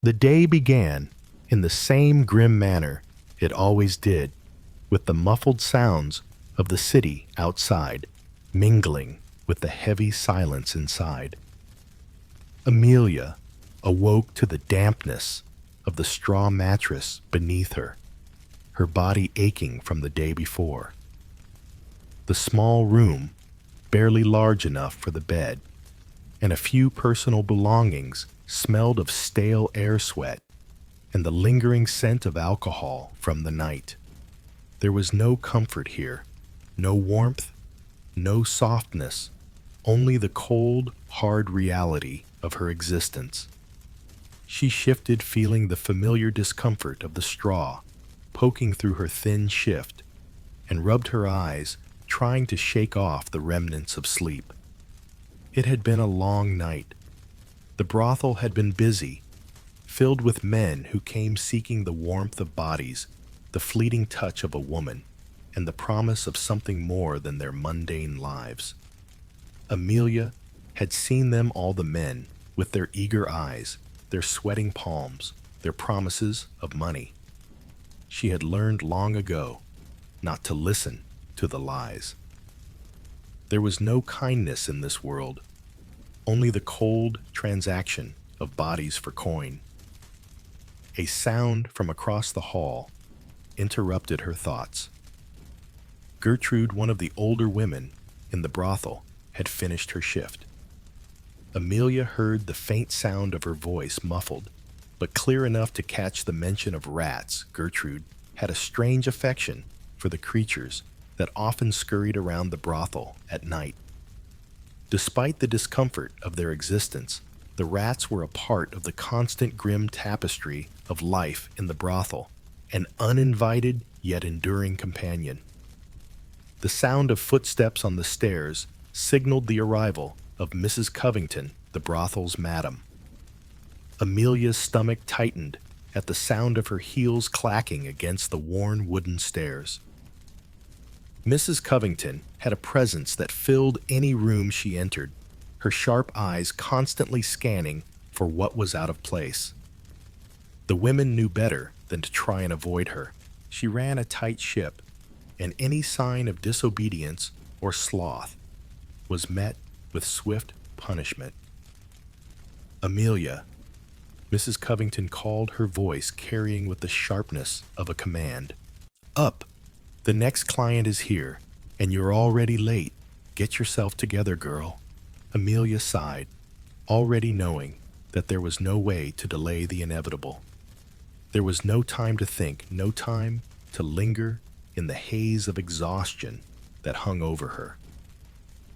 The day began in the same grim manner it always did, with the muffled sounds of the city outside mingling with the heavy silence inside. Amelia awoke to the dampness of the straw mattress beneath her, her body aching from the day before. The small room, barely large enough for the bed, and a few personal belongings smelled of stale air sweat and the lingering scent of alcohol from the night. There was no comfort here, no warmth, no softness, only the cold, hard reality of her existence. She shifted, feeling the familiar discomfort of the straw poking through her thin shift, and rubbed her eyes, trying to shake off the remnants of sleep. It had been a long night. The brothel had been busy, filled with men who came seeking the warmth of bodies, the fleeting touch of a woman, and the promise of something more than their mundane lives. Amelia had seen them, all the men, with their eager eyes, their sweating palms, their promises of money. She had learned long ago not to listen to the lies. There was no kindness in this world, only the cold transaction of bodies for coin. A sound from across the hall interrupted her thoughts. Gertrude, one of the older women in the brothel, had finished her shift. Amelia heard the faint sound of her voice, muffled, but clear enough to catch the mention of rats. Gertrude had a strange affection for the creatures that often scurried around the brothel at night. Despite the discomfort of their existence, the rats were a part of the constant grim tapestry of life in the brothel, an uninvited yet enduring companion. The sound of footsteps on the stairs signaled the arrival of Mrs. Covington, the brothel's madam. Amelia's stomach tightened at the sound of her heels clacking against the worn wooden stairs. Mrs. Covington had a presence that filled any room she entered, her sharp eyes constantly scanning for what was out of place. The women knew better than to try and avoid her. She ran a tight ship, and any sign of disobedience or sloth was met with swift punishment. Amelia, Mrs. Covington called, her voice carrying with the sharpness of a command. Up! The next client is here, and you're already late. Get yourself together, girl. Amelia sighed, already knowing that there was no way to delay the inevitable. There was no time to think, no time to linger in the haze of exhaustion that hung over her.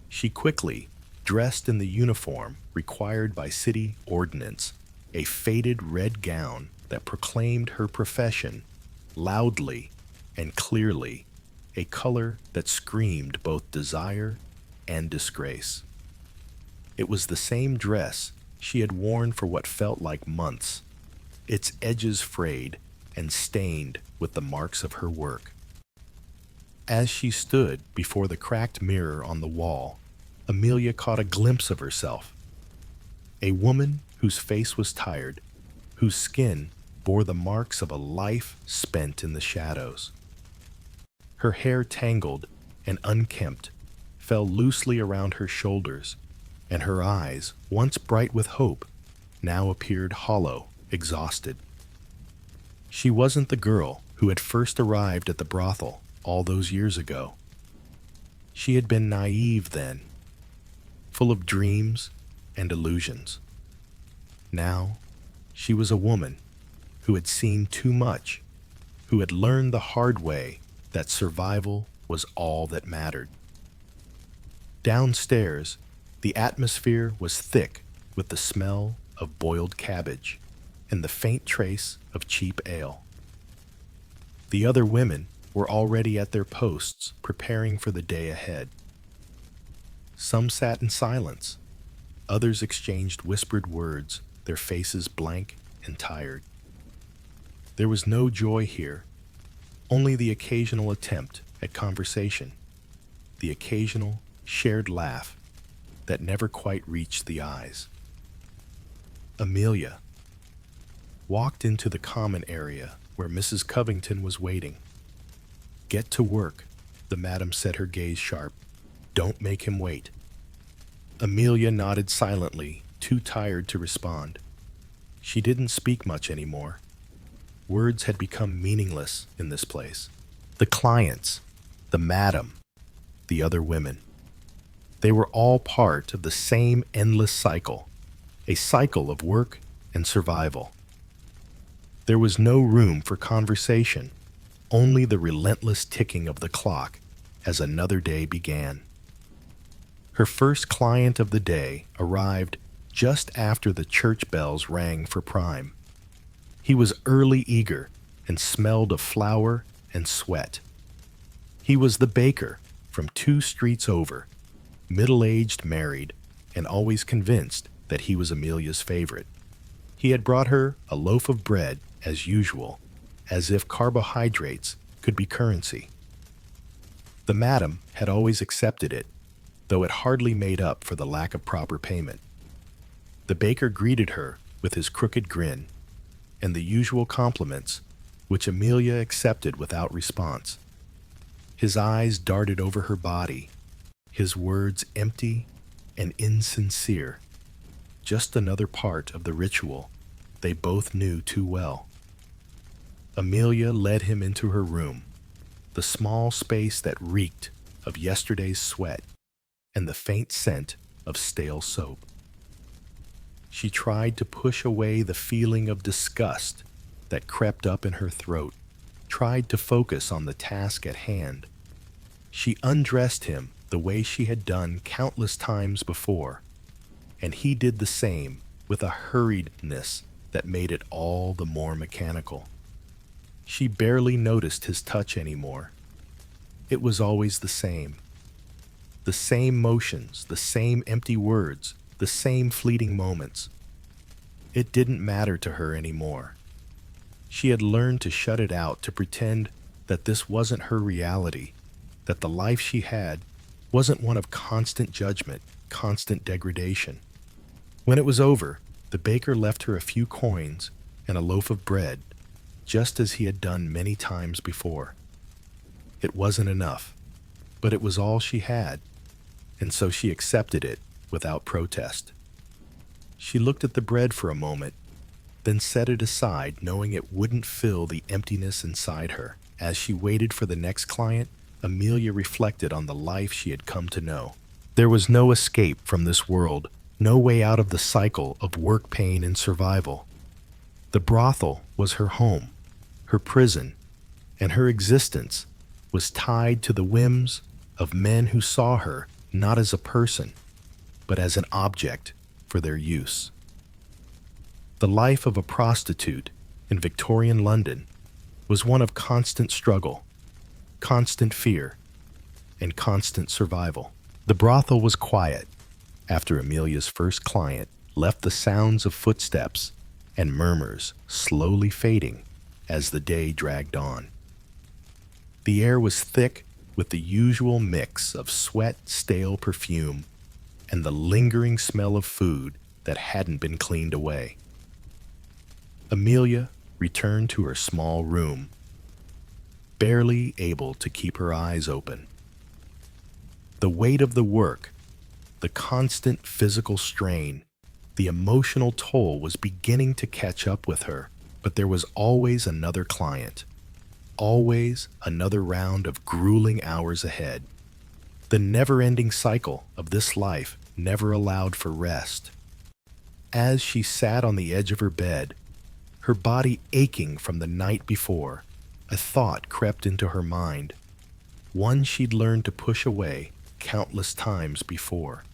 She quickly dressed in the uniform required by city ordinance, a faded red gown that proclaimed her profession loudly and clearly, a color that screamed both desire and disgrace. It was the same dress she had worn for what felt like months, its edges frayed and stained with the marks of her work. As she stood before the cracked mirror on the wall, Amelia caught a glimpse of herself, a woman whose face was tired, whose skin bore the marks of a life spent in the shadows. Her hair, tangled and unkempt, fell loosely around her shoulders, and her eyes, once bright with hope, now appeared hollow, exhausted. She wasn't the girl who had first arrived at the brothel all those years ago. She had been naive then, full of dreams and illusions. Now, she was a woman who had seen too much, who had learned the hard way that survival was all that mattered. Downstairs, the atmosphere was thick with the smell of boiled cabbage and the faint trace of cheap ale. The other women were already at their posts, preparing for the day ahead. Some sat in silence, others exchanged whispered words, their faces blank and tired. There was no joy here, only the occasional attempt at conversation, the occasional shared laugh that never quite reached the eyes. Amelia, walked into the common area where Mrs. Covington was waiting. "Get to work," the madam said, her gaze sharp. "Don't make him wait." Amelia nodded silently, too tired to respond. She didn't speak much anymore. Words had become meaningless in this place. The clients, the madam, the other women. They were all part of the same endless cycle, a cycle of work and survival. There was no room for conversation, only the relentless ticking of the clock as another day began. Her first client of the day arrived just after the church bells rang for prime. He was early eager and smelled of flour and sweat. He was the baker from 2 streets over, middle-aged, married, and always convinced that he was Amelia's favorite. He had brought her a loaf of bread, as usual, as if carbohydrates could be currency. The madam had always accepted it, though it hardly made up for the lack of proper payment. The baker greeted her with his crooked grin and the usual compliments, which Amelia accepted without response. His eyes darted over her body, his words empty and insincere, just another part of the ritual they both knew too well. Amelia led him into her room, the small space that reeked of yesterday's sweat and the faint scent of stale soap. She tried to push away the feeling of disgust that crept up in her throat, tried to focus on the task at hand. She undressed him the way she had done countless times before, and he did the same with a hurriedness that made it all the more mechanical. She barely noticed his touch anymore. It was always the same. The same motions, the same empty words, the same fleeting moments. It didn't matter to her anymore. She had learned to shut it out, to pretend that this wasn't her reality, that the life she had wasn't one of constant judgment, constant degradation. When it was over, the baker left her a few coins and a loaf of bread, just as he had done many times before. It wasn't enough, but it was all she had, and so she accepted it without protest. She looked at the bread for a moment, then set it aside, knowing it wouldn't fill the emptiness inside her. As she waited for the next client, Amelia reflected on the life she had come to know. There was no escape from this world, no way out of the cycle of work, pain, and survival. The brothel was her home, her prison, and her existence was tied to the whims of men who saw her not as a person, but as an object for their use. The life of a prostitute in Victorian London was one of constant struggle, constant fear, and constant survival. The brothel was quiet after Amelia's first client left, the sounds of footsteps and murmurs slowly fading as the day dragged on. The air was thick with the usual mix of sweat, stale perfume, and the lingering smell of food that hadn't been cleaned away. Amelia returned to her small room, barely able to keep her eyes open. The weight of the work, the constant physical strain, the emotional toll was beginning to catch up with her, but there was always another client, always another round of grueling hours ahead. The never-ending cycle of this life never allowed for rest. As she sat on the edge of her bed, her body aching from the night before, a thought crept into her mind, one she'd learned to push away countless times before.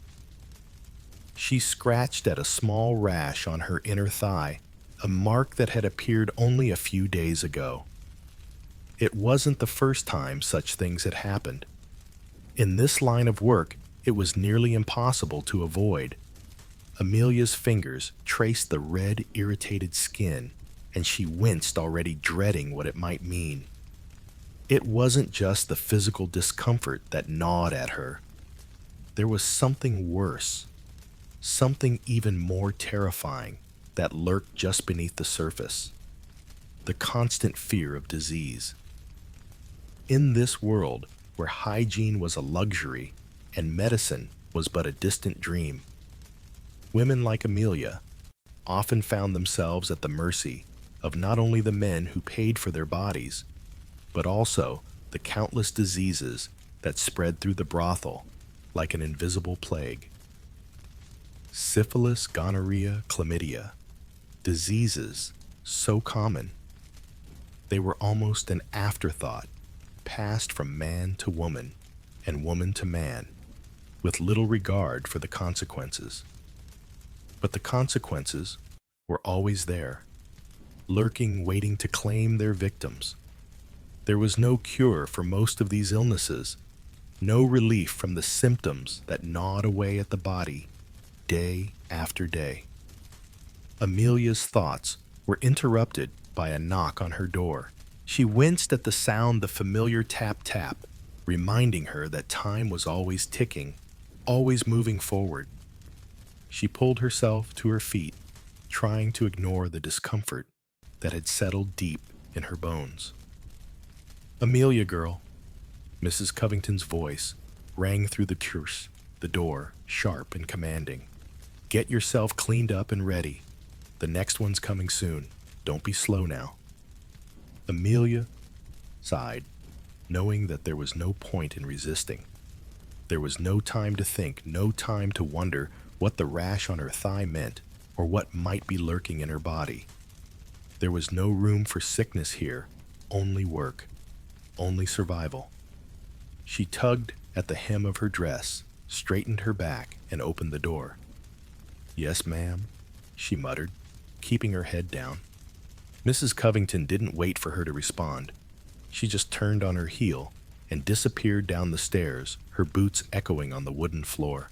She scratched at a small rash on her inner thigh, a mark that had appeared only a few days ago. It wasn't the first time such things had happened. In this line of work, it was nearly impossible to avoid. Amelia's fingers traced the red, irritated skin, and she winced, already dreading what it might mean. It wasn't just the physical discomfort that gnawed at her. There was something worse, something even more terrifying, that lurked just beneath the surface, the constant fear of disease. In this world where hygiene was a luxury and medicine was but a distant dream, women like Amelia often found themselves at the mercy of not only the men who paid for their bodies, but also the countless diseases that spread through the brothel like an invisible plague. Syphilis, gonorrhea, chlamydia, diseases so common, they were almost an afterthought, passed from man to woman and woman to man, with little regard for the consequences. But the consequences were always there, lurking, waiting to claim their victims. There was no cure for most of these illnesses, no relief from the symptoms that gnawed away at the body day after day. Amelia's thoughts were interrupted by a knock on her door. She winced at the sound, the familiar tap-tap, reminding her that time was always ticking, always moving forward. She pulled herself to her feet, trying to ignore the discomfort that had settled deep in her bones. "Amelia, girl," Mrs. Covington's voice rang through the door, sharp and commanding. "Get yourself cleaned up and ready. The next one's coming soon. Don't be slow now." Amelia sighed, knowing that there was no point in resisting. There was no time to think, no time to wonder what the rash on her thigh meant or what might be lurking in her body. There was no room for sickness here, only work, only survival. She tugged at the hem of her dress, straightened her back, and opened the door. "Yes, ma'am," she muttered, keeping her head down. Mrs. Covington didn't wait for her to respond. She just turned on her heel and disappeared down the stairs, her boots echoing on the wooden floor.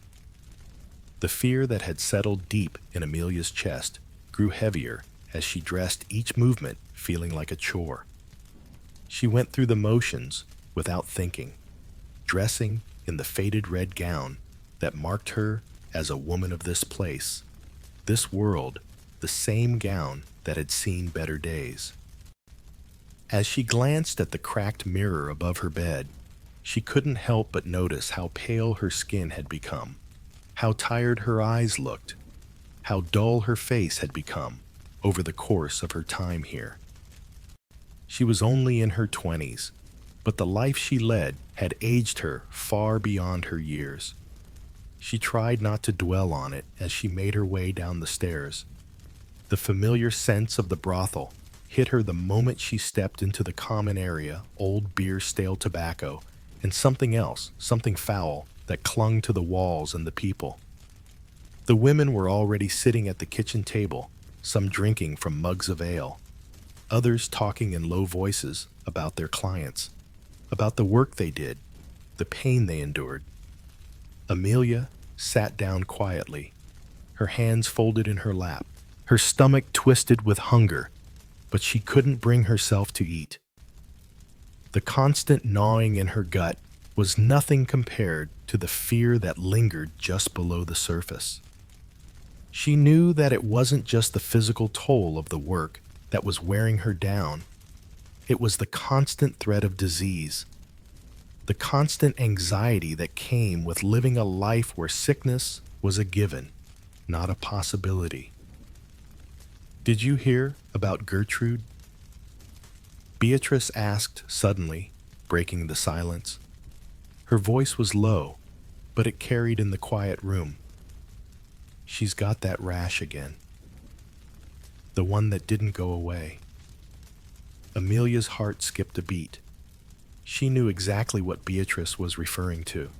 The fear that had settled deep in Amelia's chest grew heavier as she dressed, each movement feeling like a chore. She went through the motions without thinking, dressing in the faded red gown that marked her as a woman of this place, this world, the same gown that had seen better days. As she glanced at the cracked mirror above her bed, she couldn't help but notice how pale her skin had become, how tired her eyes looked, how dull her face had become over the course of her time here. She was only in her 20s, but the life she led had aged her far beyond her years. She tried not to dwell on it as she made her way down the stairs. The familiar sense of the brothel hit her the moment she stepped into the common area, old beer, stale tobacco, and something else, something foul, that clung to the walls and the people. The women were already sitting at the kitchen table, some drinking from mugs of ale, others talking in low voices about their clients, about the work they did, the pain they endured. Amelia sat down quietly, her hands folded in her lap, her stomach twisted with hunger, but she couldn't bring herself to eat. The constant gnawing in her gut was nothing compared to the fear that lingered just below the surface. She knew that it wasn't just the physical toll of the work that was wearing her down. It was the constant threat of disease, the constant anxiety that came with living a life where sickness was a given, not a possibility. "Did you hear about Gertrude?" Beatrice asked suddenly, breaking the silence. Her voice was low, but it carried in the quiet room. "She's got that rash again. The one that didn't go away." Amelia's heart skipped a beat. She knew exactly what Beatrice was referring to.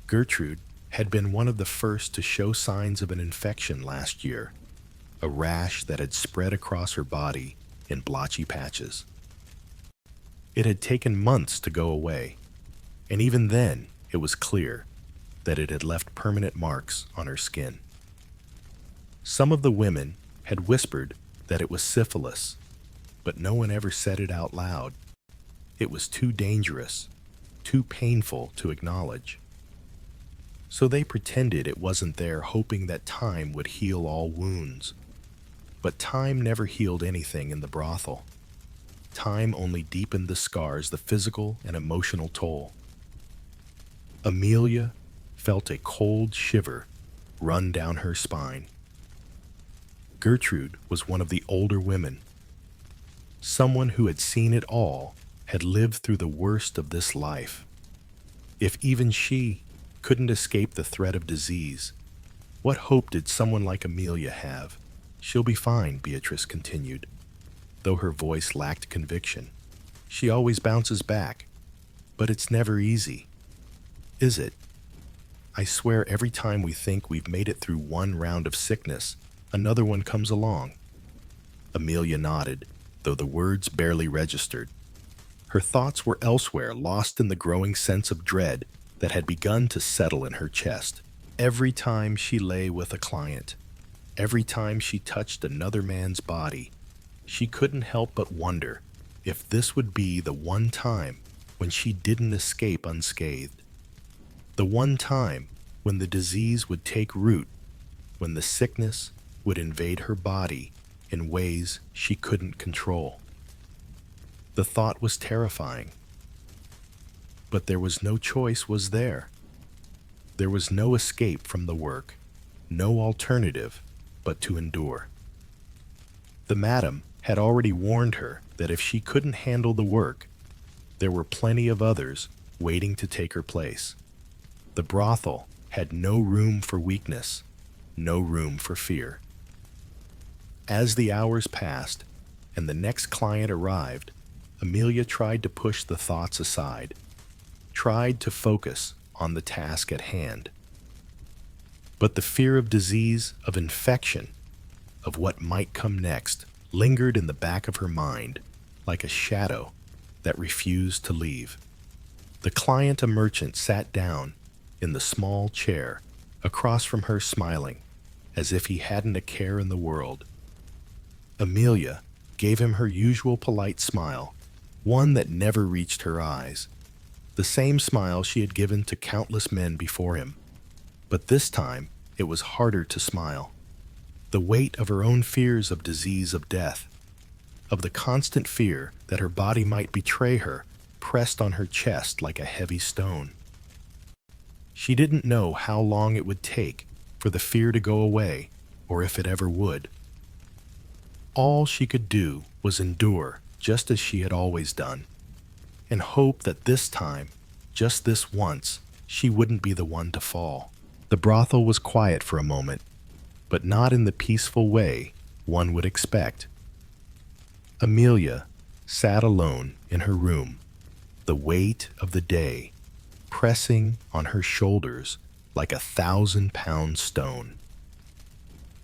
Gertrude had been one of the first to show signs of an infection last year, a rash that had spread across her body in blotchy patches. It had taken months to go away, and even then it was clear that it had left permanent marks on her skin. Some of the women had whispered that it was syphilis, but no one ever said it out loud. It was too dangerous, too painful to acknowledge. So they pretended it wasn't there, hoping that time would heal all wounds. But time never healed anything in the brothel. Time only deepened the scars, the physical and emotional toll. Amelia felt a cold shiver run down her spine. Gertrude was one of the older women. Someone who had seen it all, had lived through the worst of this life. If even she couldn't escape the threat of disease, what hope did someone like Amelia have? She'll be fine, Beatrice continued, though her voice lacked conviction. She always bounces back, but it's never easy, is it? I swear every time we think we've made it through one round of sickness, another one comes along. Amelia nodded, though the words barely registered. Her thoughts were elsewhere, lost in the growing sense of dread that had begun to settle in her chest. Every time she lay with a client, every time she touched another man's body, she couldn't help but wonder if this would be the one time when she didn't escape unscathed. The one time when the disease would take root, when the sickness would invade her body in ways she couldn't control. The thought was terrifying. But there was no choice, was there? There was no escape from the work, no alternative but to endure. The madam had already warned her that if she couldn't handle the work, there were plenty of others waiting to take her place. The brothel had no room for weakness, no room for fear. As the hours passed and the next client arrived, Amelia tried to push the thoughts aside, tried to focus on the task at hand. But the fear of disease, of infection, of what might come next, lingered in the back of her mind like a shadow that refused to leave. The client, a merchant, sat down in the small chair across from her, smiling as if he hadn't a care in the world. Amelia gave him her usual polite smile, one that never reached her eyes, the same smile she had given to countless men before him. But this time it was harder to smile. The weight of her own fears of disease, of death, of the constant fear that her body might betray her, pressed on her chest like a heavy stone. She didn't know how long it would take for the fear to go away, or if it ever would. All she could do was endure, just as she had always done, and hope that this time, just this once, she wouldn't be the one to fall. The brothel was quiet for a moment, but not in the peaceful way one would expect. Amelia sat alone in her room, the weight of the day pressing on her shoulders like a 1,000-pound stone.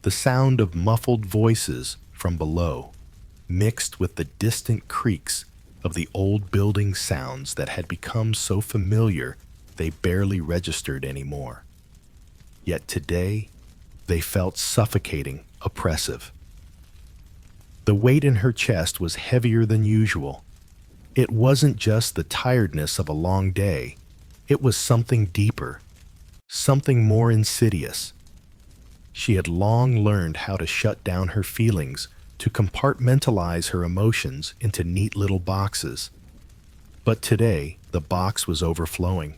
The sound of muffled voices from below mixed with the distant creaks of the old building sounds that had become so familiar they barely registered anymore. Yet today, they felt suffocating, oppressive. The weight in her chest was heavier than usual. It wasn't just the tiredness of a long day. It was something deeper, something more insidious. She had long learned how to shut down her feelings, to compartmentalize her emotions into neat little boxes. But today, the box was overflowing.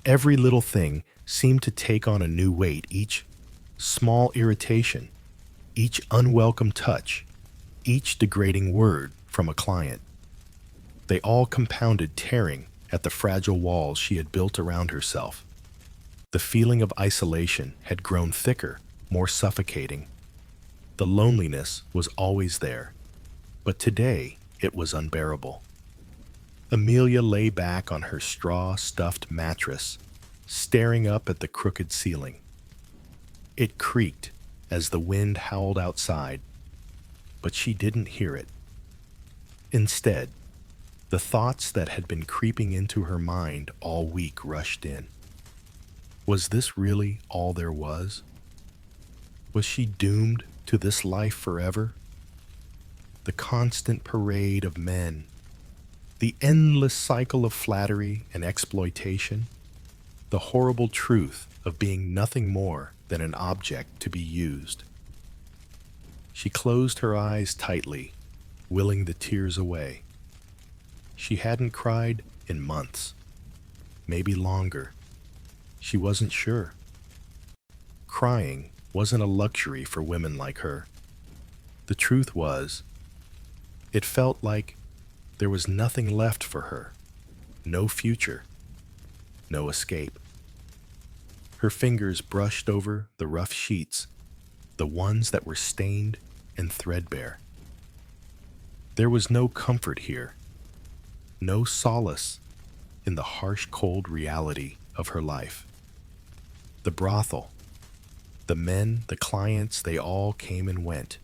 Every little thing seemed to take on a new weight, each small irritation, each unwelcome touch, each degrading word from a client. They all compounded, tearing at the fragile walls she had built around herself. The feeling of isolation had grown thicker, more suffocating. The loneliness was always there, but today it was unbearable. Amelia lay back on her straw-stuffed mattress, staring up at the crooked ceiling. It creaked as the wind howled outside, but she didn't hear it. Instead, the thoughts that had been creeping into her mind all week rushed in. Was this really all there was? Was she doomed to this life forever? The constant parade of men, the endless cycle of flattery and exploitation, the horrible truth of being nothing more than an object to be used. She closed her eyes tightly, willing the tears away. She hadn't cried in months, maybe longer. She wasn't sure. Crying wasn't a luxury for women like her. The truth was, it felt like there was nothing left for her, no future, no escape. Her fingers brushed over the rough sheets, the ones that were stained and threadbare. There was no comfort here, no solace in the harsh, cold reality of her life. The brothel, the men, the clients, they all came and went,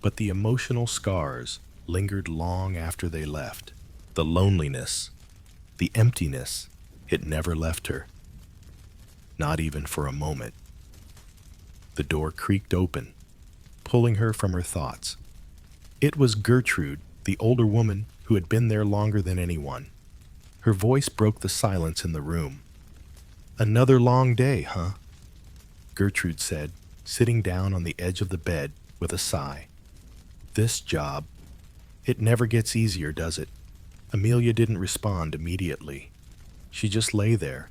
but the emotional scars lingered long after they left. The loneliness, the emptiness, it never left her, not even for a moment. The door creaked open, pulling her from her thoughts. It was Gertrude, the older woman who had been there longer than anyone. Her voice broke the silence in the room. "Another long day, huh?" Gertrude said, sitting down on the edge of the bed with a sigh. "This job, it never gets easier, does it?" Amelia didn't respond immediately. She just lay there,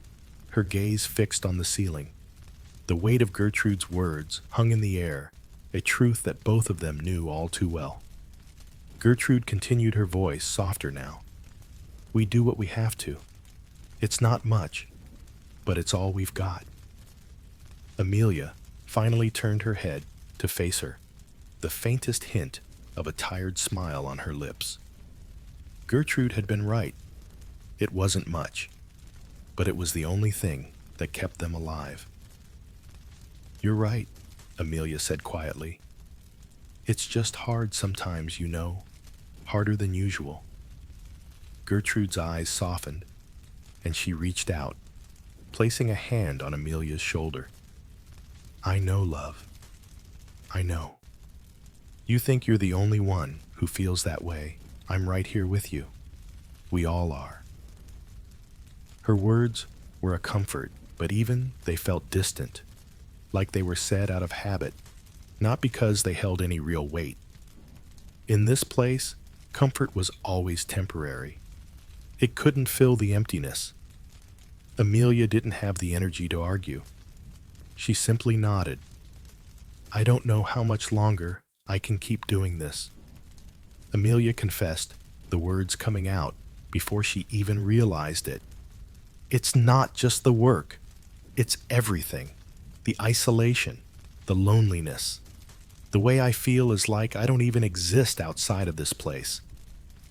her gaze fixed on the ceiling. The weight of Gertrude's words hung in the air, a truth that both of them knew all too well. Gertrude continued, her voice softer now. "We do what we have to. It's not much, but it's all we've got." Amelia finally turned her head to face her, the faintest hint of a tired smile on her lips. Gertrude had been right. It wasn't much, but it was the only thing that kept them alive. "You're right," Amelia said quietly. "It's just hard sometimes, you know, harder than usual." Gertrude's eyes softened, and she reached out, placing a hand on Amelia's shoulder. "I know, love. I know. You think you're the only one who feels that way. I'm right here with you. We all are." Her words were a comfort, but even they felt distant, like they were said out of habit, not because they held any real weight. In this place, comfort was always temporary. It couldn't fill the emptiness. Amelia didn't have the energy to argue. She simply nodded. "I don't know how much longer I can keep doing this." Amelia confessed, the words coming out before she even realized it. "It's not just the work. It's everything. The isolation, the loneliness. The way I feel is like I don't even exist outside of this place.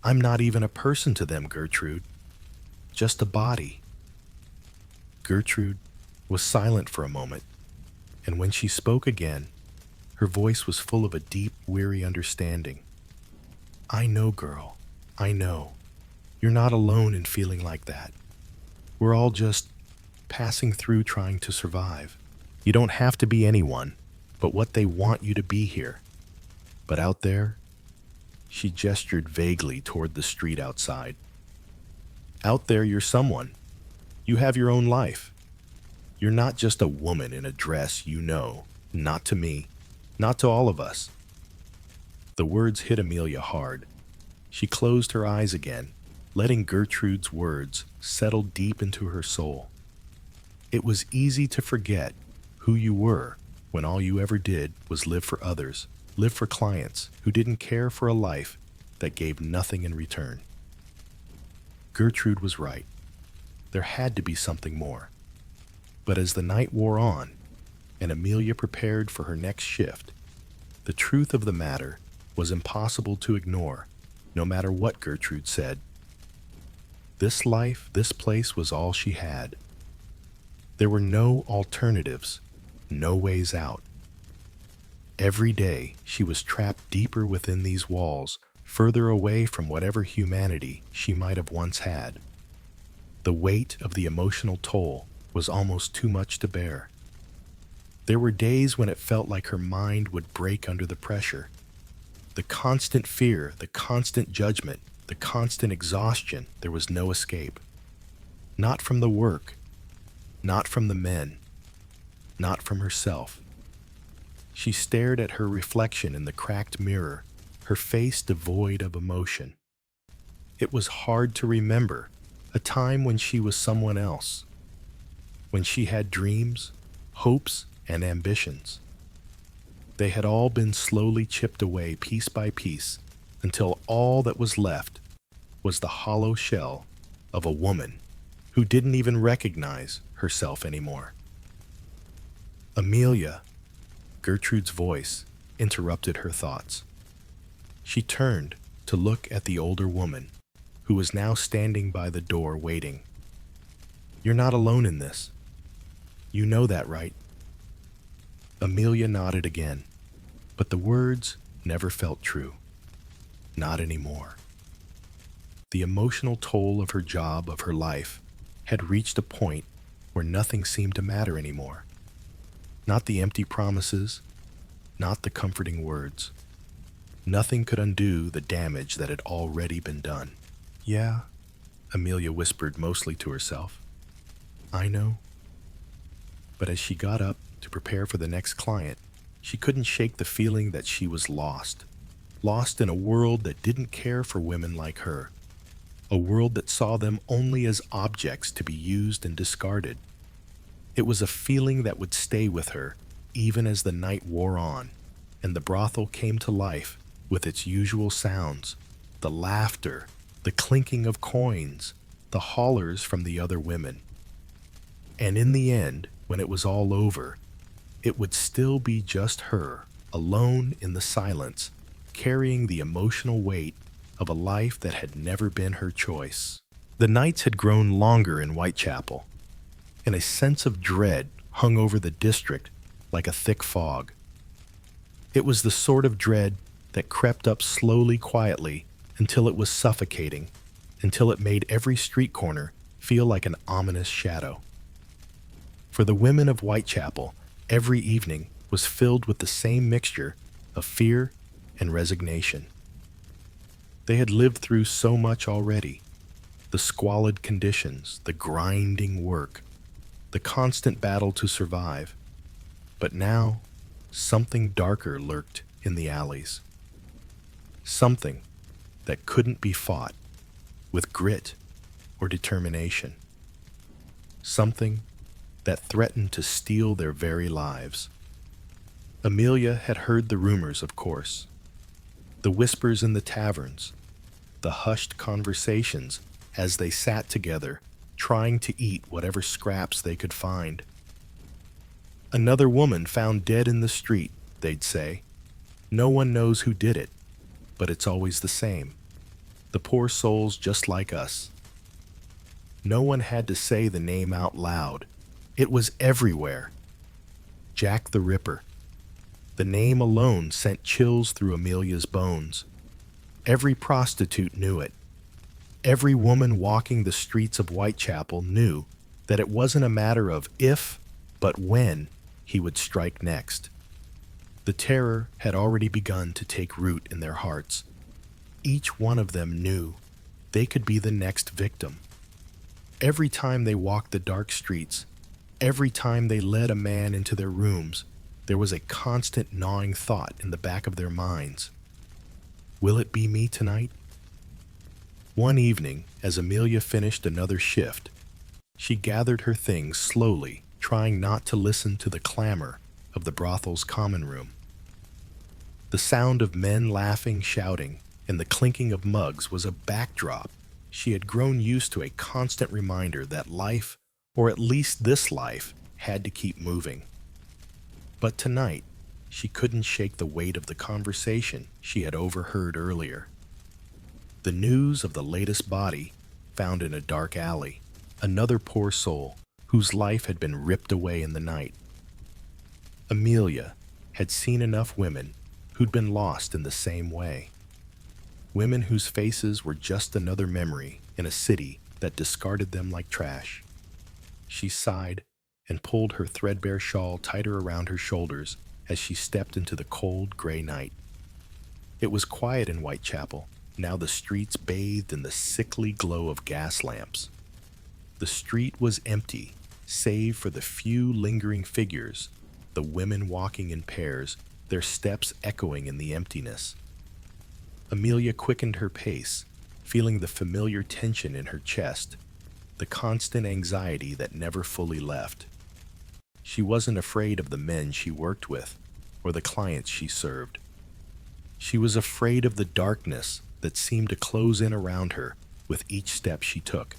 I'm not even a person to them, Gertrude. Just a body." Gertrude was silent for a moment, and when she spoke again, her voice was full of a deep, weary understanding. "I know, girl. I know. You're not alone in feeling like that. We're all just passing through trying to survive. You don't have to be anyone but what they want you to be here. But out there," she gestured vaguely toward the street outside. "Out there, you're someone. You have your own life. You're not just a woman in a dress, you know. Not to me. Not to all of us." The words hit Amelia hard. She closed her eyes again, letting Gertrude's words settle deep into her soul. It was easy to forget who you were when all you ever did was live for others, live for clients who didn't care for a life that gave nothing in return. Gertrude was right. There had to be something more. But as the night wore on, and Amelia prepared for her next shift, the truth of the matter was impossible to ignore, no matter what Gertrude said. This life, this place was all she had. There were no alternatives, no ways out. Every day she was trapped deeper within these walls, further away from whatever humanity she might have once had. The weight of the emotional toll was almost too much to bear. There were days when it felt like her mind would break under the pressure. The constant fear, the constant judgment, the constant exhaustion, there was no escape. Not from the work, Not from the men, not from herself. She stared at her reflection in the cracked mirror, her face devoid of emotion. It was hard to remember a time when she was someone else, when she had dreams, hopes, and ambitions. They had all been slowly chipped away piece by piece until all that was left was the hollow shell of a woman who didn't even recognize herself anymore. Amelia, Gertrude's voice, interrupted her thoughts. She turned to look at the older woman, who was now standing by the door waiting. "You're not alone in this. You know that, right?" Amelia nodded again, but the words never felt true. Not anymore. The emotional toll of her job, of her life, had reached a point where nothing seemed to matter anymore. Not the empty promises, not the comforting words. Nothing could undo the damage that had already been done. "Yeah," Amelia whispered mostly to herself. "I know." But as she got up to prepare for the next client, she couldn't shake the feeling that she was lost. Lost in a world that didn't care for women like her. A world that saw them only as objects to be used and discarded. It was a feeling that would stay with her even as the night wore on, and the brothel came to life with its usual sounds, the laughter, the clinking of coins, the hollers from the other women. And in the end, when it was all over, it would still be just her, alone in the silence, carrying the emotional weight of a life that had never been her choice. The nights had grown longer in Whitechapel, and a sense of dread hung over the district like a thick fog. It was the sort of dread that crept up slowly, quietly, until it was suffocating, until it made every street corner feel like an ominous shadow. For the women of Whitechapel, every evening was filled with the same mixture of fear and resignation. They had lived through so much already. The squalid conditions, the grinding work, the constant battle to survive. But now, something darker lurked in the alleys. Something that couldn't be fought with grit or determination. Something that threatened to steal their very lives. Amelia had heard the rumors, of course. The whispers in the taverns, the hushed conversations as they sat together, trying to eat whatever scraps they could find. "Another woman found dead in the street," they'd say. "No one knows who did it, but it's always the same. The poor soul's just like us." No one had to say the name out loud. It was everywhere. Jack the Ripper. The name alone sent chills through Amelia's bones. Every prostitute knew it. Every woman walking the streets of Whitechapel knew that it wasn't a matter of if, but when he would strike next. The terror had already begun to take root in their hearts. Each one of them knew they could be the next victim. Every time they walked the dark streets, every time they led a man into their rooms, there was a constant gnawing thought in the back of their minds. Will it be me tonight? One evening, as Amelia finished another shift, she gathered her things slowly, trying not to listen to the clamor of the brothel's common room. The sound of men laughing, shouting, and the clinking of mugs was a backdrop. She had grown used to a constant reminder that life, or at least this life, had to keep moving. But tonight, she couldn't shake the weight of the conversation she had overheard earlier. The news of the latest body found in a dark alley, another poor soul whose life had been ripped away in the night. Amelia had seen enough women who'd been lost in the same way. Women whose faces were just another memory in a city that discarded them like trash. She sighed and pulled her threadbare shawl tighter around her shoulders as she stepped into the cold, gray night. It was quiet in Whitechapel, now the streets bathed in the sickly glow of gas lamps. The street was empty, save for the few lingering figures, the women walking in pairs, their steps echoing in the emptiness. Amelia quickened her pace, feeling the familiar tension in her chest, the constant anxiety that never fully left. She wasn't afraid of the men she worked with or the clients she served. She was afraid of the darkness that seemed to close in around her with each step she took.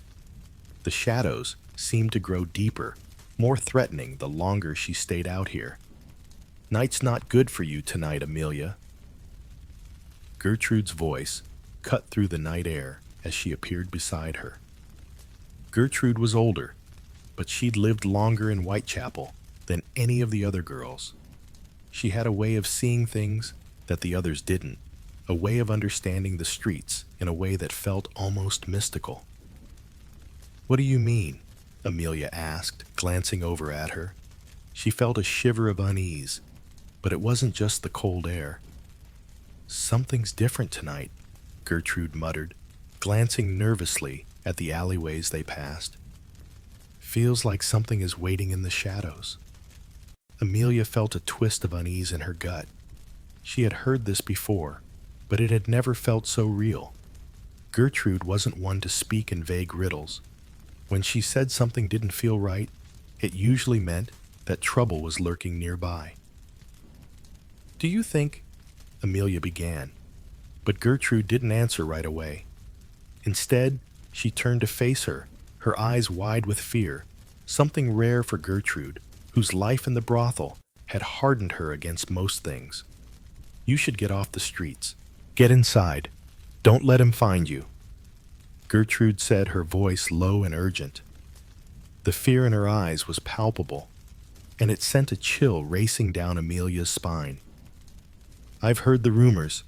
The shadows seemed to grow deeper, more threatening the longer she stayed out here. "Night's not good for you tonight, Amelia." Gertrude's voice cut through the night air as she appeared beside her. Gertrude was older, but she'd lived longer in Whitechapel than any of the other girls. She had a way of seeing things that the others didn't, a way of understanding the streets in a way that felt almost mystical. "What do you mean?" Amelia asked, glancing over at her. She felt a shiver of unease, but it wasn't just the cold air. "Something's different tonight," Gertrude muttered, glancing nervously at the alleyways they passed. "Feels like something is waiting in the shadows." Amelia felt a twist of unease in her gut. She had heard this before, but it had never felt so real. Gertrude wasn't one to speak in vague riddles. When she said something didn't feel right, it usually meant that trouble was lurking nearby. "Do you think—" Amelia began, but Gertrude didn't answer right away. Instead, she turned to face her, her eyes wide with fear, something rare for Gertrude, whose life in the brothel had hardened her against most things. "You should get off the streets. Get inside. Don't let him find you," Gertrude said, her voice low and urgent. The fear in her eyes was palpable, and it sent a chill racing down Amelia's spine. "I've heard the rumors.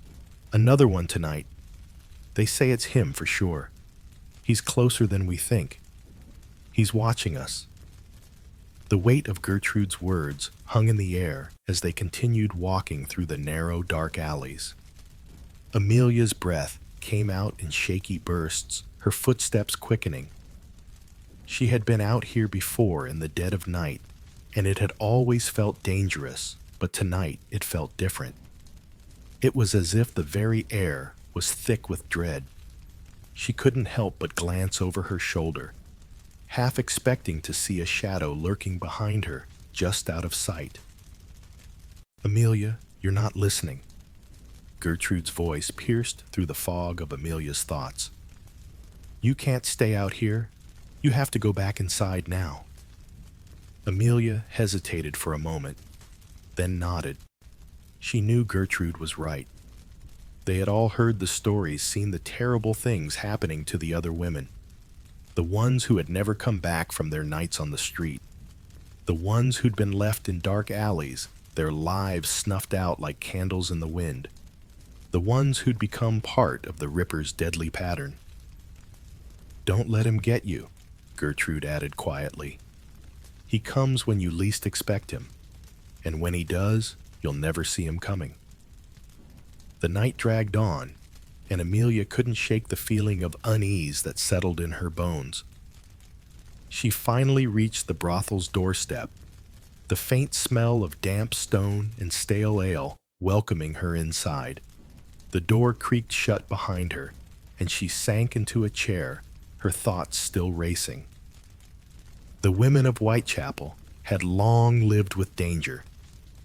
Another one tonight. They say it's him for sure. He's closer than we think. He's watching us." The weight of Gertrude's words hung in the air as they continued walking through the narrow, dark alleys. Amelia's breath came out in shaky bursts, her footsteps quickening. She had been out here before in the dead of night, and it had always felt dangerous, but tonight it felt different. It was as if the very air was thick with dread. She couldn't help but glance over her shoulder, half expecting to see a shadow lurking behind her, just out of sight. "Amelia, you're not listening." Gertrude's voice pierced through the fog of Amelia's thoughts. "You can't stay out here. You have to go back inside now." Amelia hesitated for a moment, then nodded. She knew Gertrude was right. They had all heard the stories, seen the terrible things happening to the other women. The ones who had never come back from their nights on the street. The ones who'd been left in dark alleys, their lives snuffed out like candles in the wind. The ones who'd become part of the Ripper's deadly pattern. "Don't let him get you," Gertrude added quietly. "He comes when you least expect him, and when he does, you'll never see him coming." The night dragged on, and Amelia couldn't shake the feeling of unease that settled in her bones. She finally reached the brothel's doorstep, the faint smell of damp stone and stale ale welcoming her inside. The door creaked shut behind her, and she sank into a chair, her thoughts still racing. The women of Whitechapel had long lived with danger,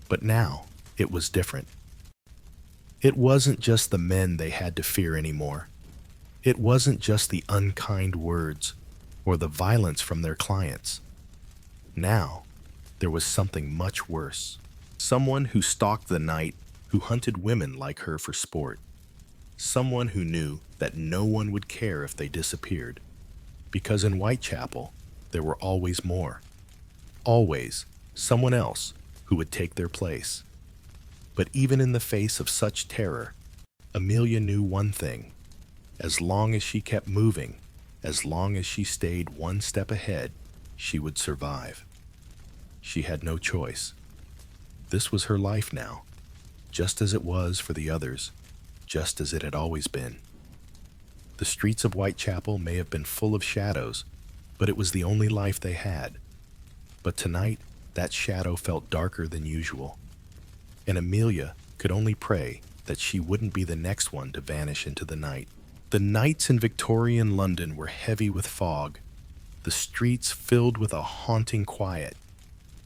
but now it was different. It wasn't just the men they had to fear anymore. It wasn't just the unkind words or the violence from their clients. Now, there was something much worse. Someone who stalked the night, who hunted women like her for sport. Someone who knew that no one would care if they disappeared. Because in Whitechapel, there were always more. Always someone else who would take their place. But even in the face of such terror, Amelia knew one thing. As long as she kept moving, as long as she stayed one step ahead, she would survive. She had no choice. This was her life now, just as it was for the others, just as it had always been. The streets of Whitechapel may have been full of shadows, but it was the only life they had. But tonight, that shadow felt darker than usual, and Amelia could only pray that she wouldn't be the next one to vanish into the night. The nights in Victorian London were heavy with fog, the streets filled with a haunting quiet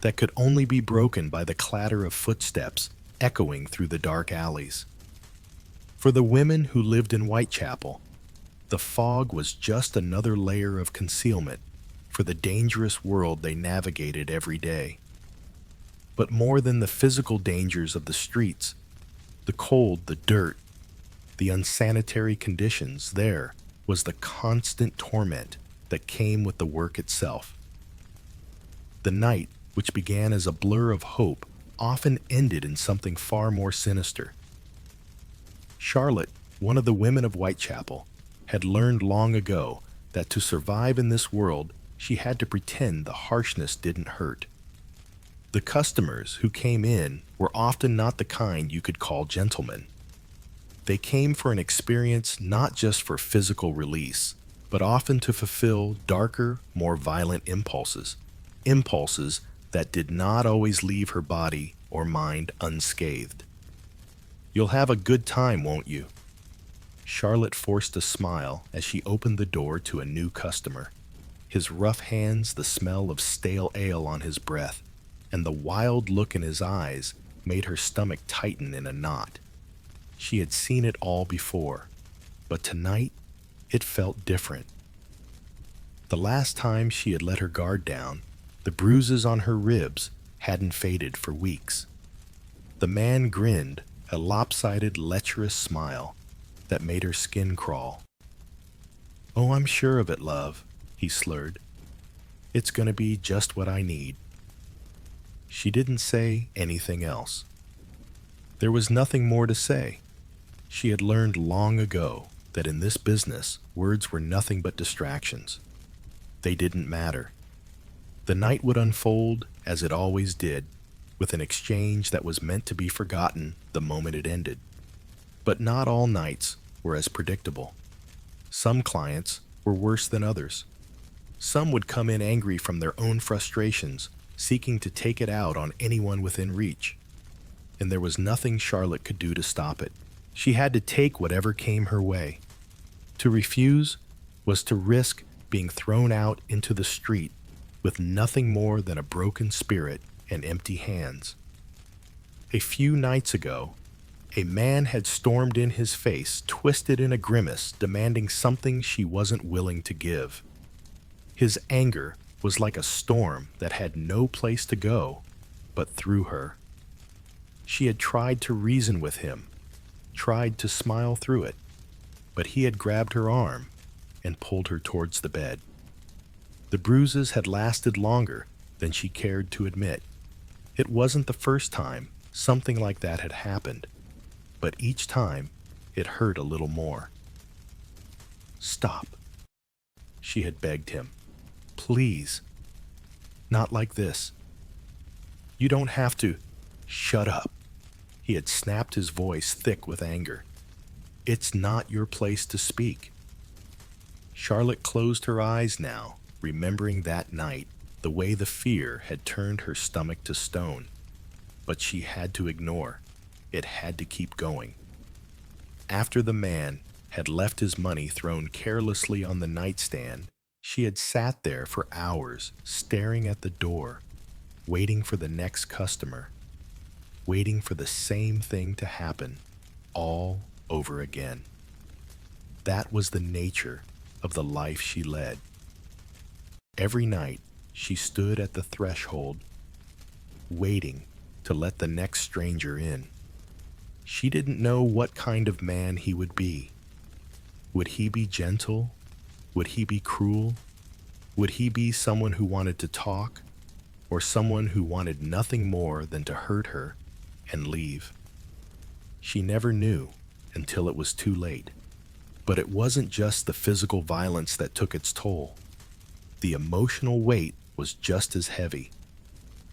that could only be broken by the clatter of footsteps echoing through the dark alleys. For the women who lived in Whitechapel, the fog was just another layer of concealment for the dangerous world they navigated every day. But more than the physical dangers of the streets, the cold, the dirt, the unsanitary conditions, there was the constant torment that came with the work itself. The night, which began as a blur of hope, often ended in something far more sinister. Charlotte, one of the women of Whitechapel, had learned long ago that to survive in this world, she had to pretend the harshness didn't hurt. The customers who came in were often not the kind you could call gentlemen. They came for an experience not just for physical release, but often to fulfill darker, more violent impulses. Impulses that did not always leave her body or mind unscathed. "You'll have a good time, won't you?" Charlotte forced a smile as she opened the door to a new customer. His rough hands, the smell of stale ale on his breath, and the wild look in his eyes made her stomach tighten in a knot. She had seen it all before, but tonight it felt different. The last time she had let her guard down, the bruises on her ribs hadn't faded for weeks. The man grinned, a lopsided, lecherous smile that made her skin crawl. "Oh, I'm sure of it, love," he slurred. "It's gonna be just what I need." She didn't say anything else. There was nothing more to say. She had learned long ago that in this business, words were nothing but distractions. They didn't matter. The night would unfold as it always did, with an exchange that was meant to be forgotten the moment it ended. But not all nights were as predictable. Some clients were worse than others. Some would come in angry from their own frustrations, seeking to take it out on anyone within reach. And there was nothing Charlotte could do to stop it. She had to take whatever came her way. To refuse was to risk being thrown out into the street with nothing more than a broken spirit and empty hands. A few nights ago, a man had stormed in his face, twisted in a grimace, demanding something she wasn't willing to give. His anger was like a storm that had no place to go but through her. She had tried to reason with him, tried to smile through it, but he had grabbed her arm and pulled her towards the bed. The bruises had lasted longer than she cared to admit. It wasn't the first time something like that had happened, but each time it hurt a little more. "Stop," she had begged him. "Please. Not like this. You don't have to." "Shut up." He had snapped, his voice thick with anger. "It's not your place to speak." Charlotte closed her eyes now, remembering that night, the way the fear had turned her stomach to stone. But she had to ignore. It had to keep going. After the man had left his money thrown carelessly on the nightstand, she had sat there for hours, staring at the door, waiting for the next customer, waiting for the same thing to happen, all over again. That was the nature of the life she led. Every night, she stood at the threshold, waiting to let the next stranger in. She didn't know what kind of man he would be. Would he be gentle? Would he be cruel? Would he be someone who wanted to talk, or someone who wanted nothing more than to hurt her and leave? She never knew until it was too late. But it wasn't just the physical violence that took its toll. The emotional weight was just as heavy.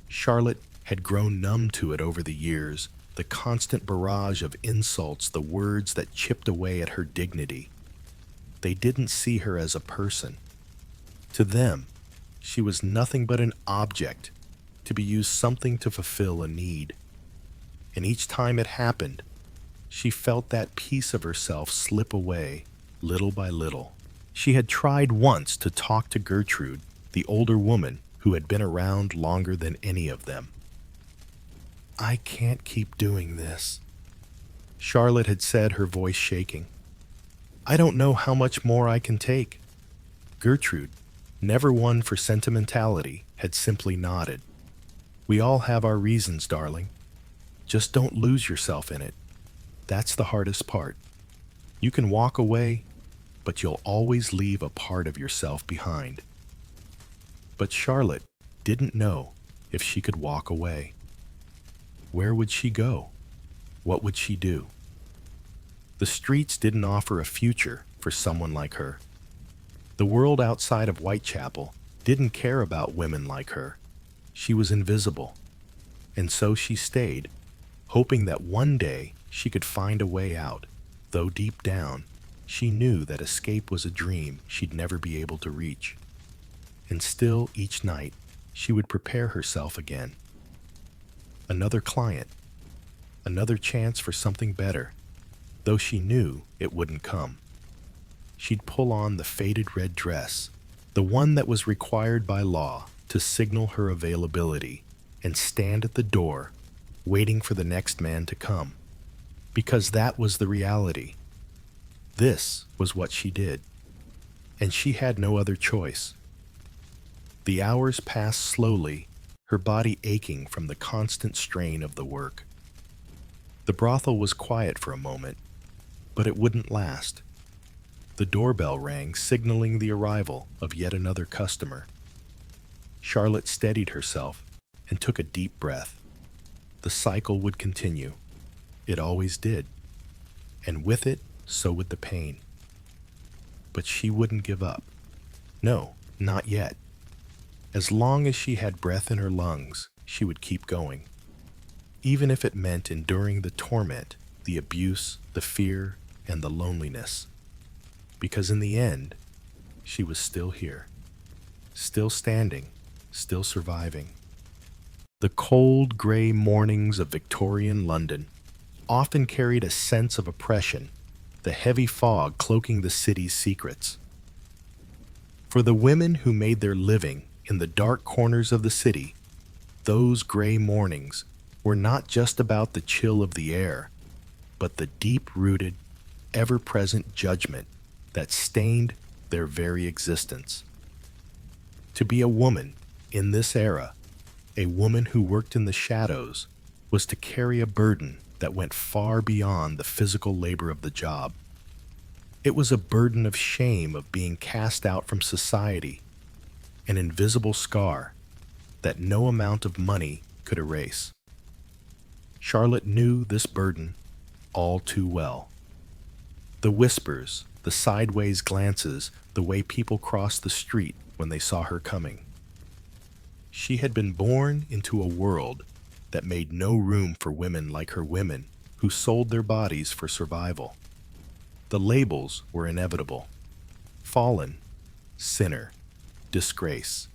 Charlotte had grown numb to it over the years, the constant barrage of insults, the words that chipped away at her dignity. They didn't see her as a person. To them, she was nothing but an object to be used something to fulfill a need. And each time it happened, she felt that piece of herself slip away, little by little. She had tried once to talk to Gertrude, the older woman who had been around longer than any of them. "I can't keep doing this," Charlotte had said, her voice shaking. "I don't know how much more I can take." Gertrude, never one for sentimentality, had simply nodded. "We all have our reasons, darling. Just don't lose yourself in it. That's the hardest part. You can walk away, but you'll always leave a part of yourself behind." But Charlotte didn't know if she could walk away. Where would she go? What would she do? The streets didn't offer a future for someone like her. The world outside of Whitechapel didn't care about women like her. She was invisible. And so she stayed, hoping that one day she could find a way out, though deep down, she knew that escape was a dream she'd never be able to reach. And still, each night, she would prepare herself again. Another client, another chance for something better, though she knew it wouldn't come. She'd pull on the faded red dress, the one that was required by law to signal her availability, and stand at the door, waiting for the next man to come. Because that was the reality. This was what she did, and she had no other choice. The hours passed slowly, her body aching from the constant strain of the work. The brothel was quiet for a moment, but it wouldn't last. The doorbell rang, signaling the arrival of yet another customer. Charlotte steadied herself and took a deep breath. The cycle would continue. It always did. And with it, so would the pain. But she wouldn't give up. No, not yet. As long as she had breath in her lungs, she would keep going. Even if it meant enduring the torment, the abuse, the fear, and the loneliness. Because in the end, she was still here. Still standing, still surviving. The cold, gray mornings of Victorian London often carried a sense of oppression, the heavy fog cloaking the city's secrets. For the women who made their living in the dark corners of the city, those gray mornings were not just about the chill of the air, but the deep-rooted, ever-present judgment that stained their very existence. To be a woman in this era, a woman who worked in the shadows, was to carry a burden that went far beyond the physical labor of the job. It was a burden of shame of being cast out from society, an invisible scar that no amount of money could erase. Charlotte knew this burden all too well. The whispers, the sideways glances, the way people crossed the street when they saw her coming. She had been born into a world that made no room for women like her women who sold their bodies for survival. The labels were inevitable. Fallen, sinner, disgrace.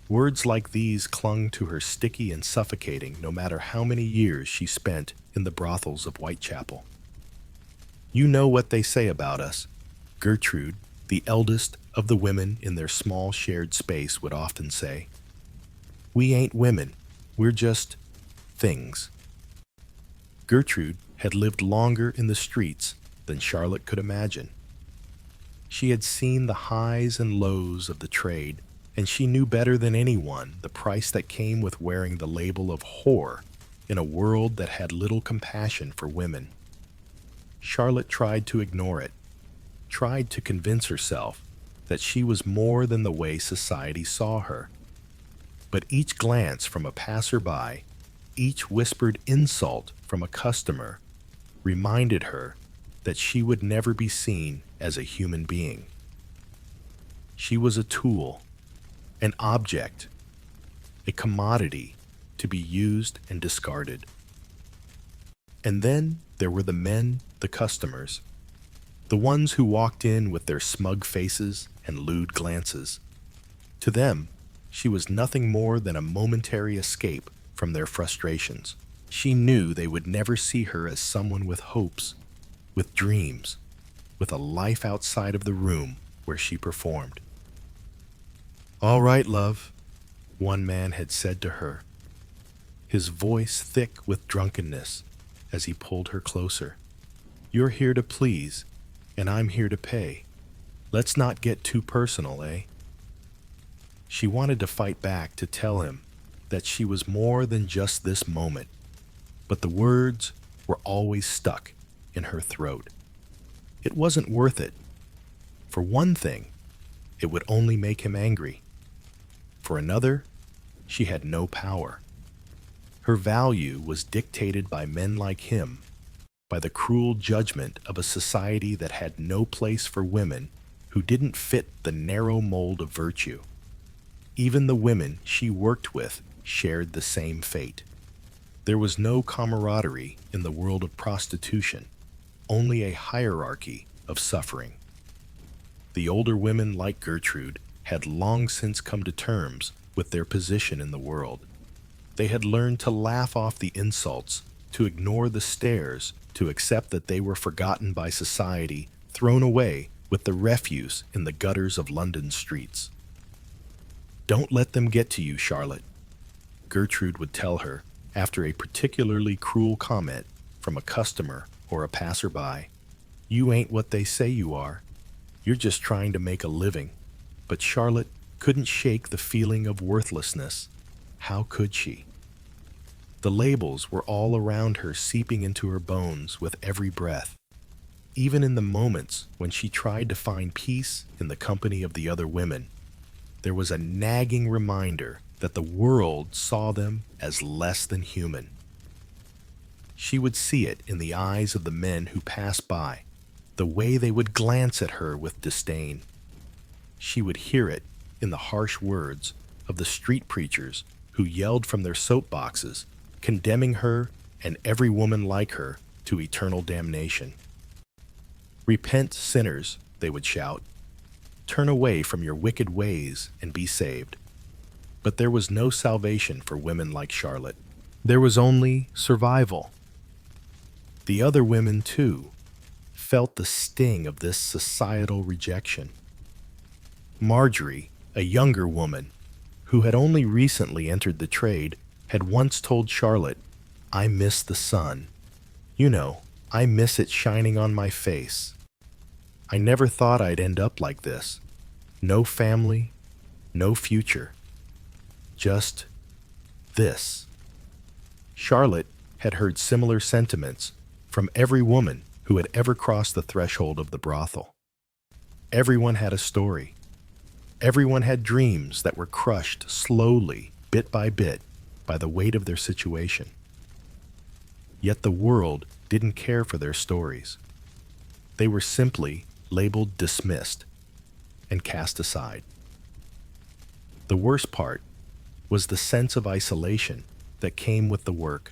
Words like these clung to her sticky and suffocating no matter how many years she spent in the brothels of Whitechapel. "You know what they say about us," Gertrude, the eldest of the women in their small shared space, would often say. "We ain't women, we're just things." Gertrude had lived longer in the streets than Charlotte could imagine. She had seen the highs and lows of the trade, and she knew better than anyone the price that came with wearing the label of whore in a world that had little compassion for women. Charlotte tried to ignore it, tried to convince herself that she was more than the way society saw her. But each glance from a passerby, each whispered insult from a customer, reminded her that she would never be seen as a human being. She was a tool, an object, a commodity to be used and discarded. And then there were the men, the customers, the ones who walked in with their smug faces and lewd glances. To them, She was nothing more than a momentary escape from their frustrations. She knew they would never see her as someone with hopes, with dreams, with a life outside of the room where she performed. "All right, love," one man had said to her, his voice thick with drunkenness as he pulled her closer. "You're here to please, and I'm here to pay. Let's not get too personal, eh?" She wanted to fight back to tell him that she was more than just this moment, but the words were always stuck in her throat. It wasn't worth it. For one thing, it would only make him angry. For another, she had no power. Her value was dictated by men like him, by the cruel judgment of a society that had no place for women who didn't fit the narrow mold of virtue. Even the women she worked with shared the same fate. There was no camaraderie in the world of prostitution, only a hierarchy of suffering. The older women like Gertrude had long since come to terms with their position in the world. They had learned to laugh off the insults, to ignore the stares, to accept that they were forgotten by society, thrown away with the refuse in the gutters of London streets. "Don't let them get to you, Charlotte," Gertrude would tell her after a particularly cruel comment from a customer or a passerby. "You ain't what they say you are. You're just trying to make a living." But Charlotte couldn't shake the feeling of worthlessness. How could she? The labels were all around her, seeping into her bones with every breath. Even in the moments when she tried to find peace in the company of the other women, there was a nagging reminder that the world saw them as less than human. She would see it in the eyes of the men who passed by, the way they would glance at her with disdain. She would hear it in the harsh words of the street preachers who yelled from their soapboxes, condemning her and every woman like her to eternal damnation. "Repent, sinners," they would shout. "Turn away from your wicked ways and be saved." But there was no salvation for women like Charlotte. There was only survival. The other women, too, felt the sting of this societal rejection. Marjorie, a younger woman, who had only recently entered the trade, had once told Charlotte, "I miss the sun. You know, I miss it shining on my face. I never thought I'd end up like this. No family, no future. Just this." Charlotte had heard similar sentiments from every woman who had ever crossed the threshold of the brothel. Everyone had a story. Everyone had dreams that were crushed slowly, bit by bit, by the weight of their situation. Yet the world didn't care for their stories. They were simply labeled dismissed and cast aside. The worst part was the sense of isolation that came with the work.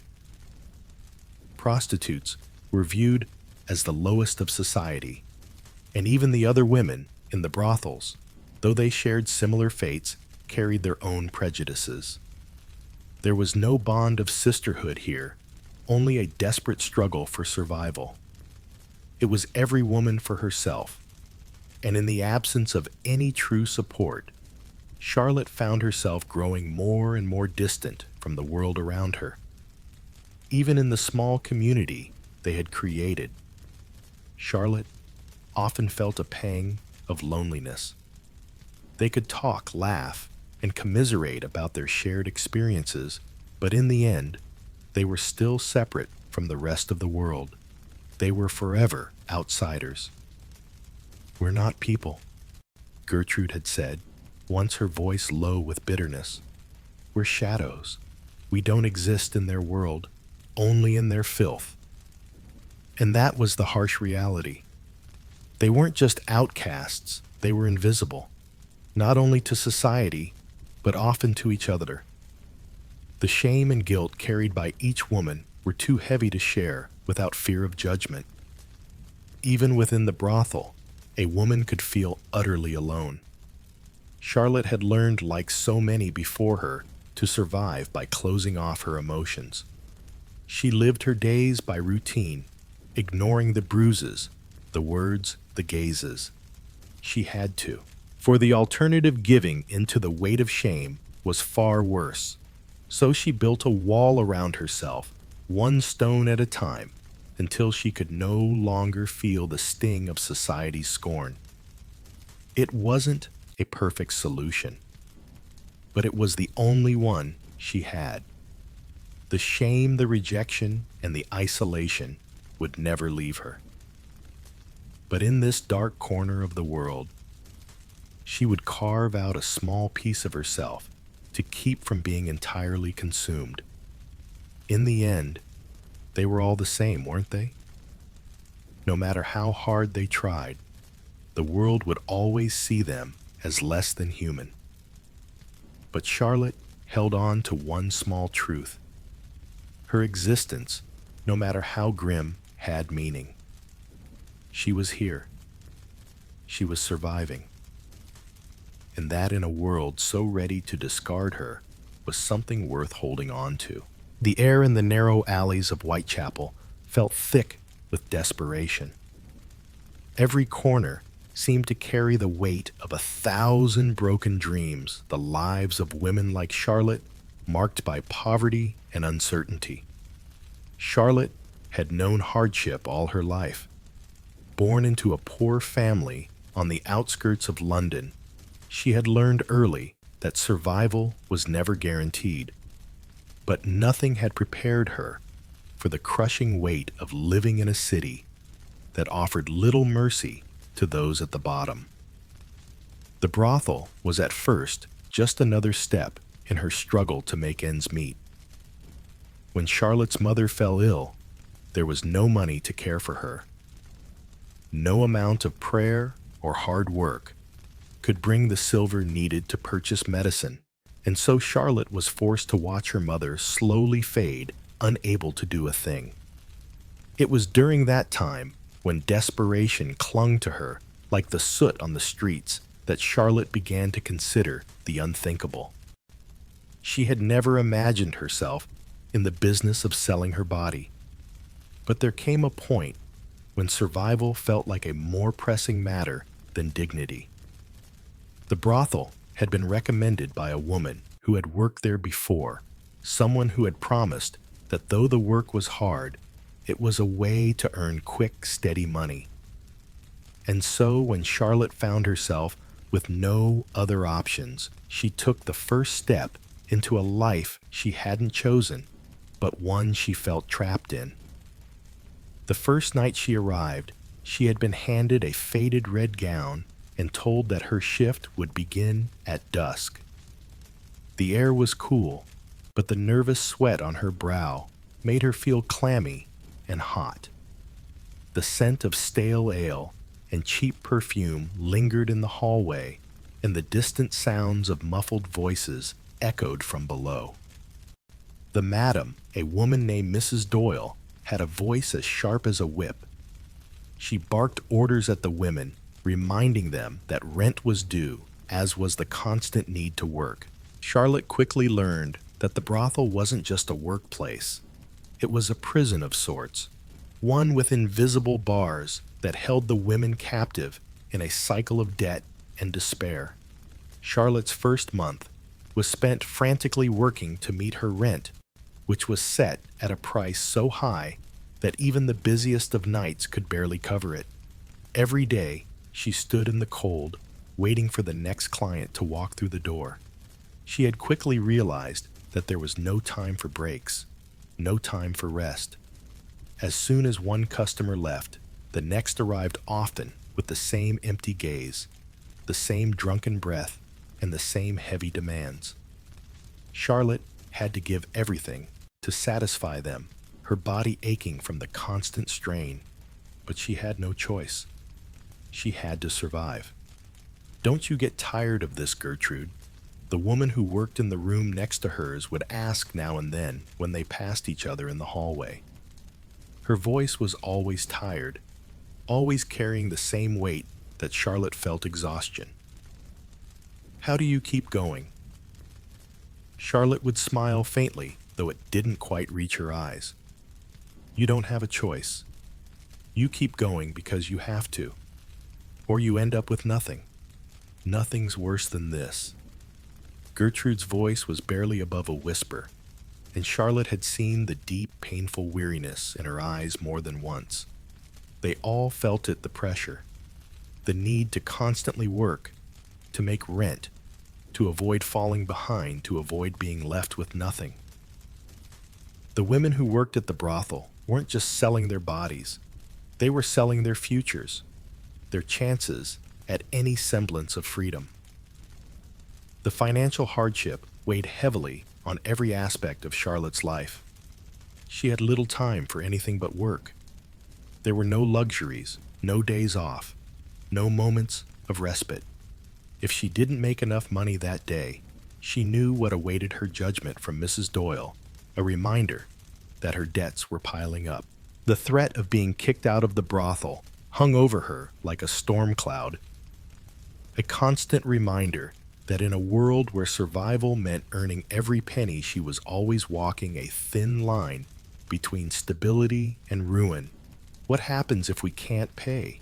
Prostitutes were viewed as the lowest of society, and even the other women in the brothels, though they shared similar fates, carried their own prejudices. There was no bond of sisterhood here, only a desperate struggle for survival. It was every woman for herself, and in the absence of any true support, Charlotte found herself growing more and more distant from the world around her. Even in the small community they had created, Charlotte often felt a pang of loneliness. They could talk, laugh, and commiserate about their shared experiences, but in the end, they were still separate from the rest of the world. They were forever outsiders. "We're not people," Gertrude had said, once her voice low with bitterness. "We're shadows. We don't exist in their world, only in their filth." And that was the harsh reality. They weren't just outcasts, they were invisible, not only to society, but often to each other. The shame and guilt carried by each woman were too heavy to share without fear of judgment. Even within the brothel, a woman could feel utterly alone. Charlotte had learned, like so many before her, to survive by closing off her emotions. She lived her days by routine, ignoring the bruises, the words, the gazes. She had to, for the alternative, giving into the weight of shame, was far worse. So she built a wall around herself, one stone at a time, until she could no longer feel the sting of society's scorn. It wasn't a perfect solution, but it was the only one she had. The shame, the rejection, and the isolation would never leave her. But in this dark corner of the world, she would carve out a small piece of herself to keep from being entirely consumed. In the end, they were all the same, weren't they? No matter how hard they tried, the world would always see them as less than human. But Charlotte held on to one small truth. Her existence, no matter how grim, had meaning. She was here. She was surviving. And that in a world so ready to discard her was something worth holding on to. The air in the narrow alleys of Whitechapel felt thick with desperation. Every corner seemed to carry the weight of 1,000 broken dreams, the lives of women like Charlotte, marked by poverty and uncertainty. Charlotte had known hardship all her life. Born into a poor family on the outskirts of London, she had learned early that survival was never guaranteed. But nothing had prepared her for the crushing weight of living in a city that offered little mercy to those at the bottom. The brothel was at first just another step in her struggle to make ends meet. When Charlotte's mother fell ill, there was no money to care for her. No amount of prayer or hard work could bring the silver needed to purchase medicine, and so Charlotte was forced to watch her mother slowly fade, unable to do a thing. It was during that time, when desperation clung to her like the soot on the streets, that Charlotte began to consider the unthinkable. She had never imagined herself in the business of selling her body. But there came a point when survival felt like a more pressing matter than dignity. The brothel had been recommended by a woman who had worked there before, someone who had promised that though the work was hard, it was a way to earn quick, steady money. And so when Charlotte found herself with no other options, she took the first step into a life she hadn't chosen, but one she felt trapped in. The first night she arrived, she had been handed a faded red gown and told that her shift would begin at dusk. The air was cool, but the nervous sweat on her brow made her feel clammy and hot. The scent of stale ale and cheap perfume lingered in the hallway, and the distant sounds of muffled voices echoed from below. The madam, a woman named Mrs. Doyle, had a voice as sharp as a whip. She barked orders at the women, reminding them that rent was due, as was the constant need to work. Charlotte quickly learned that the brothel wasn't just a workplace. It was a prison of sorts, one with invisible bars that held the women captive in a cycle of debt and despair. Charlotte's first month was spent frantically working to meet her rent, which was set at a price so high that even the busiest of nights could barely cover it. Every day, she stood in the cold, waiting for the next client to walk through the door. She had quickly realized that there was no time for breaks, no time for rest. As soon as one customer left, the next arrived, often with the same empty gaze, the same drunken breath, and the same heavy demands. Charlotte had to give everything to satisfy them, her body aching from the constant strain, but she had no choice. She had to survive. "Don't you get tired of this, Gertrude?" The woman who worked in the room next to hers would ask now and then when they passed each other in the hallway. Her voice was always tired, always carrying the same weight that Charlotte felt: exhaustion. How do you keep going?" Charlotte would smile faintly, though it didn't quite reach her eyes. "You don't have a choice. You keep going because you have to, or you end up with nothing. Nothing's worse than this." Gertrude's voice was barely above a whisper, and Charlotte had seen the deep, painful weariness in her eyes more than once. They all felt it, the pressure, the need to constantly work, to make rent, to avoid falling behind, to avoid being left with nothing. The women who worked at the brothel weren't just selling their bodies. They were selling their futures, their chances at any semblance of freedom. The financial hardship weighed heavily on every aspect of Charlotte's life. She had little time for anything but work. There were no luxuries, no days off, no moments of respite. If she didn't make enough money that day, she knew what awaited her judgment from Mrs. Doyle, a reminder that her debts were piling up. The threat of being kicked out of the brothel hung over her like a storm cloud, a constant reminder that in a world where survival meant earning every penny, she was always walking a thin line between stability and ruin. What happens if we can't pay?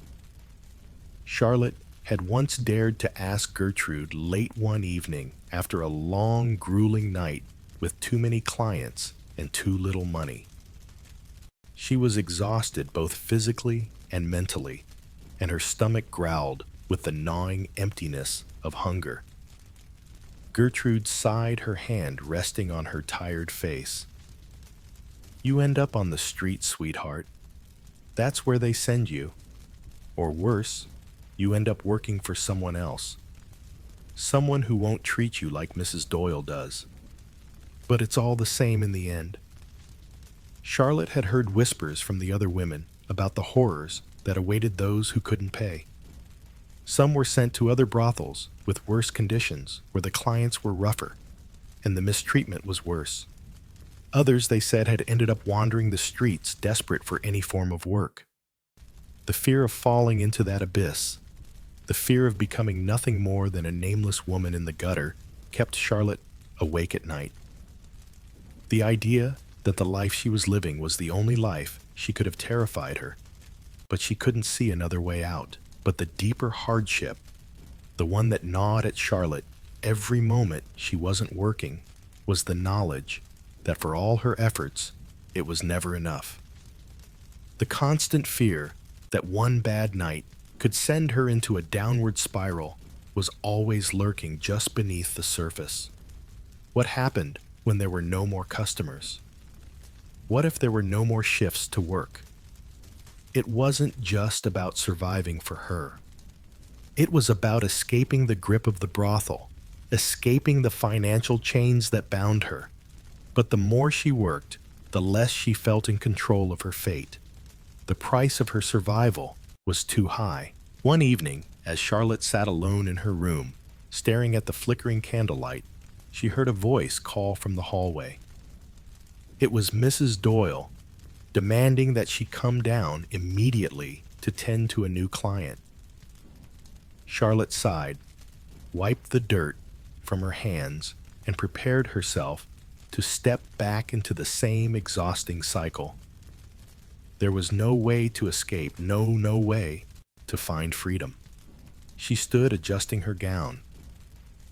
Charlotte had once dared to ask Gertrude late one evening after a long, grueling night with too many clients and too little money. She was exhausted both physically and mentally, and her stomach growled with the gnawing emptiness of hunger. Gertrude sighed, her hand resting on her tired face. "You end up on the street, sweetheart. That's where they send you. Or worse, you end up working for someone else. Someone who won't treat you like Mrs. Doyle does. But it's all the same in the end." Charlotte had heard whispers from the other women about the horrors that awaited those who couldn't pay. Some were sent to other brothels with worse conditions, where the clients were rougher and the mistreatment was worse. Others, they said, had ended up wandering the streets, desperate for any form of work. The fear of falling into that abyss, the fear of becoming nothing more than a nameless woman in the gutter, kept Charlotte awake at night. The idea that the life she was living was the only life she could have terrified her, but she couldn't see another way out. But the deeper hardship, the one that gnawed at Charlotte every moment she wasn't working, was the knowledge that for all her efforts, it was never enough. The constant fear that one bad night could send her into a downward spiral was always lurking just beneath the surface. What happened when there were no more customers? What if there were no more shifts to work? It wasn't just about surviving for her. It was about escaping the grip of the brothel, escaping the financial chains that bound her. But the more she worked, the less she felt in control of her fate. The price of her survival was too high. One evening, as Charlotte sat alone in her room, staring at the flickering candlelight, she heard a voice call from the hallway. It was Mrs. Doyle, demanding that she come down immediately to tend to a new client. Charlotte sighed, wiped the dirt from her hands, and prepared herself to step back into the same exhausting cycle. There was no way to escape, no way to find freedom. She stood adjusting her gown.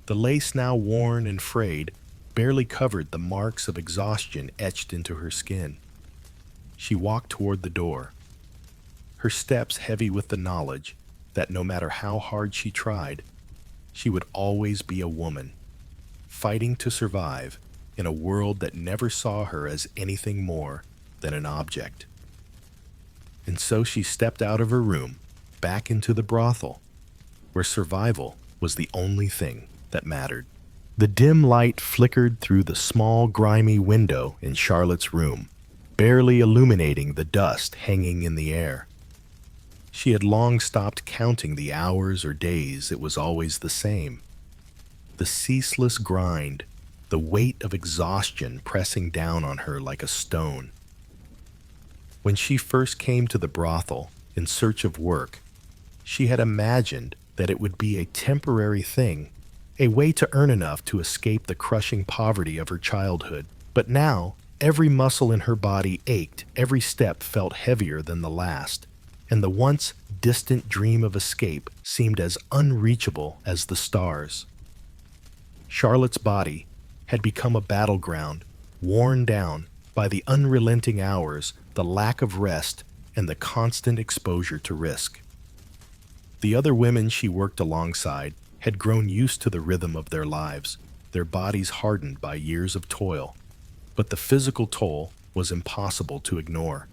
The lace, now worn and frayed, barely covered the marks of exhaustion etched into her skin. She walked toward the door, her steps heavy with the knowledge that no matter how hard she tried, she would always be a woman, fighting to survive in a world that never saw her as anything more than an object. And so she stepped out of her room, back into the brothel, where survival was the only thing that mattered. The dim light flickered through the small, grimy window in Charlotte's room, barely illuminating the dust hanging in the air. She had long stopped counting the hours or days. It was always the same. The ceaseless grind, the weight of exhaustion pressing down on her like a stone. When she first came to the brothel in search of work, she had imagined that it would be a temporary thing, a way to earn enough to escape the crushing poverty of her childhood. But now, every muscle in her body ached, every step felt heavier than the last, and the once distant dream of escape seemed as unreachable as the stars. Charlotte's body had become a battleground, worn down by the unrelenting hours, the lack of rest, and the constant exposure to risk. The other women she worked alongside had grown used to the rhythm of their lives, their bodies hardened by years of toil, but the physical toll was impossible to ignore.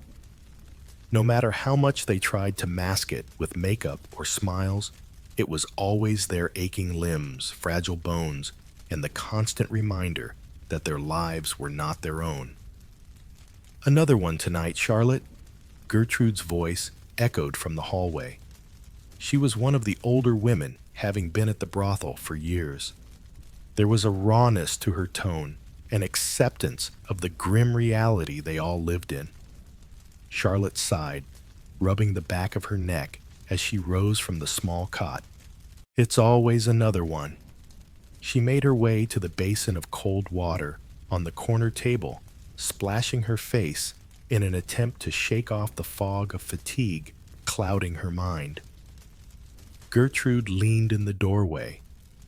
No matter how much they tried to mask it with makeup or smiles, it was always their aching limbs, fragile bones, and the constant reminder that their lives were not their own. "Another one tonight, Charlotte," Gertrude's voice echoed from the hallway. She was one of the older women, having been at the brothel for years. There was a rawness to her tone, an acceptance of the grim reality they all lived in. Charlotte sighed, rubbing the back of her neck as she rose from the small cot. "It's always another one." She made her way to the basin of cold water on the corner table, splashing her face in an attempt to shake off the fog of fatigue clouding her mind. Gertrude leaned in the doorway,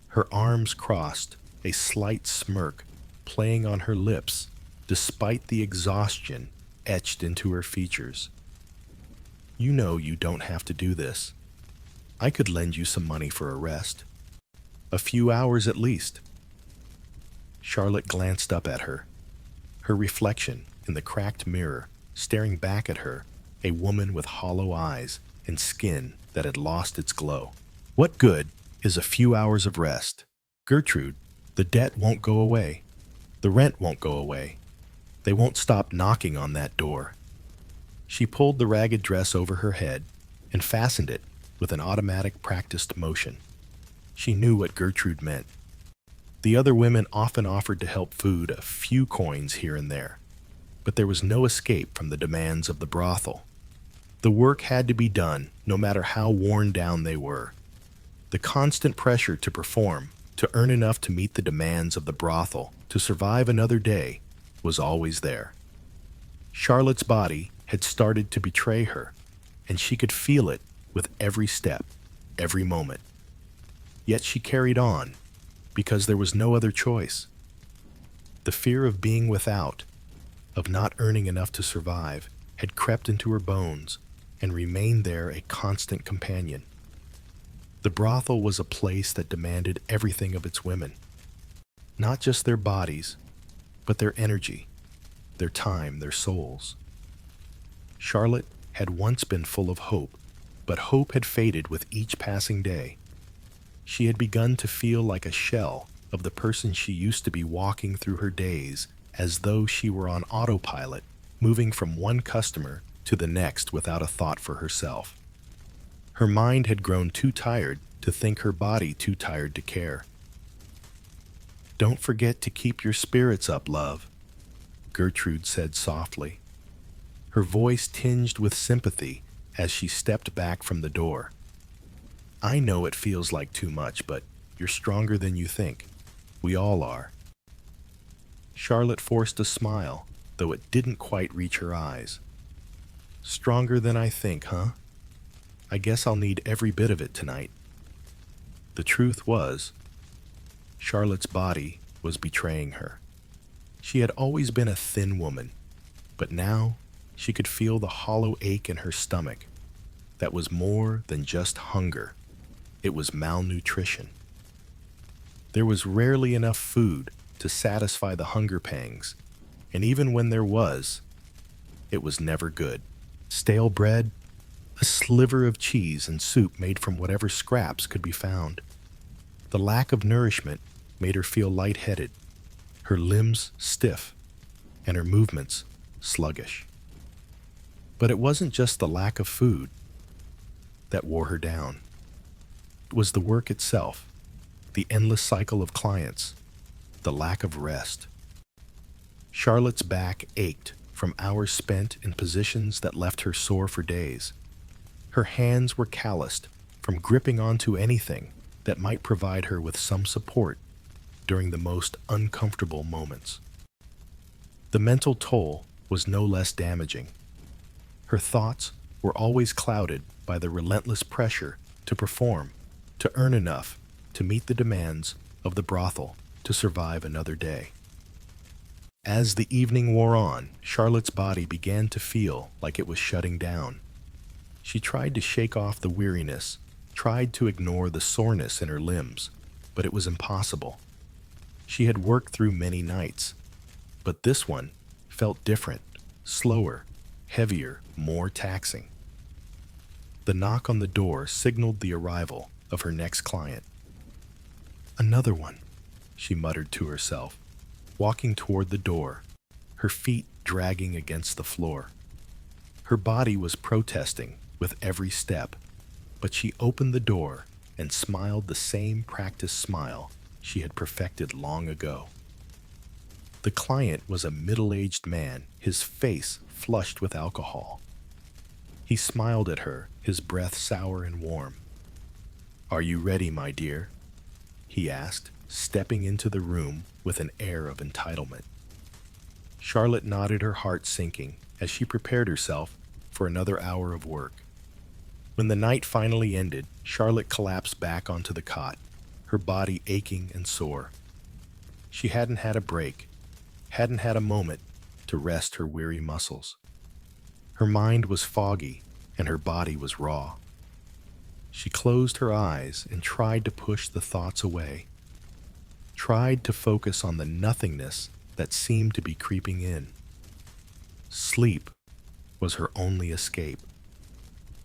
her arms crossed, a slight smirk playing on her lips despite the exhaustion etched into her features. "You know you don't have to do this. I could lend you some money for a rest. A few hours at least." Charlotte glanced up at her, her reflection in the cracked mirror staring back at her, a woman with hollow eyes and skin that had lost its glow. "What good is a few hours of rest? Gertrude, the debt won't go away. The rent won't go away. They won't stop knocking on that door." She pulled the ragged dress over her head and fastened it with an automatic practiced motion. She knew what Gertrude meant. The other women often offered to help food a few coins here and there, but there was no escape from the demands of the brothel. The work had to be done, no matter how worn down they were. The constant pressure to perform, to earn enough to meet the demands of the brothel, to survive another day, was always there. Charlotte's body had started to betray her, and she could feel it with every step, every moment. Yet she carried on, because there was no other choice. The fear of being without, of not earning enough to survive, had crept into her bones and remained there a constant companion. The brothel was a place that demanded everything of its women. Not just their bodies, but their energy, their time, their souls. Charlotte had once been full of hope, but hope had faded with each passing day. She had begun to feel like a shell of the person she used to be, walking through her days as though she were on autopilot, moving from one customer to the next without a thought for herself. Her mind had grown too tired to think, her body too tired to care. "Don't forget to keep your spirits up, love," Gertrude said softly, her voice tinged with sympathy as she stepped back from the door. "I know it feels like too much, but you're stronger than you think. We all are." Charlotte forced a smile, though it didn't quite reach her eyes. "Stronger than I think, huh? I guess I'll need every bit of it tonight." The truth was, Charlotte's body was betraying her. She had always been a thin woman, but now she could feel the hollow ache in her stomach. That was more than just hunger. It was malnutrition. There was rarely enough food to satisfy the hunger pangs, and even when there was, it was never good. Stale bread, a sliver of cheese, and soup made from whatever scraps could be found. The lack of nourishment made her feel lightheaded, her limbs stiff, and her movements sluggish. But it wasn't just the lack of food that wore her down. It was the work itself, the endless cycle of clients, the lack of rest. Charlotte's back ached from hours spent in positions that left her sore for days. Her hands were calloused from gripping onto anything, that might provide her with some support during the most uncomfortable moments. The mental toll was no less damaging. Her thoughts were always clouded by the relentless pressure to perform, to earn enough to meet the demands of the brothel to survive another day. As the evening wore on, Charlotte's body began to feel like it was shutting down. She tried to shake off the weariness, tried to ignore the soreness in her limbs, but it was impossible. She had worked through many nights, but this one felt different, slower, heavier, more taxing. The knock on the door signaled the arrival of her next client. "Another one," she muttered to herself, walking toward the door, her feet dragging against the floor. Her body was protesting with every step, but she opened the door and smiled the same practiced smile she had perfected long ago. The client was a middle-aged man, his face flushed with alcohol. He smiled at her, his breath sour and warm. "Are you ready, my dear?" he asked, stepping into the room with an air of entitlement. Charlotte nodded, her heart sinking as she prepared herself for another hour of work. When the night finally ended, Charlotte collapsed back onto the cot, her body aching and sore. She hadn't had a break, hadn't had a moment to rest her weary muscles. Her mind was foggy and her body was raw. She closed her eyes and tried to push the thoughts away, tried to focus on the nothingness that seemed to be creeping in. Sleep was her only escape,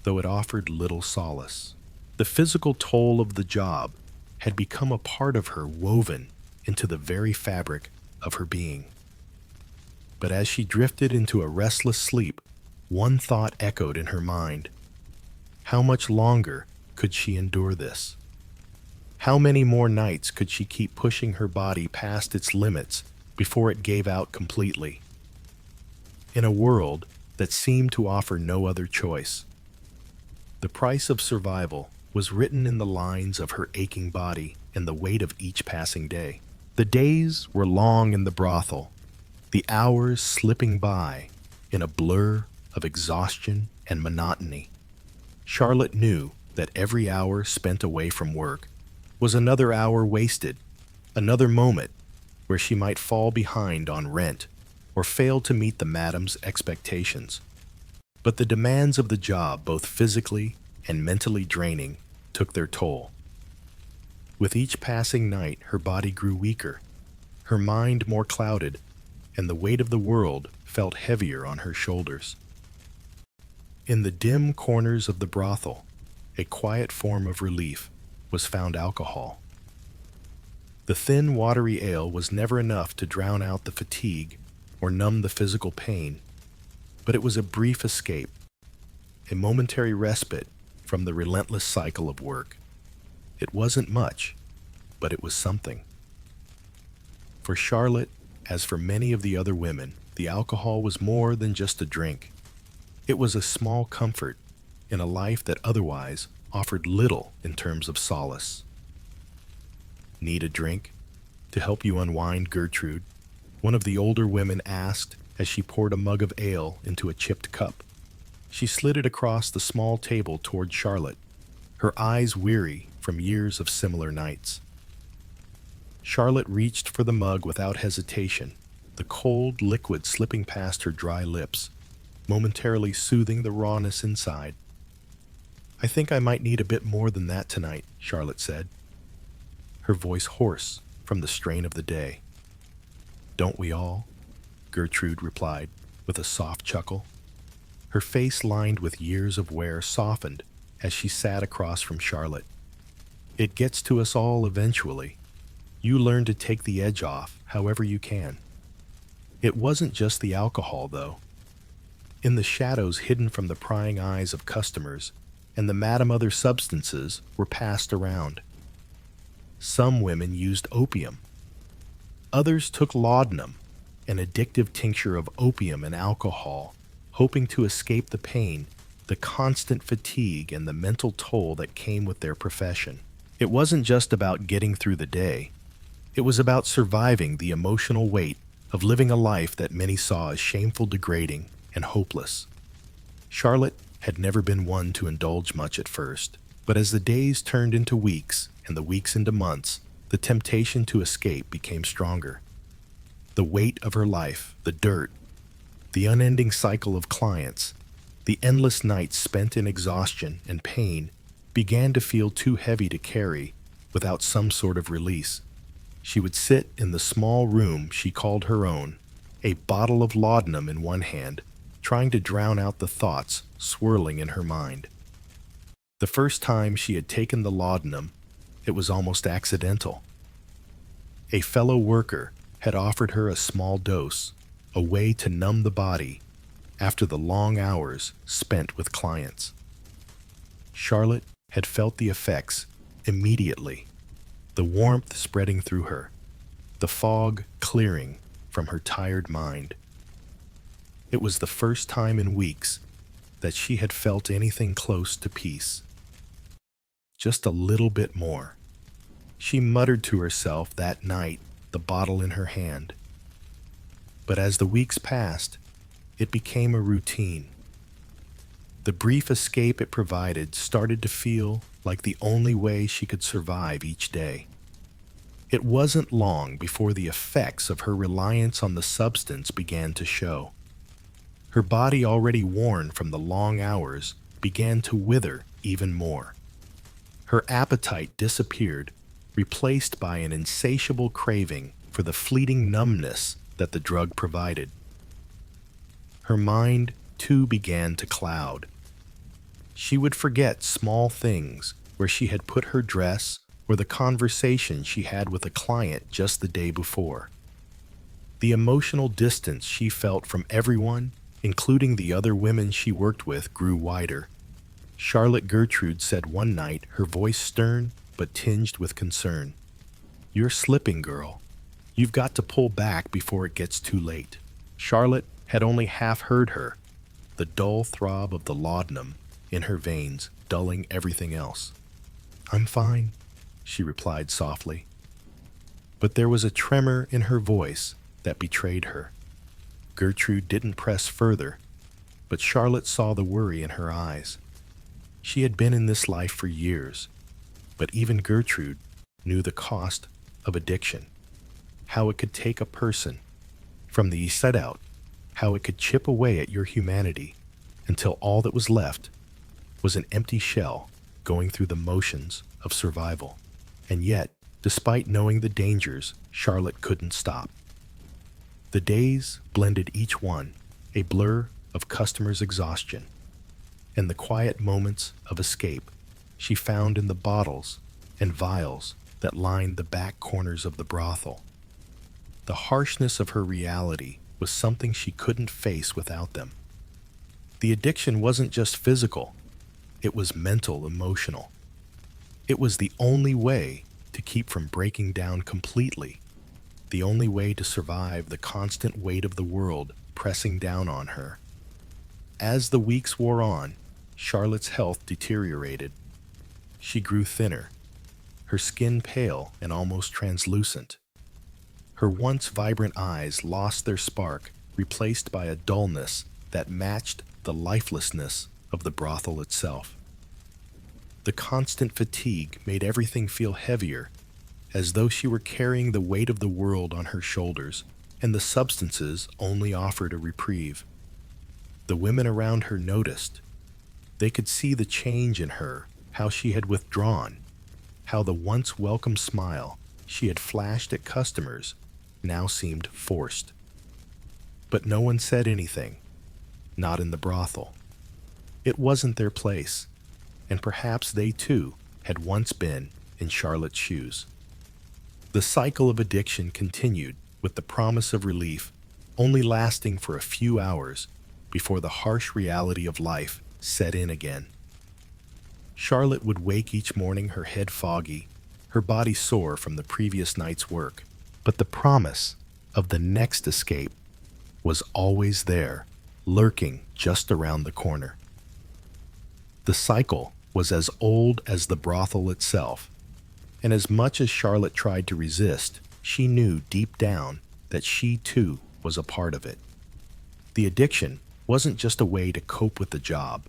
though it offered little solace. The physical toll of the job had become a part of her, woven into the very fabric of her being. But as she drifted into a restless sleep, one thought echoed in her mind. How much longer could she endure this? How many more nights could she keep pushing her body past its limits before it gave out completely? In a world that seemed to offer no other choice, the price of survival was written in the lines of her aching body and the weight of each passing day. The days were long in the brothel, the hours slipping by in a blur of exhaustion and monotony. Charlotte knew that every hour spent away from work was another hour wasted, another moment where she might fall behind on rent or fail to meet the madam's expectations. But the demands of the job, both physically and mentally draining, took their toll. With each passing night, her body grew weaker, her mind more clouded, and the weight of the world felt heavier on her shoulders. In the dim corners of the brothel, a quiet form of relief was found: alcohol. The thin, watery ale was never enough to drown out the fatigue or numb the physical pain, but it was a brief escape, a momentary respite from the relentless cycle of work. It wasn't much, but it was something. For Charlotte, as for many of the other women, the alcohol was more than just a drink. It was a small comfort in a life that otherwise offered little in terms of solace. "Need a drink to help you unwind, Gertrude?" one of the older women asked as she poured a mug of ale into a chipped cup. She slid it across the small table toward Charlotte, her eyes weary from years of similar nights. Charlotte reached for the mug without hesitation, the cold liquid slipping past her dry lips, momentarily soothing the rawness inside. "I think I might need a bit more than that tonight," Charlotte said, her voice hoarse from the strain of the day. "Don't we all?" Gertrude replied with a soft chuckle. Her face, lined with years of wear, softened as she sat across from Charlotte. "It gets to us all eventually. You learn to take the edge off however you can." It wasn't just the alcohol, though. In the shadows hidden from the prying eyes of customers and the madam, other substances were passed around. Some women used opium. Others took laudanum, an addictive tincture of opium and alcohol, hoping to escape the pain, the constant fatigue, and the mental toll that came with their profession. It wasn't just about getting through the day. It was about surviving the emotional weight of living a life that many saw as shameful, degrading, and hopeless. Charlotte had never been one to indulge much at first, but as the days turned into weeks and the weeks into months, the temptation to escape became stronger. The weight of her life, the dirt, the unending cycle of clients, the endless nights spent in exhaustion and pain began to feel too heavy to carry without some sort of release. She would sit in the small room she called her own, a bottle of laudanum in one hand, trying to drown out the thoughts swirling in her mind. The first time she had taken the laudanum, it was almost accidental. A fellow worker had offered her a small dose, a way to numb the body after the long hours spent with clients. Charlotte had felt the effects immediately, the warmth spreading through her, the fog clearing from her tired mind. It was the first time in weeks that she had felt anything close to peace. Just a little bit more. She muttered to herself that night, the bottle in her hand. But as the weeks passed, it became a routine. The brief escape it provided started to feel like the only way she could survive each day. It wasn't long before the effects of her reliance on the substance began to show. Her body, already worn from the long hours, began to wither even more. Her appetite disappeared, replaced by an insatiable craving for the fleeting numbness that the drug provided. Her mind, too, began to cloud. She would forget small things, where she had put her dress or the conversation she had with a client just the day before. The emotional distance she felt from everyone, including the other women she worked with, grew wider. Charlotte Gertrude said one night, her voice stern but tinged with concern, "You're slipping, girl. You've got to pull back before it gets too late." Charlotte had only half heard her, the dull throb of the laudanum in her veins dulling everything else. "I'm fine," she replied softly. But there was a tremor in her voice that betrayed her. Gertrude didn't press further, but Charlotte saw the worry in her eyes. She had been in this life for years, but even Gertrude knew the cost of addiction, how it could take a person from the inside out, how it could chip away at your humanity until all that was left was an empty shell going through the motions of survival. And yet, despite knowing the dangers, Charlotte couldn't stop. The days blended, each one a blur of customers' exhaustion, and the quiet moments of escape she found in the bottles and vials that lined the back corners of the brothel. The harshness of her reality was something she couldn't face without them. The addiction wasn't just physical, it was mental, emotional. It was the only way to keep from breaking down completely, the only way to survive the constant weight of the world pressing down on her. As the weeks wore on, Charlotte's health deteriorated. She grew thinner, her skin pale and almost translucent. Her once vibrant eyes lost their spark, replaced by a dullness that matched the lifelessness of the brothel itself. The constant fatigue made everything feel heavier, as though she were carrying the weight of the world on her shoulders, and the substances only offered a reprieve. The women around her noticed. They could see the change in her, how she had withdrawn, how the once welcome smile she had flashed at customers now seemed forced. But no one said anything, not in the brothel. It wasn't their place, and perhaps they too had once been in Charlotte's shoes. The cycle of addiction continued, with the promise of relief only lasting for a few hours before the harsh reality of life set in again. Charlotte would wake each morning, her head foggy, her body sore from the previous night's work, but the promise of the next escape was always there, lurking just around the corner. The cycle was as old as the brothel itself, And as much as Charlotte tried to resist, she knew deep down that she too was a part of it. The addiction wasn't just a way to cope with the job.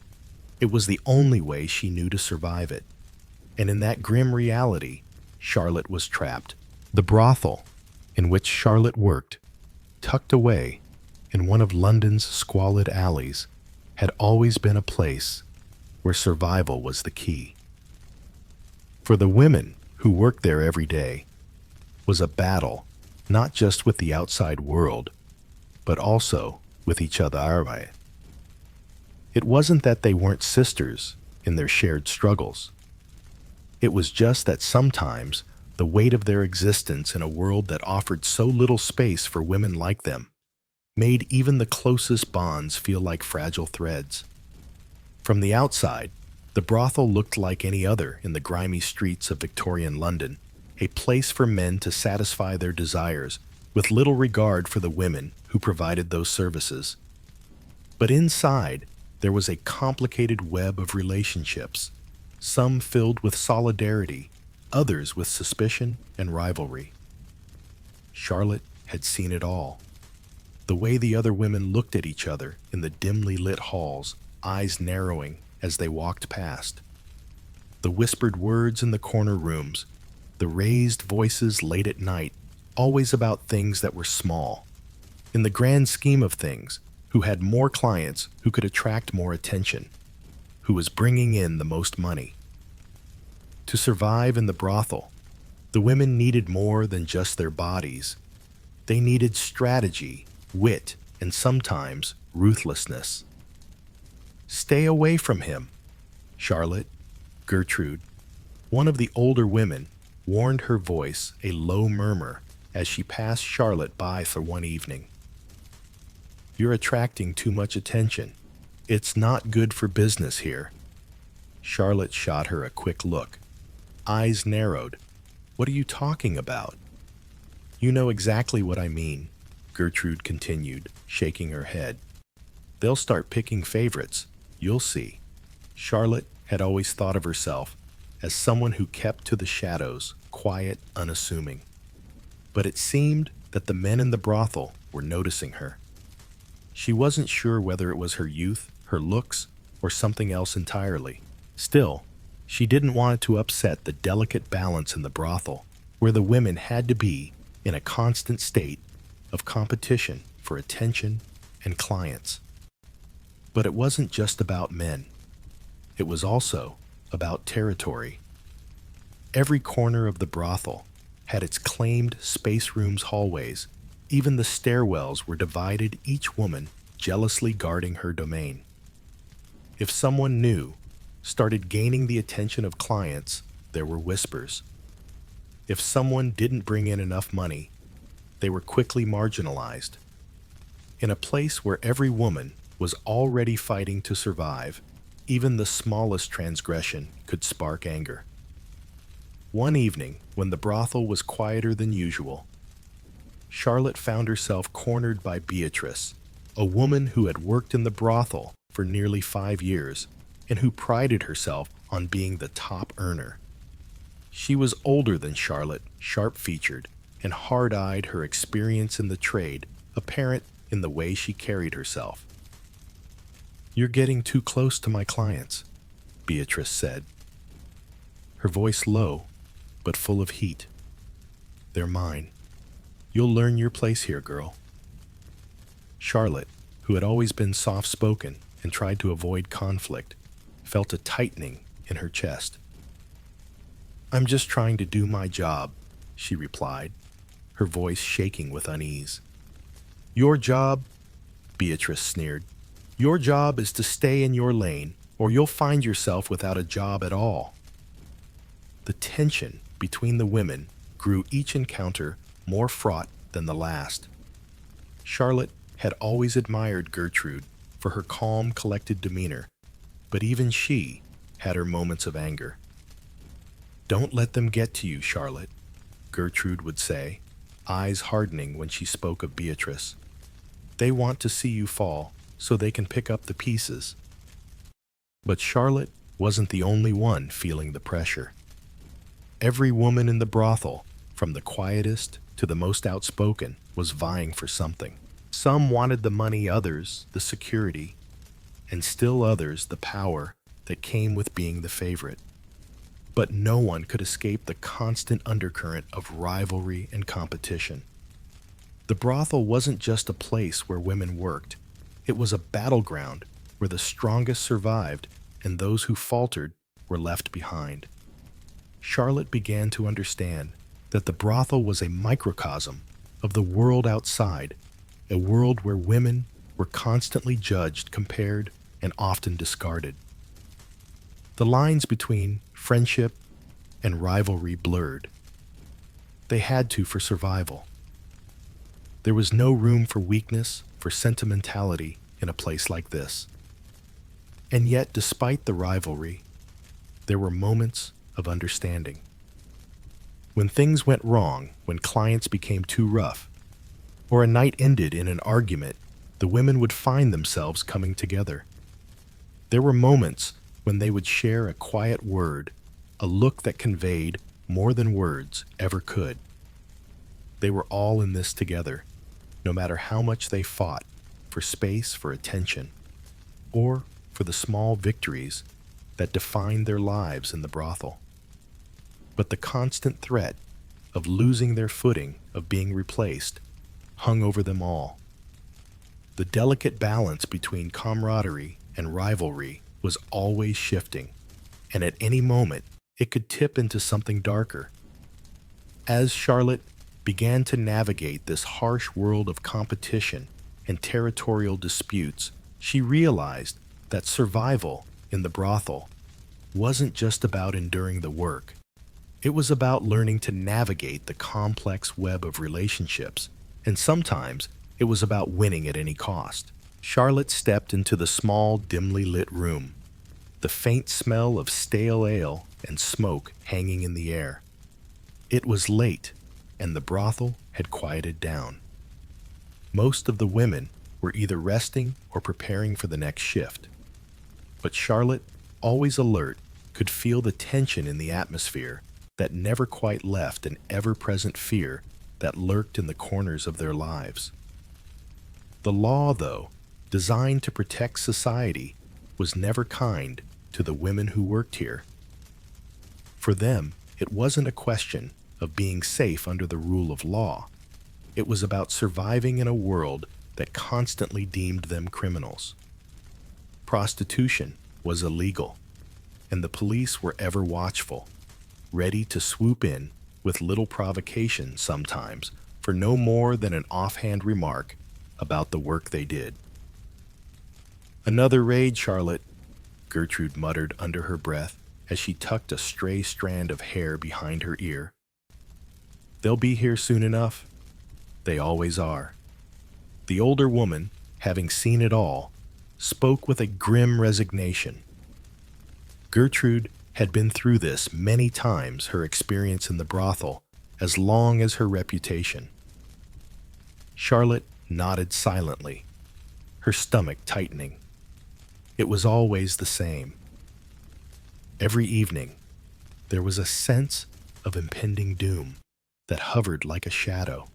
It was the only way she knew to survive it. And in that grim reality, Charlotte was trapped. The brothel in which Charlotte worked, tucked away in one of London's squalid alleys, had always been a place where survival was the key. For the women who worked there every day was a battle, not just with the outside world, but also with each other. It wasn't that they weren't sisters in their shared struggles. It was just that sometimes the weight of their existence in a world that offered so little space for women like them made even the closest bonds feel like fragile threads. From the outside, the brothel looked like any other in the grimy streets of Victorian London, a place for men to satisfy their desires with little regard for the women who provided those services. But inside, there was a complicated web of relationships, some filled with solidarity, others with suspicion and rivalry. Charlotte had seen it all. The way the other women looked at each other in the dimly lit halls, eyes narrowing as they walked past. The whispered words in the corner rooms, the raised voices late at night, always about things that were small. In the grand scheme of things, who had more clients, who could attract more attention, who was bringing in the most money. To survive in the brothel, the women needed more than just their bodies. They needed strategy, wit, and sometimes ruthlessness. "Stay away from him," Charlotte, Gertrude, one of the older women, warned, her voice a low murmur as she passed Charlotte by for one evening. "You're attracting too much attention. It's not good for business here." Charlotte shot her a quick look. Eyes narrowed. "What are you talking about?" "You know exactly what I mean," Gertrude continued, shaking her head. "They'll start picking favorites. You'll see." Charlotte had always thought of herself as someone who kept to the shadows, quiet, unassuming. But it seemed that the men in the brothel were noticing her. She wasn't sure whether it was her youth, her looks, or something else entirely. Still, she didn't want it to upset the delicate balance in the brothel, where the women had to be in a constant state of competition for attention and clients. But it wasn't just about men. It was also about territory. Every corner of the brothel had its claimed space rooms, hallways. Even the stairwells were divided, each woman jealously guarding her domain. If someone new started gaining the attention of clients, there were whispers. If someone didn't bring in enough money, they were quickly marginalized. In a place where every woman was already fighting to survive, even the smallest transgression could spark anger. One evening, when the brothel was quieter than usual, Charlotte found herself cornered by Beatrice, a woman who had worked in the brothel for nearly 5 years and who prided herself on being the top earner. She was older than Charlotte, sharp-featured, and hard-eyed, her experience in the trade apparent in the way she carried herself. "You're getting too close to my clients," Beatrice said, her voice low but full of heat. "They're mine. You'll learn your place here, girl." Charlotte, who had always been soft-spoken and tried to avoid conflict, felt a tightening in her chest. "I'm just trying to do my job," she replied, her voice shaking with unease. "Your job?" Beatrice sneered. "Your job is to stay in your lane, or you'll find yourself without a job at all." The tension between the women grew each encounter more fraught than the last. Charlotte had always admired Gertrude for her calm, collected demeanor, but even she had her moments of anger. "Don't let them get to you, Charlotte," Gertrude would say, eyes hardening when she spoke of Beatrice. "They want to see you fall so they can pick up the pieces." But Charlotte wasn't the only one feeling the pressure. Every woman in the brothel, from the quietest to the most outspoken, was vying for something. Some wanted the money, others the security, and still others the power that came with being the favorite. But no one could escape the constant undercurrent of rivalry and competition. The brothel wasn't just a place where women worked. It was a battleground where the strongest survived and those who faltered were left behind. Charlotte began to understand that the brothel was a microcosm of the world outside, a world where women were constantly judged, compared, and often discarded. The lines between friendship and rivalry blurred. They had to for survival. There was no room for weakness, for sentimentality in a place like this. And yet, despite the rivalry, there were moments of understanding. When things went wrong, when clients became too rough, or a night ended in an argument, the women would find themselves coming together. There were moments when they would share a quiet word, a look that conveyed more than words ever could. They were all in this together, no matter how much they fought for space, for attention, or for the small victories that defined their lives in the brothel. But the constant threat of losing their footing, of being replaced, hung over them all. The delicate balance between camaraderie and rivalry was always shifting, and at any moment it could tip into something darker. As Charlotte began to navigate this harsh world of competition and territorial disputes, she realized that survival in the brothel wasn't just about enduring the work. It was about learning to navigate the complex web of relationships, and sometimes it was about winning at any cost. Charlotte stepped into the small, dimly lit room, the faint smell of stale ale and smoke hanging in the air. It was late, and the brothel had quieted down. Most of the women were either resting or preparing for the next shift. But Charlotte, always alert, could feel the tension in the atmosphere that never quite left, an ever-present fear that lurked in the corners of their lives. The law, though, designed to protect society, was never kind to the women who worked here. For them, it wasn't a question of being safe under the rule of law. It was about surviving in a world that constantly deemed them criminals. Prostitution was illegal, and the police were ever watchful, ready to swoop in with little provocation sometimes for no more than an offhand remark about the work they did. "Another raid, Charlotte," Gertrude muttered under her breath as she tucked a stray strand of hair behind her ear. "They'll be here soon enough. They always are." The older woman, having seen it all, spoke with a grim resignation. Gertrude had been through this many times, her experience in the brothel as long as her reputation. Charlotte nodded silently, her stomach tightening. It was always the same. Every evening, there was a sense of impending doom that hovered like a shadow.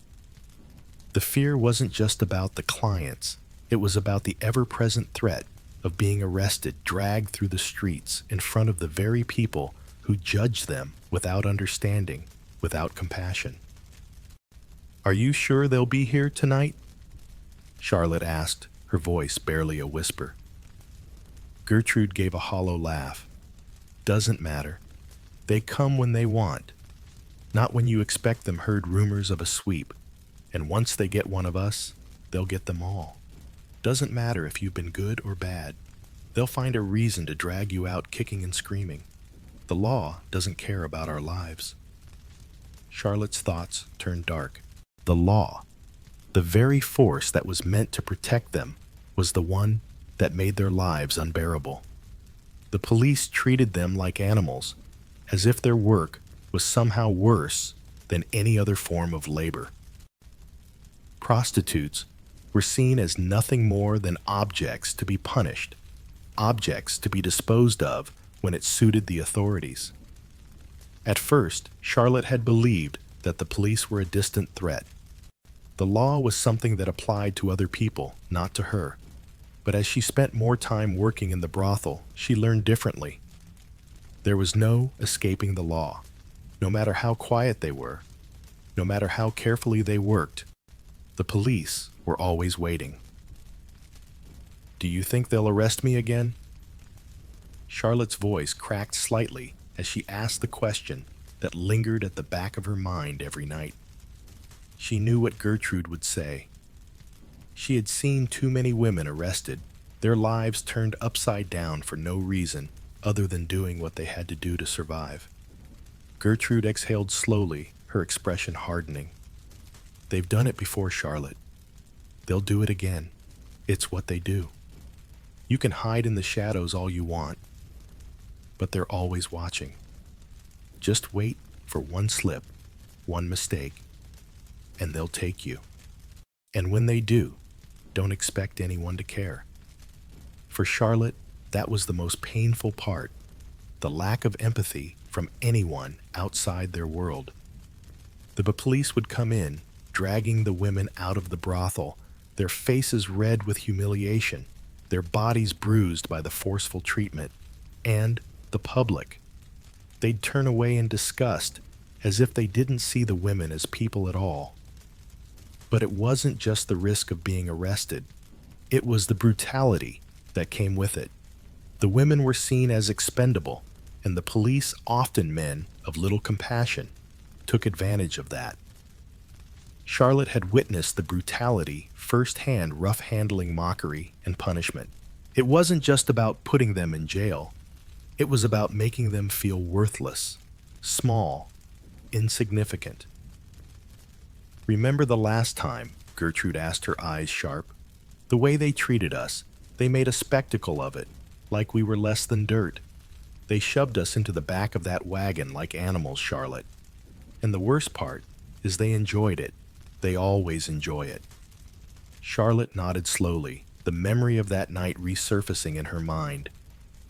The fear wasn't just about the clients, it was about the ever-present threat of being arrested, dragged through the streets in front of the very people who judged them without understanding, without compassion. "Are you sure they'll be here tonight?" Charlotte asked, her voice barely a whisper. Gertrude gave a hollow laugh. "Doesn't matter. They come when they want, not when you expect them," heard rumors of a sweep. "And once they get one of us, they'll get them all. Doesn't matter if you've been good or bad. They'll find a reason to drag you out kicking and screaming. The law doesn't care about our lives." Charlotte's thoughts turned dark. The law, the very force that was meant to protect them, was the one that made their lives unbearable. The police treated them like animals, as if their work was somehow worse than any other form of labor. Prostitutes were seen as nothing more than objects to be punished, objects to be disposed of when it suited the authorities. At first, Charlotte had believed that the police were a distant threat. The law was something that applied to other people, not to her. But as she spent more time working in the brothel, she learned differently. There was no escaping the law. No matter how quiet they were, no matter how carefully they worked, the police were always waiting. "Do you think they'll arrest me again?" Charlotte's voice cracked slightly as she asked the question that lingered at the back of her mind every night. She knew what Gertrude would say. She had seen too many women arrested, their lives turned upside down for no reason other than doing what they had to do to survive. Gertrude exhaled slowly, her expression hardening. "They've done it before, Charlotte. They'll do it again. It's what they do. You can hide in the shadows all you want, but they're always watching. Just wait for one slip, one mistake, and they'll take you. And when they do, don't expect anyone to care." For Charlotte, that was the most painful part, the lack of empathy from anyone outside their world. The police would come in, dragging the women out of the brothel, their faces red with humiliation, their bodies bruised by the forceful treatment, and the public. They'd turn away in disgust, as if they didn't see the women as people at all. But it wasn't just the risk of being arrested. It was the brutality that came with it. The women were seen as expendable, and the police, often men of little compassion, took advantage of that. Charlotte had witnessed the brutality, first-hand rough-handling mockery and punishment. It wasn't just about putting them in jail. It was about making them feel worthless, small, insignificant. "Remember the last time?" Gertrude asked, her eyes sharp. "The way they treated us, they made a spectacle of it, like we were less than dirt. They shoved us into the back of that wagon like animals, Charlotte. And the worst part is they enjoyed it. They always enjoy it." Charlotte nodded slowly, the memory of that night resurfacing in her mind.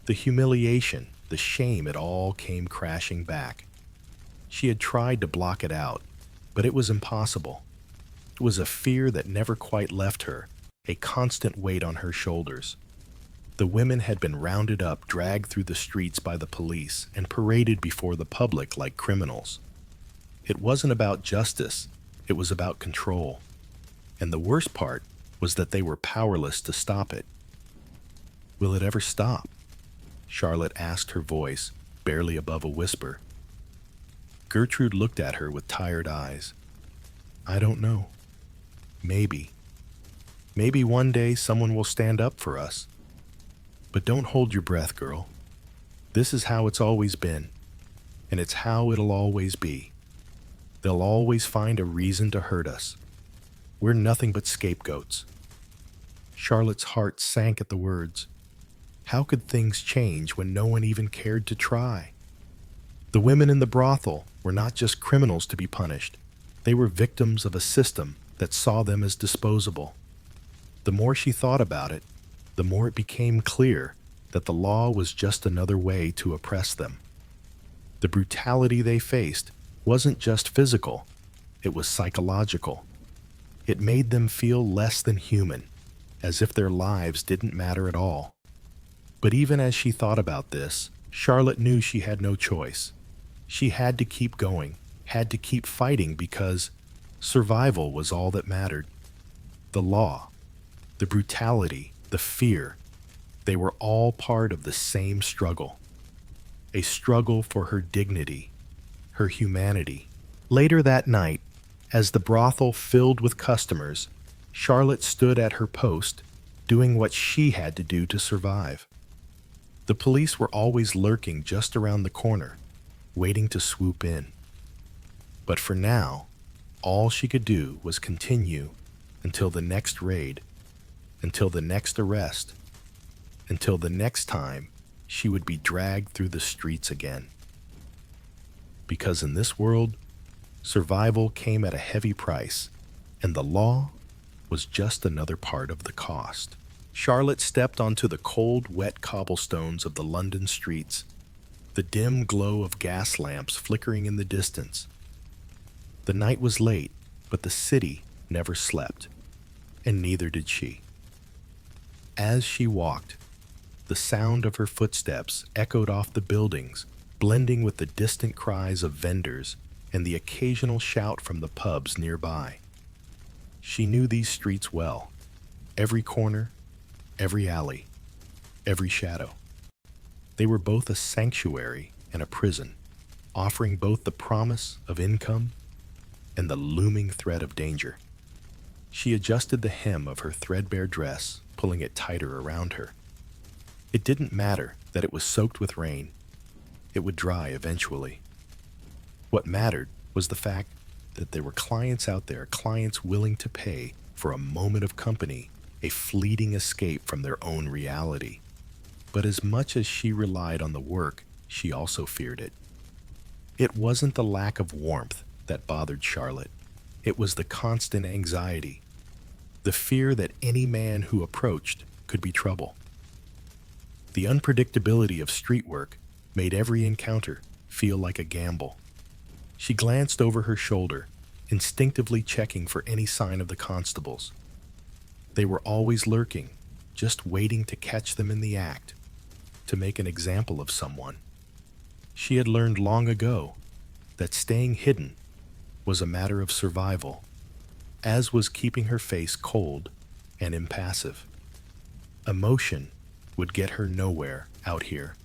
The humiliation, the shame, it all came crashing back. She had tried to block it out, but it was impossible. It was a fear that never quite left her, a constant weight on her shoulders. The women had been rounded up, dragged through the streets by the police, and paraded before the public like criminals. It wasn't about justice, it was about control. And the worst part was that they were powerless to stop it. "Will it ever stop?" Charlotte asked, her voice barely above a whisper. Gertrude looked at her with tired eyes. "I don't know. Maybe. Maybe one day someone will stand up for us. But don't hold your breath, girl. This is how it's always been, and it's how it'll always be. They'll always find a reason to hurt us. We're nothing but scapegoats." Charlotte's heart sank at the words. How could things change when no one even cared to try? The women in the brothel were not just criminals to be punished. They were victims of a system that saw them as disposable. The more she thought about it, the more it became clear that the law was just another way to oppress them. The brutality they faced wasn't just physical, it was psychological. It made them feel less than human, as if their lives didn't matter at all. But even as she thought about this, Charlotte knew she had no choice. She had to keep going, had to keep fighting because survival was all that mattered. The law, the brutality, the fear, they were all part of the same struggle. A struggle for her dignity, her humanity. Later that night, as the brothel filled with customers, Charlotte stood at her post, doing what she had to do to survive. The police were always lurking just around the corner, waiting to swoop in. But for now, all she could do was continue until the next raid, until the next arrest, until the next time she would be dragged through the streets again. Because in this world, survival came at a heavy price, and the law was just another part of the cost. Charlotte stepped onto the cold, wet cobblestones of the London streets. the dim glow of gas lamps flickering in the distance. The night was late, but the city never slept, and neither did she. As she walked, the sound of her footsteps echoed off the buildings, blending with the distant cries of vendors and the occasional shout from the pubs nearby. She knew these streets well, every corner, every alley, every shadow. They were both a sanctuary and a prison, offering both the promise of income and the looming threat of danger. She adjusted the hem of her threadbare dress, pulling it tighter around her. It didn't matter that it was soaked with rain. It would dry eventually. What mattered was the fact that there were clients out there, clients willing to pay for a moment of company, a fleeting escape from their own reality. But as much as she relied on the work, she also feared it. It wasn't the lack of warmth that bothered Charlotte. It was the constant anxiety, the fear that any man who approached could be trouble. The unpredictability of street work made every encounter feel like a gamble. She glanced over her shoulder, instinctively checking for any sign of the constables. They were always lurking, just waiting to catch them in the act, to make an example of someone. She had learned long ago that staying hidden was a matter of survival, as was keeping her face cold and impassive. Emotion would get her nowhere out here.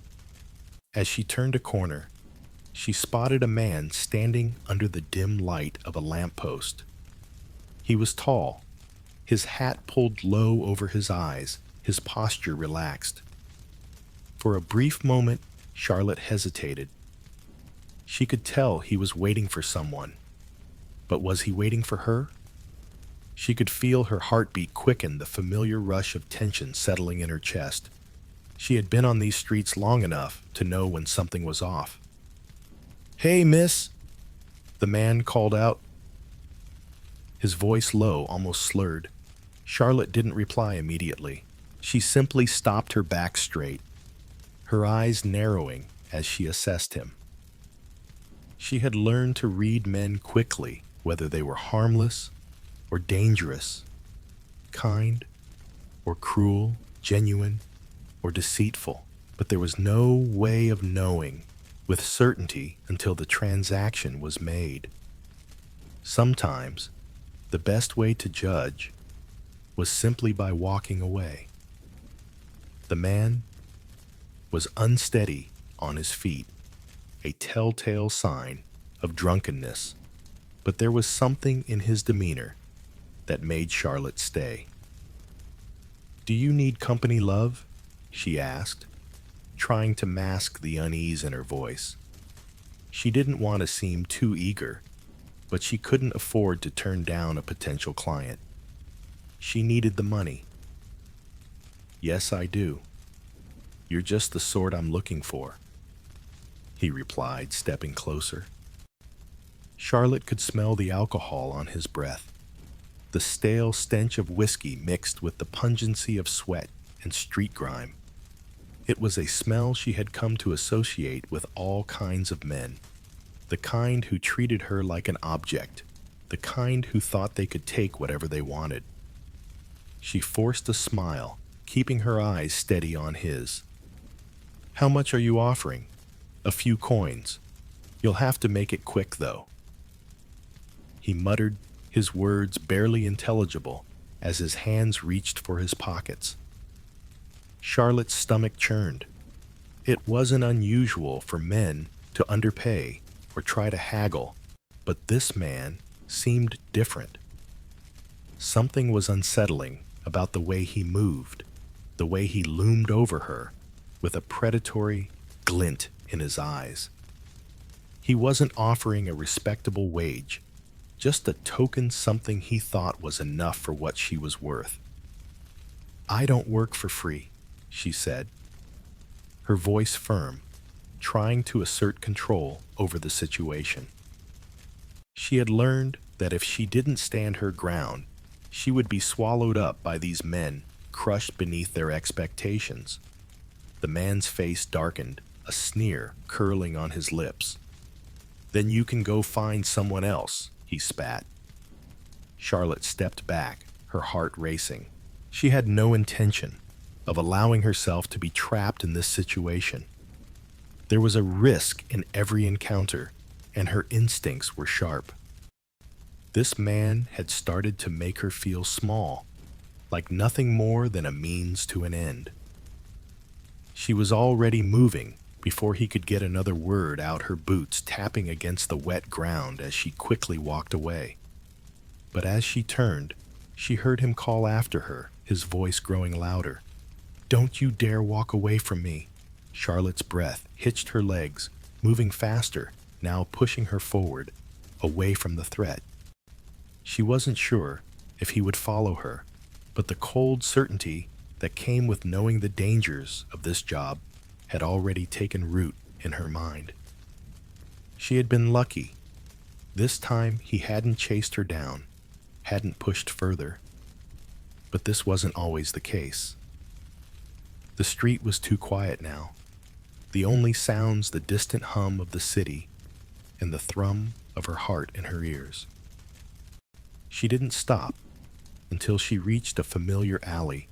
As she turned a corner, she spotted a man standing under the dim light of a lamppost. He was tall, his hat pulled low over his eyes, his posture relaxed. For a brief moment, Charlotte hesitated. She could tell he was waiting for someone, but was he waiting for her? She could feel her heartbeat quicken, the familiar rush of tension settling in her chest. She had been on these streets long enough to know when something was off. "Hey, miss," the man called out, his voice low, almost slurred. Charlotte didn't reply immediately. She simply stopped her back straight, her eyes narrowing as she assessed him. She had learned to read men quickly, whether they were harmless or dangerous, kind or cruel, genuine or deceitful. But there was no way of knowing with certainty until the transaction was made. Sometimes, the best way to judge was simply by walking away. The man was unsteady on his feet, a telltale sign of drunkenness, but there was something in his demeanor that made Charlotte stay. "Do you need company, love?" she asked, trying to mask the unease in her voice. She didn't want to seem too eager, but she couldn't afford to turn down a potential client. She needed the money. "Yes, I do. You're just the sort I'm looking for," he replied, stepping closer. Charlotte could smell the alcohol on his breath, the stale stench of whiskey mixed with the pungency of sweat and street grime. It was a smell she had come to associate with all kinds of men, the kind who treated her like an object, the kind who thought they could take whatever they wanted. She forced a smile, keeping her eyes steady on his. "How much are you offering?" "A few coins. You'll have to make it quick, though." He muttered, his words barely intelligible as his hands reached for his pockets. Charlotte's stomach churned. It wasn't unusual for men to underpay or try to haggle, but this man seemed different. Something was unsettling about the way he moved, the way he loomed over her, with a predatory glint in his eyes. He wasn't offering a respectable wage, just a token something he thought was enough for what she was worth. "I don't work for free," she said, her voice firm, trying to assert control over the situation. She had learned that if she didn't stand her ground, she would be swallowed up by these men, crushed beneath their expectations. The man's face darkened, a sneer curling on his lips. "Then you can go find someone else," he spat. Charlotte stepped back, her heart racing. She had no intention of allowing herself to be trapped in this situation. There was a risk in every encounter, and her instincts were sharp. This man had started to make her feel small, like nothing more than a means to an end. She was already moving before he could get another word out, her boots tapping against the wet ground as she quickly walked away. But as she turned, she heard him call after her, his voice growing louder. "Don't you dare walk away from me." Charlotte's breath hitched her legs, moving faster, now pushing her forward, away from the threat. She wasn't sure if he would follow her, but the cold certainty that came with knowing the dangers of this job had already taken root in her mind. She had been lucky. This time he hadn't chased her down, hadn't pushed further. But this wasn't always the case. The street was too quiet now. The only sounds the distant hum of the city and the thrum of her heart in her ears. She didn't stop until she reached a familiar alley,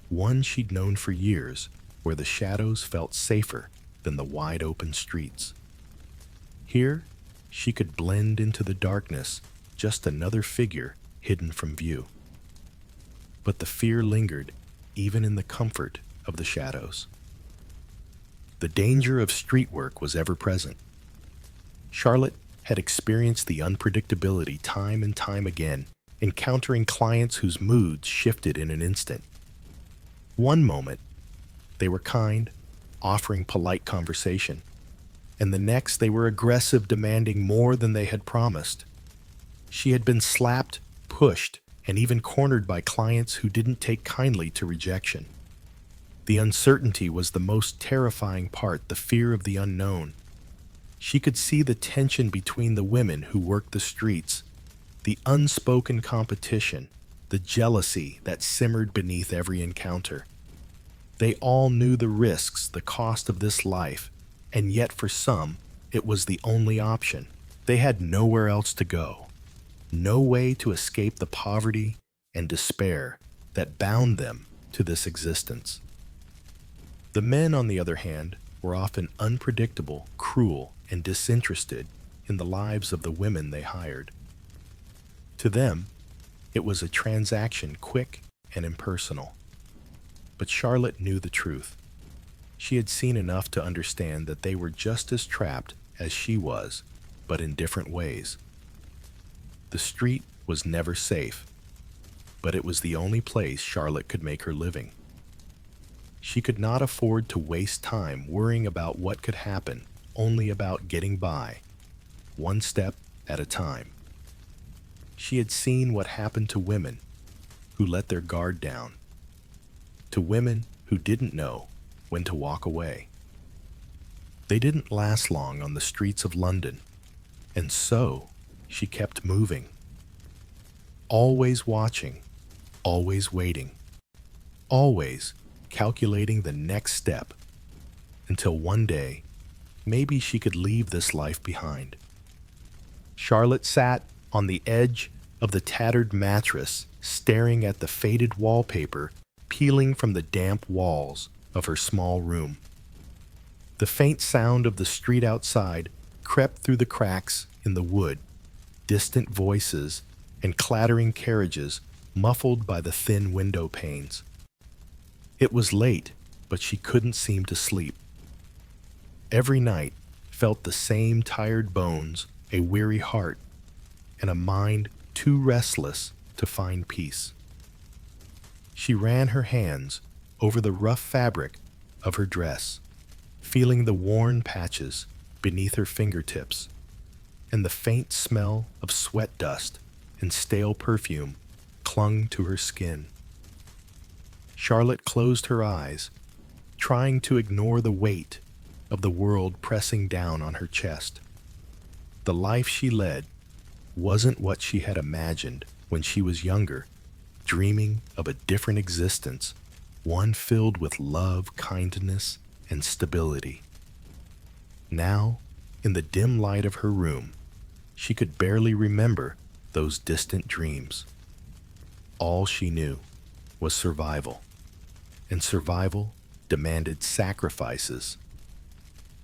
one she'd known for years, where the shadows felt safer than the wide-open streets. Here, she could blend into the darkness, just another figure hidden from view. But the fear lingered, even in the comfort of the shadows. The danger of street work was ever present. Charlotte had experienced the unpredictability time and time again, encountering clients whose moods shifted in an instant. One moment, they were kind, offering polite conversation, and the next they were aggressive, demanding more than they had promised. She had been slapped, pushed, and even cornered by clients who didn't take kindly to rejection. The uncertainty was the most terrifying part, the fear of the unknown. She could see the tension between the women who worked the streets, the unspoken competition, the jealousy that simmered beneath every encounter. They all knew the risks, the cost of this life, and yet for some, it was the only option. They had nowhere else to go, no way to escape the poverty and despair that bound them to this existence. The men, on the other hand, were often unpredictable, cruel, and disinterested in the lives of the women they hired. To them, it was a transaction quick and impersonal. But Charlotte knew the truth. She had seen enough to understand that they were just as trapped as she was, but in different ways. The street was never safe, but it was the only place Charlotte could make her living. She could not afford to waste time worrying about what could happen, only about getting by, one step at a time. She had seen what happened to women who let their guard down, to women who didn't know when to walk away. They didn't last long on the streets of London, and so she kept moving, always watching, always waiting, always calculating the next step, until one day, maybe she could leave this life behind. Charlotte sat on the edge of the tattered mattress, staring at the faded wallpaper peeling from the damp walls of her small room. The faint sound of the street outside crept through the cracks in the wood, distant voices and clattering carriages muffled by the thin window panes. It was late, but she couldn't seem to sleep. Every night felt the same tired bones, a weary heart, and a mind too restless to find peace. She ran her hands over the rough fabric of her dress, feeling the worn patches beneath her fingertips, and the faint smell of sweat dust and stale perfume clung to her skin. Charlotte closed her eyes, trying to ignore the weight of the world pressing down on her chest. The life she led wasn't what she had imagined when she was younger, dreaming of a different existence, one filled with love, kindness, and stability. Now, in the dim light of her room, she could barely remember those distant dreams. All she knew was survival, and survival demanded sacrifices,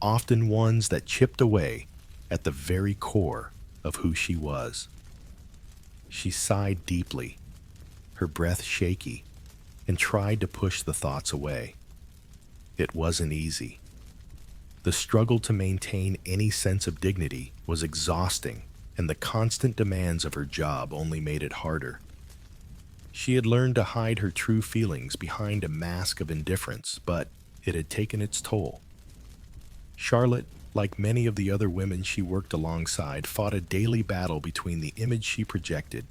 often ones that chipped away at the very core of who she was. She sighed deeply, her breath shaky, and tried to push the thoughts away. It wasn't easy. The struggle to maintain any sense of dignity was exhausting, and the constant demands of her job only made it harder. She had learned to hide her true feelings behind a mask of indifference, but it had taken its toll. Charlotte, like many of the other women she worked alongside, fought a daily battle between the image she projected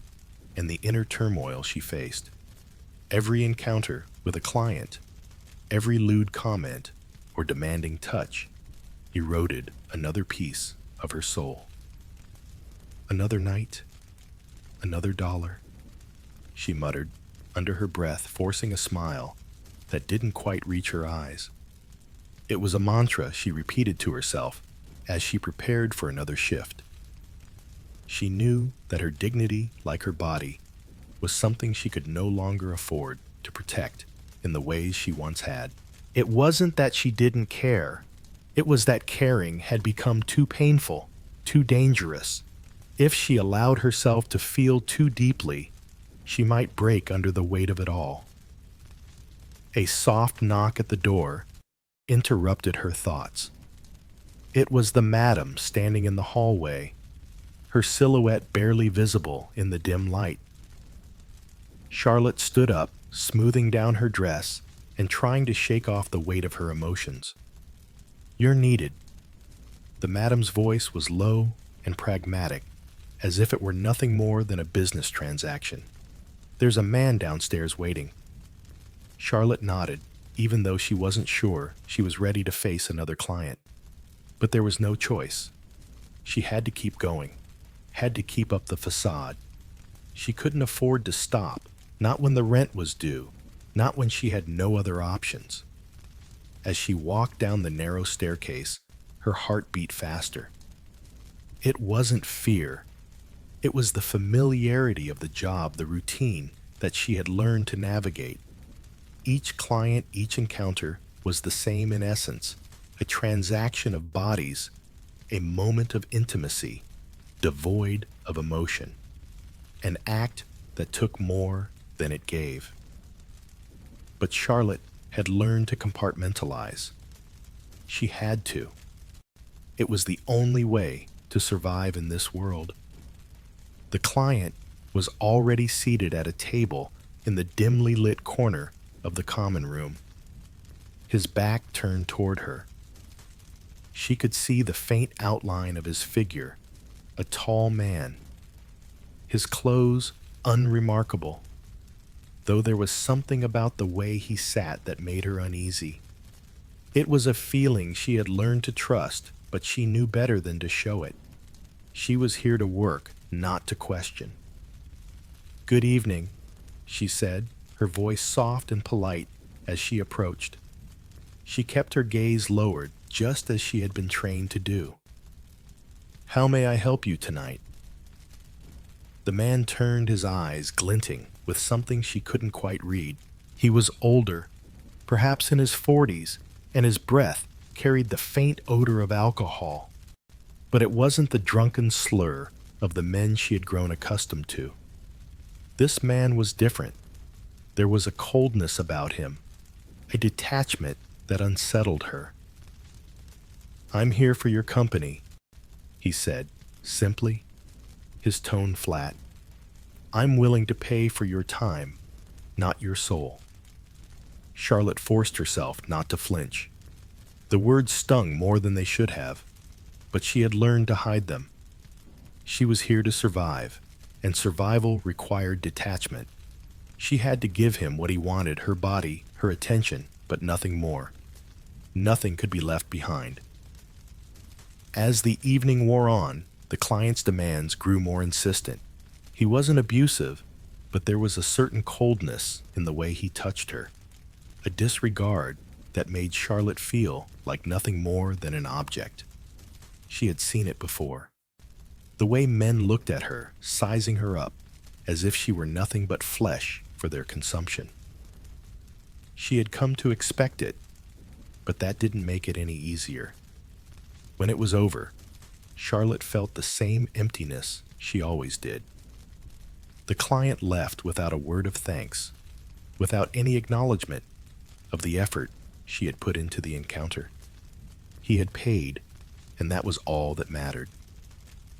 and the inner turmoil she faced. Every encounter with a client, every lewd comment or demanding touch, eroded another piece of her soul. Another night, another dollar, she muttered under her breath, forcing a smile that didn't quite reach her eyes. It was a mantra she repeated to herself as she prepared for another shift. She knew that her dignity, like her body, was something she could no longer afford to protect in the ways she once had. It wasn't that she didn't care. It was that caring had become too painful, too dangerous. If she allowed herself to feel too deeply, she might break under the weight of it all. A soft knock at the door interrupted her thoughts. It was the madam standing in the hallway, her silhouette barely visible in the dim light. Charlotte stood up, smoothing down her dress and trying to shake off the weight of her emotions. "You're needed." The madam's voice was low and pragmatic, as if it were nothing more than a business transaction. "There's a man downstairs waiting." Charlotte nodded, even though she wasn't sure she was ready to face another client. But there was no choice. She had to keep going, had to keep up the facade. She couldn't afford to stop, not when the rent was due, not when she had no other options. As she walked down the narrow staircase, her heart beat faster. It wasn't fear. It was the familiarity of the job, the routine that she had learned to navigate. Each client, each encounter was the same in essence, a transaction of bodies, a moment of intimacy, devoid of emotion, an act that took more than it gave. But Charlotte had learned to compartmentalize. She had to. It was the only way to survive in this world. The client was already seated at a table in the dimly lit corner of the common room, his back turned toward her. She could see the faint outline of his figure, a tall man, his clothes unremarkable, though there was something about the way he sat that made her uneasy. It was a feeling she had learned to trust, but she knew better than to show it. She was here to work, not to question. "Good evening," she said, her voice soft and polite as she approached. She kept her gaze lowered, just as she had been trained to do. "How may I help you tonight?" The man turned, his eyes glinting with something she couldn't quite read. He was older, perhaps in his 40s, and his breath carried the faint odor of alcohol. But it wasn't the drunken slur of the men she had grown accustomed to. This man was different. There was a coldness about him, a detachment that unsettled her. "I'm here for your company," he said, simply, his tone flat. "I'm willing to pay for your time, not your soul." Charlotte forced herself not to flinch. The words stung more than they should have, but she had learned to hide them. She was here to survive, and survival required detachment. She had to give him what he wanted, her body, her attention, but nothing more. Nothing could be left behind. As the evening wore on, the client's demands grew more insistent. He wasn't abusive, but there was a certain coldness in the way he touched her, a disregard that made Charlotte feel like nothing more than an object. She had seen it before. The way men looked at her, sizing her up, as if she were nothing but flesh for their consumption. She had come to expect it, but that didn't make it any easier. When it was over, Charlotte felt the same emptiness she always did. The client left without a word of thanks, without any acknowledgement of the effort she had put into the encounter. He had paid, and that was all that mattered.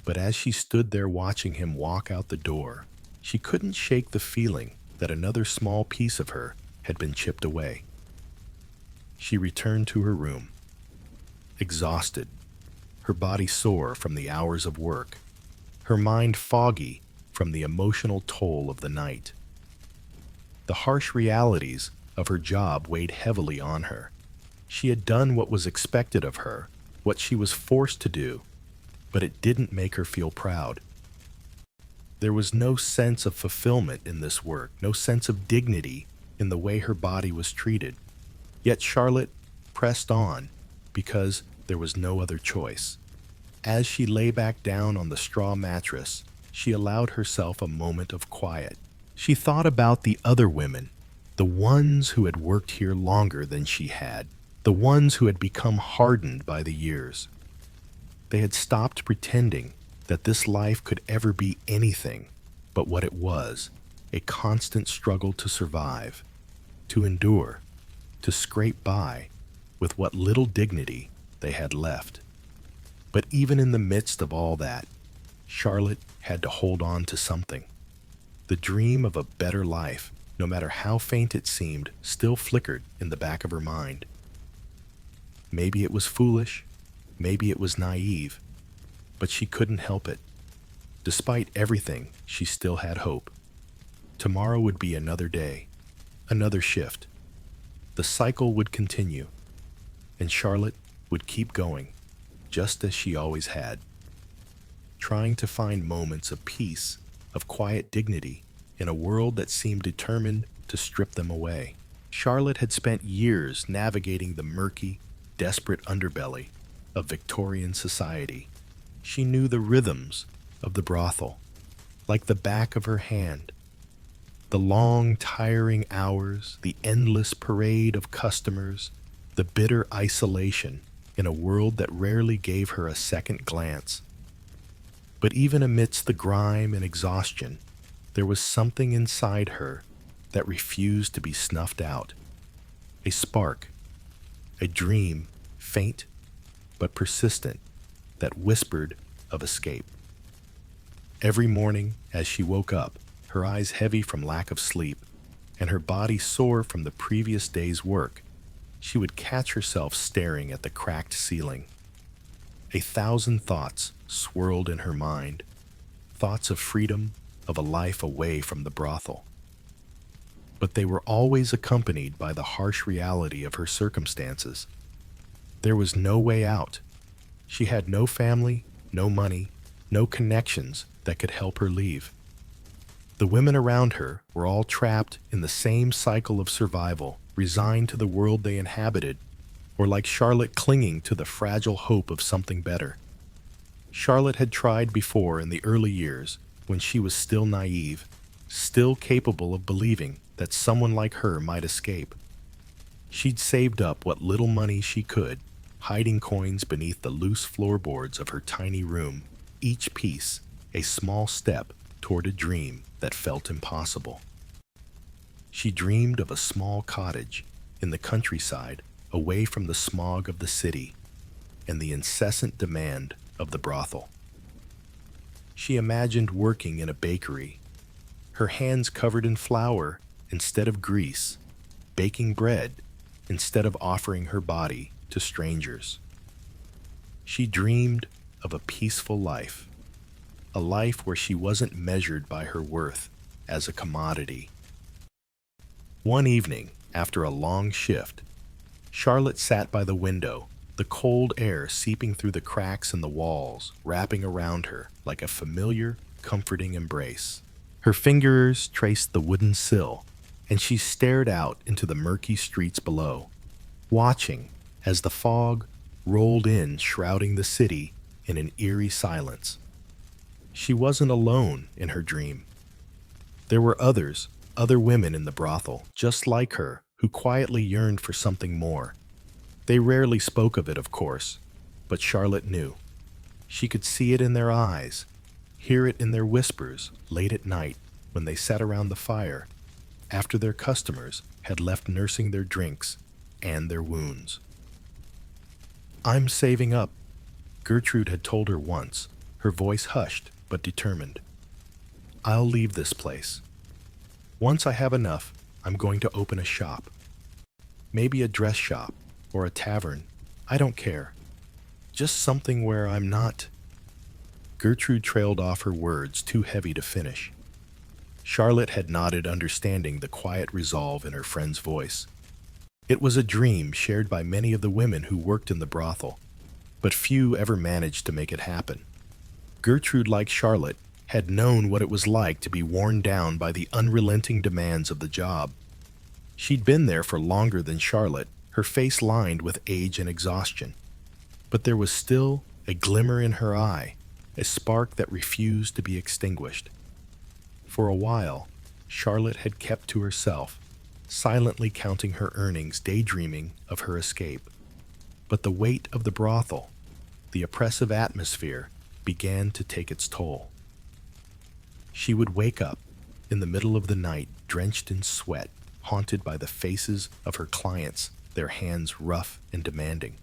But as she stood there watching him walk out the door, she couldn't shake the feeling that another small piece of her had been chipped away. She returned to her room, exhausted, her body sore from the hours of work, her mind foggy from the emotional toll of the night. The harsh realities of her job weighed heavily on her. She had done what was expected of her, what she was forced to do, but it didn't make her feel proud. There was no sense of fulfillment in this work, no sense of dignity in the way her body was treated. Yet Charlotte pressed on because there was no other choice. As she lay back down on the straw mattress, she allowed herself a moment of quiet. She thought about the other women, the ones who had worked here longer than she had, the ones who had become hardened by the years. They had stopped pretending that this life could ever be anything but what it was, a constant struggle to survive, to endure, to scrape by with what little dignity they had left. But even in the midst of all that, Charlotte had to hold on to something. The dream of a better life, no matter how faint it seemed, still flickered in the back of her mind. Maybe it was foolish, maybe it was naive, but she couldn't help it. Despite everything, she still had hope. Tomorrow would be another day, another shift. The cycle would continue, and Charlotte would keep going, just as she always had, trying to find moments of peace, of quiet dignity, in a world that seemed determined to strip them away. Charlotte had spent years navigating the murky, desperate underbelly of Victorian society. She knew the rhythms of the brothel like the back of her hand. The long, tiring hours, the endless parade of customers, the bitter isolation in a world that rarely gave her a second glance. But even amidst the grime and exhaustion, there was something inside her that refused to be snuffed out. A spark, a dream, faint but persistent, that whispered of escape. Every morning as she woke up, her eyes heavy from lack of sleep, and her body sore from the previous day's work, she would catch herself staring at the cracked ceiling. 1,000 thoughts swirled in her mind, thoughts of freedom, of a life away from the brothel. But they were always accompanied by the harsh reality of her circumstances. There was no way out. She had no family, no money, no connections that could help her leave. The women around her were all trapped in the same cycle of survival, resigned to the world they inhabited, or like Charlotte clinging to the fragile hope of something better. Charlotte had tried before in the early years, when she was still naive, still capable of believing that someone like her might escape. She'd saved up what little money she could, hiding coins beneath the loose floorboards of her tiny room, each piece a small step toward a dream that felt impossible. She dreamed of a small cottage in the countryside, away from the smog of the city and the incessant demand of the brothel. She imagined working in a bakery, her hands covered in flour instead of grease, baking bread instead of offering her body to strangers. She dreamed of a peaceful life, a life where she wasn't measured by her worth as a commodity. One evening, after a long shift, Charlotte sat by the window, the cold air seeping through the cracks in the walls, wrapping around her like a familiar, comforting embrace. Her fingers traced the wooden sill, and she stared out into the murky streets below, watching as the fog rolled in, shrouding the city in an eerie silence. She wasn't alone in her dream. There were other women in the brothel, just like her, who quietly yearned for something more. They rarely spoke of it, of course, but Charlotte knew. She could see it in their eyes, hear it in their whispers late at night when they sat around the fire after their customers had left nursing their drinks and their wounds. "I'm saving up," Gertrude had told her once, her voice hushed but determined. "I'll leave this place. Once I have enough, I'm going to open a shop. Maybe a dress shop or a tavern. I don't care. Just something where I'm not—" Gertrude trailed off, her words too heavy to finish. Charlotte had nodded, understanding the quiet resolve in her friend's voice. It was a dream shared by many of the women who worked in the brothel, but few ever managed to make it happen. Gertrude, like Charlotte, had known what it was like to be worn down by the unrelenting demands of the job. She'd been there for longer than Charlotte, her face lined with age and exhaustion. But there was still a glimmer in her eye, a spark that refused to be extinguished. For a while, Charlotte had kept to herself, silently counting her earnings, daydreaming of her escape. But the weight of the brothel, the oppressive atmosphere, began to take its toll. She would wake up in the middle of the night, drenched in sweat, haunted by the faces of her clients, their hands rough and demanding.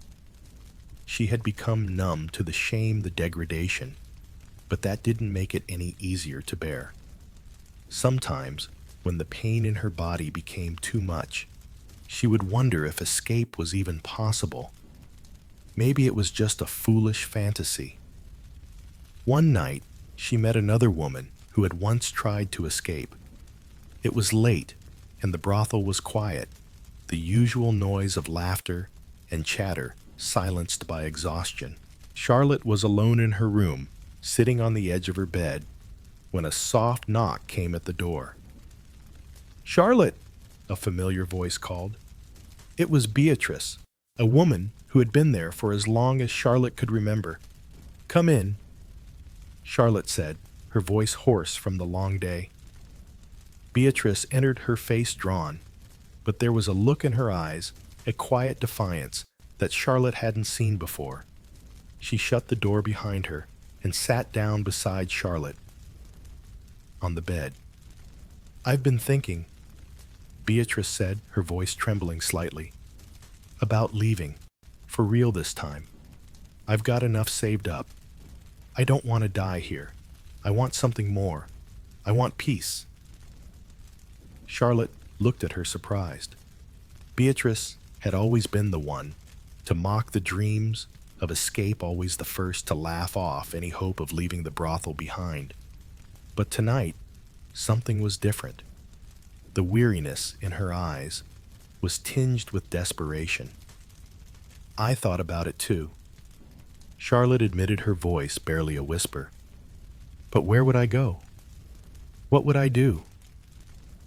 She had become numb to the shame, the degradation, but that didn't make it any easier to bear. Sometimes, when the pain in her body became too much, she would wonder if escape was even possible. Maybe it was just a foolish fantasy. One night, she met another woman who had once tried to escape. It was late, and the brothel was quiet, the usual noise of laughter and chatter silenced by exhaustion. Charlotte was alone in her room, sitting on the edge of her bed, when a soft knock came at the door. "Charlotte," a familiar voice called. It was Beatrice, a woman who had been there for as long as Charlotte could remember. "Come in," Charlotte said, her voice hoarse from the long day. Beatrice entered, her face drawn, but there was a look in her eyes, a quiet defiance, that Charlotte hadn't seen before. She shut the door behind her and sat down beside Charlotte on the bed. "I've been thinking," Beatrice said, her voice trembling slightly, "about leaving, for real this time. I've got enough saved up. I don't want to die here. I want something more. I want peace." Charlotte looked at her surprised. Beatrice had always been the one to mock the dreams of escape, always the first to laugh off any hope of leaving the brothel behind. But tonight, something was different. The weariness in her eyes was tinged with desperation. "I thought about it too," Charlotte admitted, her voice barely a whisper. "But where would I go? What would I do?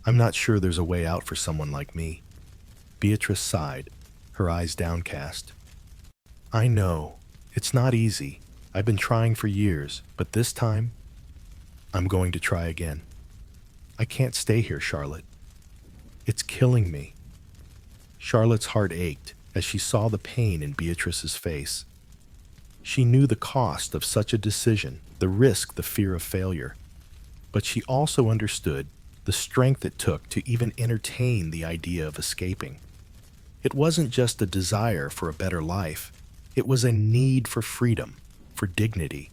I'm not sure there's a way out for someone like me." Beatrice sighed, her eyes downcast. "I know. It's not easy. I've been trying for years, but this time, I'm going to try again. I can't stay here, Charlotte. It's killing me." Charlotte's heart ached as she saw the pain in Beatrice's face. She knew the cost of such a decision, the risk, the fear of failure. But she also understood the strength it took to even entertain the idea of escaping. It wasn't just a desire for a better life. It was a need for freedom, for dignity.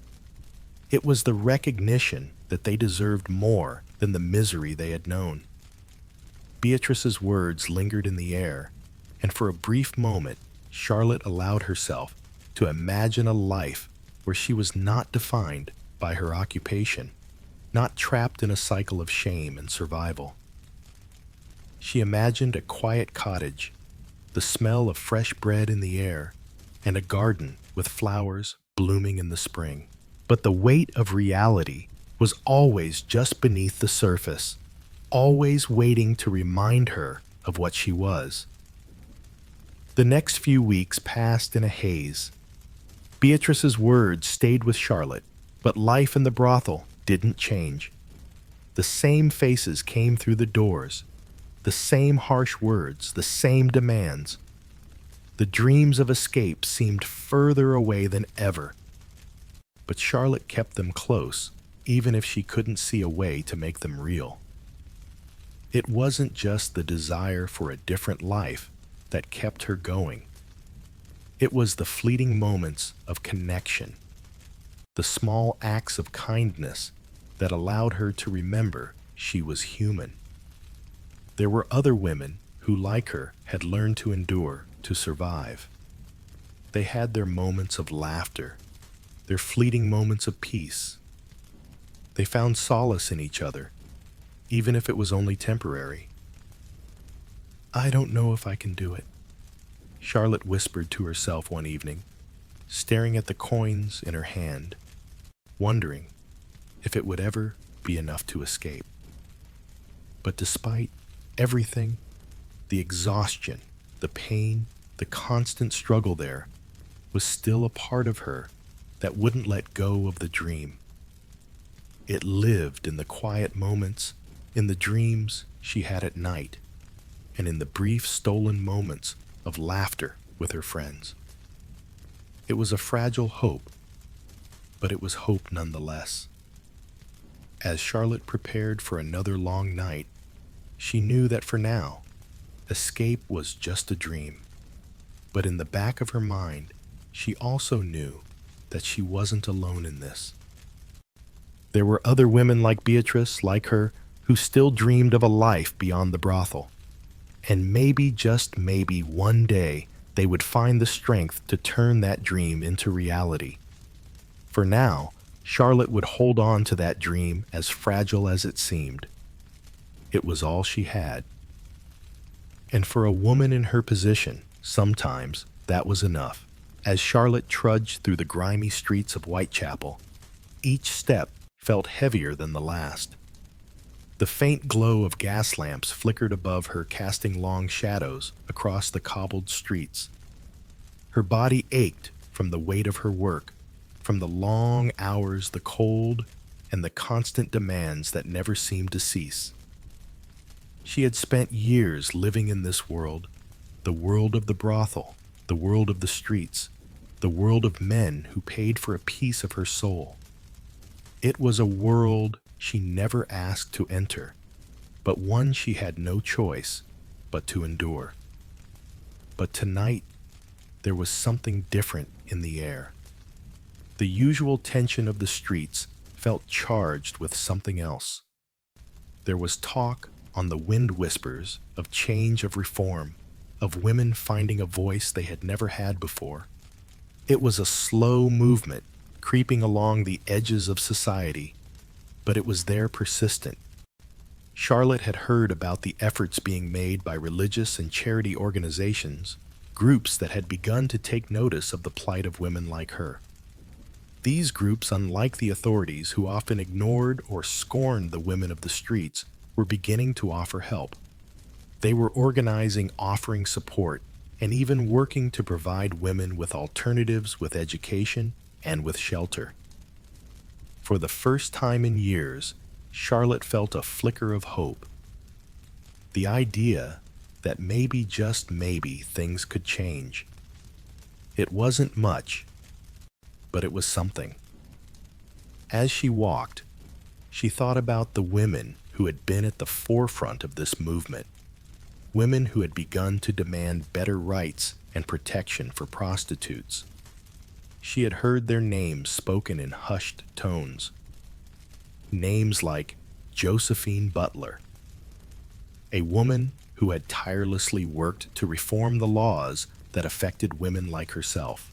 It was the recognition that they deserved more than the misery they had known. Beatrice's words lingered in the air, and for a brief moment, Charlotte allowed herself to imagine a life where she was not defined by her occupation, not trapped in a cycle of shame and survival. She imagined a quiet cottage, the smell of fresh bread in the air, and a garden with flowers blooming in the spring. But the weight of reality was always just beneath the surface, always waiting to remind her of what she was. The next few weeks passed in a haze. Beatrice's words stayed with Charlotte, but life in the brothel didn't change. The same faces came through the doors, the same harsh words, the same demands. The dreams of escape seemed further away than ever, but Charlotte kept them close, even if she couldn't see a way to make them real. It wasn't just the desire for a different life that kept her going. It was the fleeting moments of connection, the small acts of kindness that allowed her to remember she was human. There were other women who, like her, had learned to endure, to survive. They had their moments of laughter, their fleeting moments of peace. They found solace in each other, even if it was only temporary. "I don't know if I can do it," Charlotte whispered to herself one evening, staring at the coins in her hand, wondering if it would ever be enough to escape. But despite everything, the exhaustion, the pain, the constant struggle there was still a part of her that wouldn't let go of the dream. It lived in the quiet moments, in the dreams she had at night, and in the brief stolen moments of laughter with her friends. It was a fragile hope, but it was hope nonetheless. As Charlotte prepared for another long night, she knew that for now, escape was just a dream. But in the back of her mind, she also knew that she wasn't alone in this. There were other women like Beatrice, like her, who still dreamed of a life beyond the brothel. And maybe, just maybe, one day they would find the strength to turn that dream into reality. For now, Charlotte would hold on to that dream, as fragile as it seemed. It was all she had. And for a woman in her position, sometimes that was enough. As Charlotte trudged through the grimy streets of Whitechapel, each step felt heavier than the last. The faint glow of gas lamps flickered above her, casting long shadows across the cobbled streets. Her body ached from the weight of her work, from the long hours, the cold, and the constant demands that never seemed to cease. She had spent years living in this world, the world of the brothel, the world of the streets, the world of men who paid for a piece of her soul. It was a world she never asked to enter, but one she had no choice but to endure. But tonight, there was something different in the air. The usual tension of the streets felt charged with something else. There was talk on the wind whispers of change, of reform, of women finding a voice they had never had before. It was a slow movement, creeping along the edges of society, but it was there, persistent. Charlotte had heard about the efforts being made by religious and charity organizations, groups that had begun to take notice of the plight of women like her. These groups, unlike the authorities who often ignored or scorned the women of the streets, were beginning to offer help. They were organizing, offering support, and even working to provide women with alternatives, with education, and with shelter. For the first time in years, Charlotte felt a flicker of hope. The idea that maybe, just maybe, things could change. It wasn't much, but it was something. As she walked, she thought about the women who had been at the forefront of this movement, women who had begun to demand better rights and protection for prostitutes. She had heard their names spoken in hushed tones. Names like Josephine Butler, a woman who had tirelessly worked to reform the laws that affected women like herself.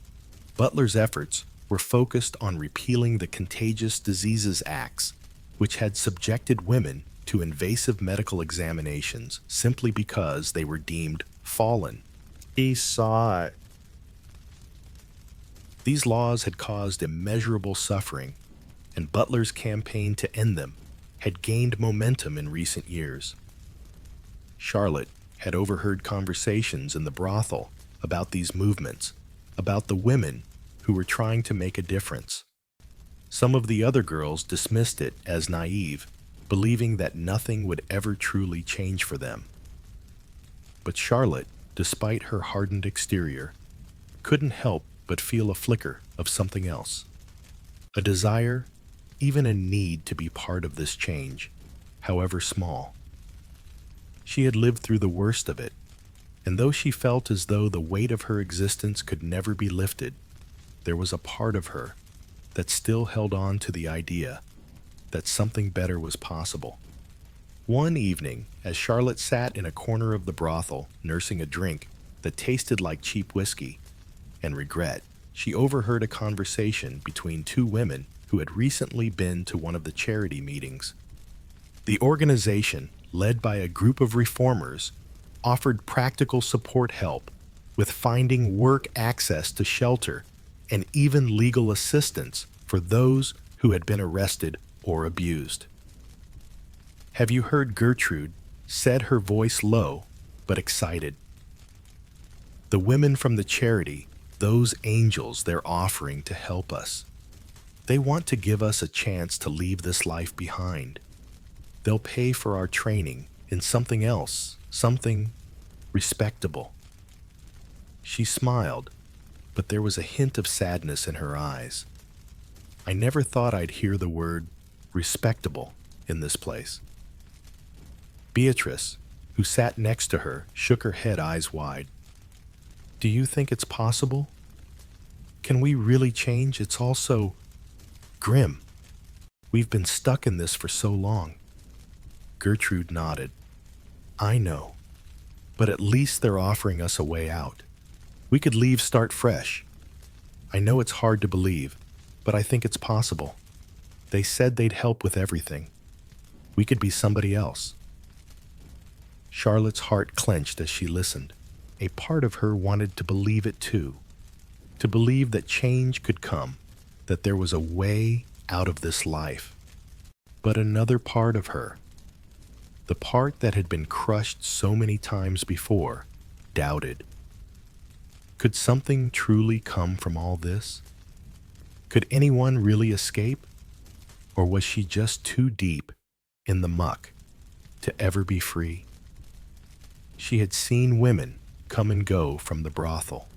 Butler's efforts were focused on repealing the Contagious Diseases Acts, which had subjected women to invasive medical examinations simply because they were deemed fallen. He saw it. These laws had caused immeasurable suffering, and Butler's campaign to end them had gained momentum in recent years. Charlotte had overheard conversations in the brothel about these movements, about the women who were trying to make a difference. Some of the other girls dismissed it as naive, believing that nothing would ever truly change for them. But Charlotte, despite her hardened exterior, couldn't help but feel a flicker of something else. A desire, even a need to be part of this change, however small. She had lived through the worst of it, and though she felt as though the weight of her existence could never be lifted, there was a part of her that still held on to the idea that something better was possible. One evening, as Charlotte sat in a corner of the brothel nursing a drink that tasted like cheap whiskey and regret, she overheard a conversation between two women who had recently been to one of the charity meetings. The organization, led by a group of reformers, offered practical support help with finding work, access to shelter, and even legal assistance for those who had been arrested or abused. "Have you heard Gertrude?" said her voice low but excited. "The women from the charity, those angels they're offering to help us. They want to give us a chance to leave this life behind. They'll pay for our training in something else, something respectable." She smiled, but there was a hint of sadness in her eyes. "I never thought I'd hear the word respectable in this place." Beatrice, who sat next to her, shook her head, eyes wide. "Do you think it's possible? Can we really change? It's all so grim. We've been stuck in this for so long." Gertrude nodded. "I know, but at least they're offering us a way out. We could leave, start fresh. I know it's hard to believe, but I think it's possible. They said they'd help with everything. We could be somebody else." Charlotte's heart clenched as she listened. A part of her wanted to believe it too, to believe that change could come, that there was a way out of this life. But another part of her, the part that had been crushed so many times before, doubted. Could something truly come from all this? Could anyone really escape? Or was she just too deep in the muck to ever be free? She had seen women come and go from the brothel.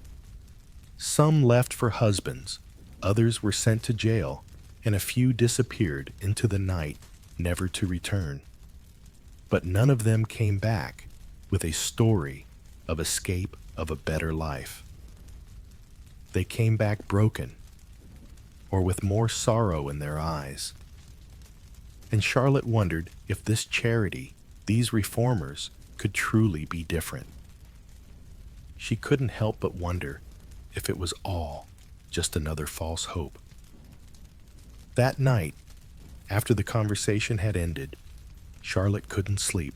Some left for husbands, others were sent to jail, and a few disappeared into the night, never to return. But none of them came back with a story of escape, of a better life. They came back broken, or with more sorrow in their eyes. And Charlotte wondered if this charity, these reformers, could truly be different. She couldn't help but wonder if it was all just another false hope. That night, after the conversation had ended, Charlotte couldn't sleep.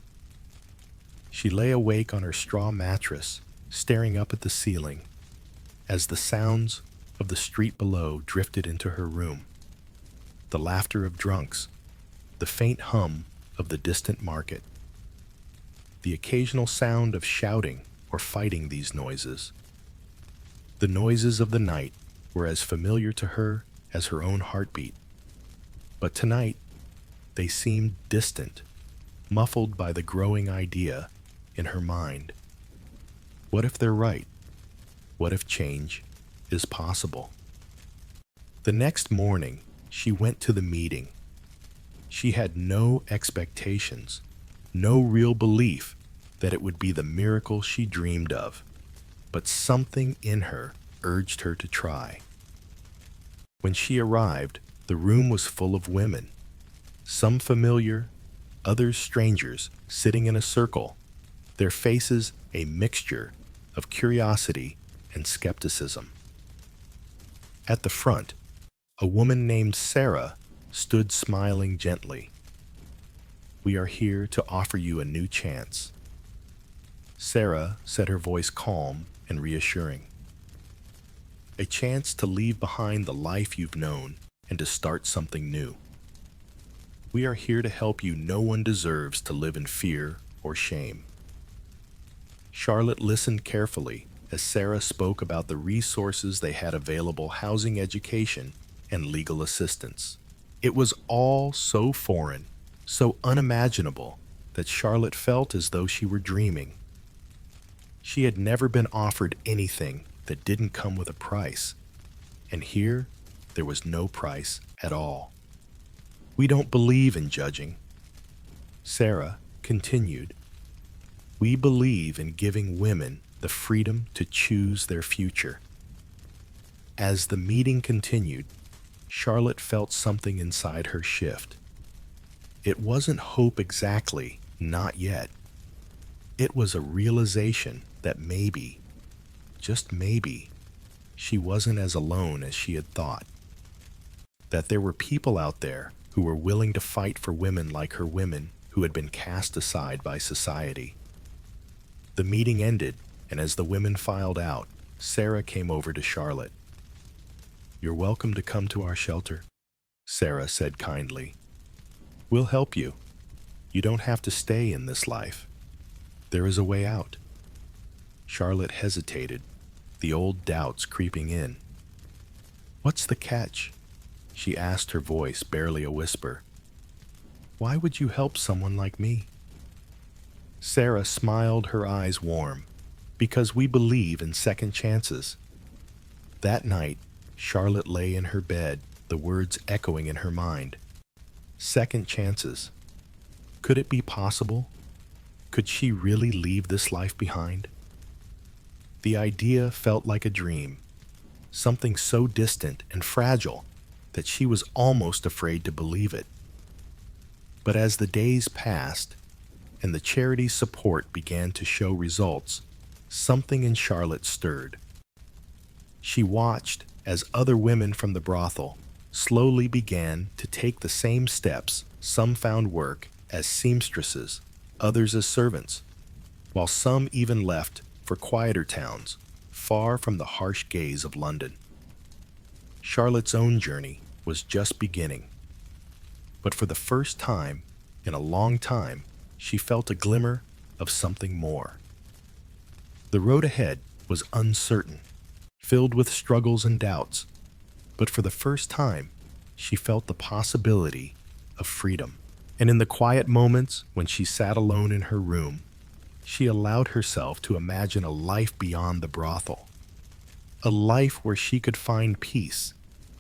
She lay awake on her straw mattress, staring up at the ceiling, as the sounds of the street below drifted into her room. The laughter of drunks, the faint hum of the distant market, the occasional sound of shouting or fighting. These noises, the noises of the night, were as familiar to her as her own heartbeat. But tonight, they seemed distant, muffled by the growing idea in her mind. What if they're right? What if change is possible? The next morning, she went to the meeting. She had no expectations, no real belief that it would be the miracle she dreamed of, but something in her urged her to try. When she arrived, the room was full of women, some familiar, others strangers, sitting in a circle, their faces a mixture of curiosity and skepticism. At the front, a woman named Sarah stood smiling gently. "We are here to offer you a new chance." Sarah said, her voice calm and reassuring. "A chance to leave behind the life you've known and to start something new. We are here to help you. No one deserves to live in fear or shame." Charlotte listened carefully, as Sarah spoke about the resources they had available: housing, education, and legal assistance. It was all so foreign, so unimaginable, that Charlotte felt as though she were dreaming. She had never been offered anything that didn't come with a price, and here there was no price at all. "We don't believe in judging," Sarah continued. "We believe in giving women the freedom to choose their future." As the meeting continued, Charlotte felt something inside her shift. It wasn't hope exactly, not yet. It was a realization that maybe, just maybe, she wasn't as alone as she had thought. That there were people out there who were willing to fight for women like her, women who had been cast aside by society. The meeting ended, and as the women filed out, Sarah came over to Charlotte. "You're welcome to come to our shelter," Sarah said kindly. "We'll help you. You don't have to stay in this life. There is a way out." Charlotte hesitated, the old doubts creeping in. "What's the catch?" she asked, her voice barely a whisper. "Why would you help someone like me?" Sarah smiled, her eyes warm. "Because we believe in second chances." That night, Charlotte lay in her bed, the words echoing in her mind. Second chances. Could it be possible? Could she really leave this life behind? The idea felt like a dream, something so distant and fragile that she was almost afraid to believe it. But as the days passed and the charity's support began to show results, something in Charlotte stirred. She watched as other women from the brothel slowly began to take the same steps. Some found work as seamstresses, others as servants, while some even left for quieter towns, far from the harsh gaze of London. Charlotte's own journey was just beginning. But for the first time in a long time, she felt a glimmer of something more. The road ahead was uncertain, filled with struggles and doubts, but for the first time, she felt the possibility of freedom. And in the quiet moments when she sat alone in her room, she allowed herself to imagine a life beyond the brothel. A life where she could find peace,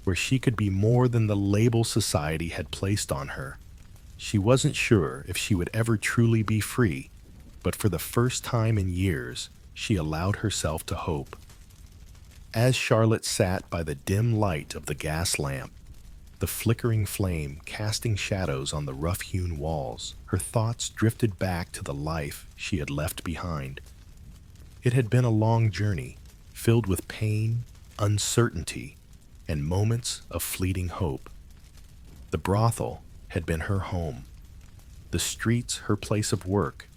where she could be more than the label society had placed on her. She wasn't sure if she would ever truly be free, but for the first time in years, she allowed herself to hope. As Charlotte sat by the dim light of the gas lamp, the flickering flame casting shadows on the rough-hewn walls, her thoughts drifted back to the life she had left behind. It had been a long journey, filled with pain, uncertainty, and moments of fleeting hope. The brothel had been her home, the streets her place of work,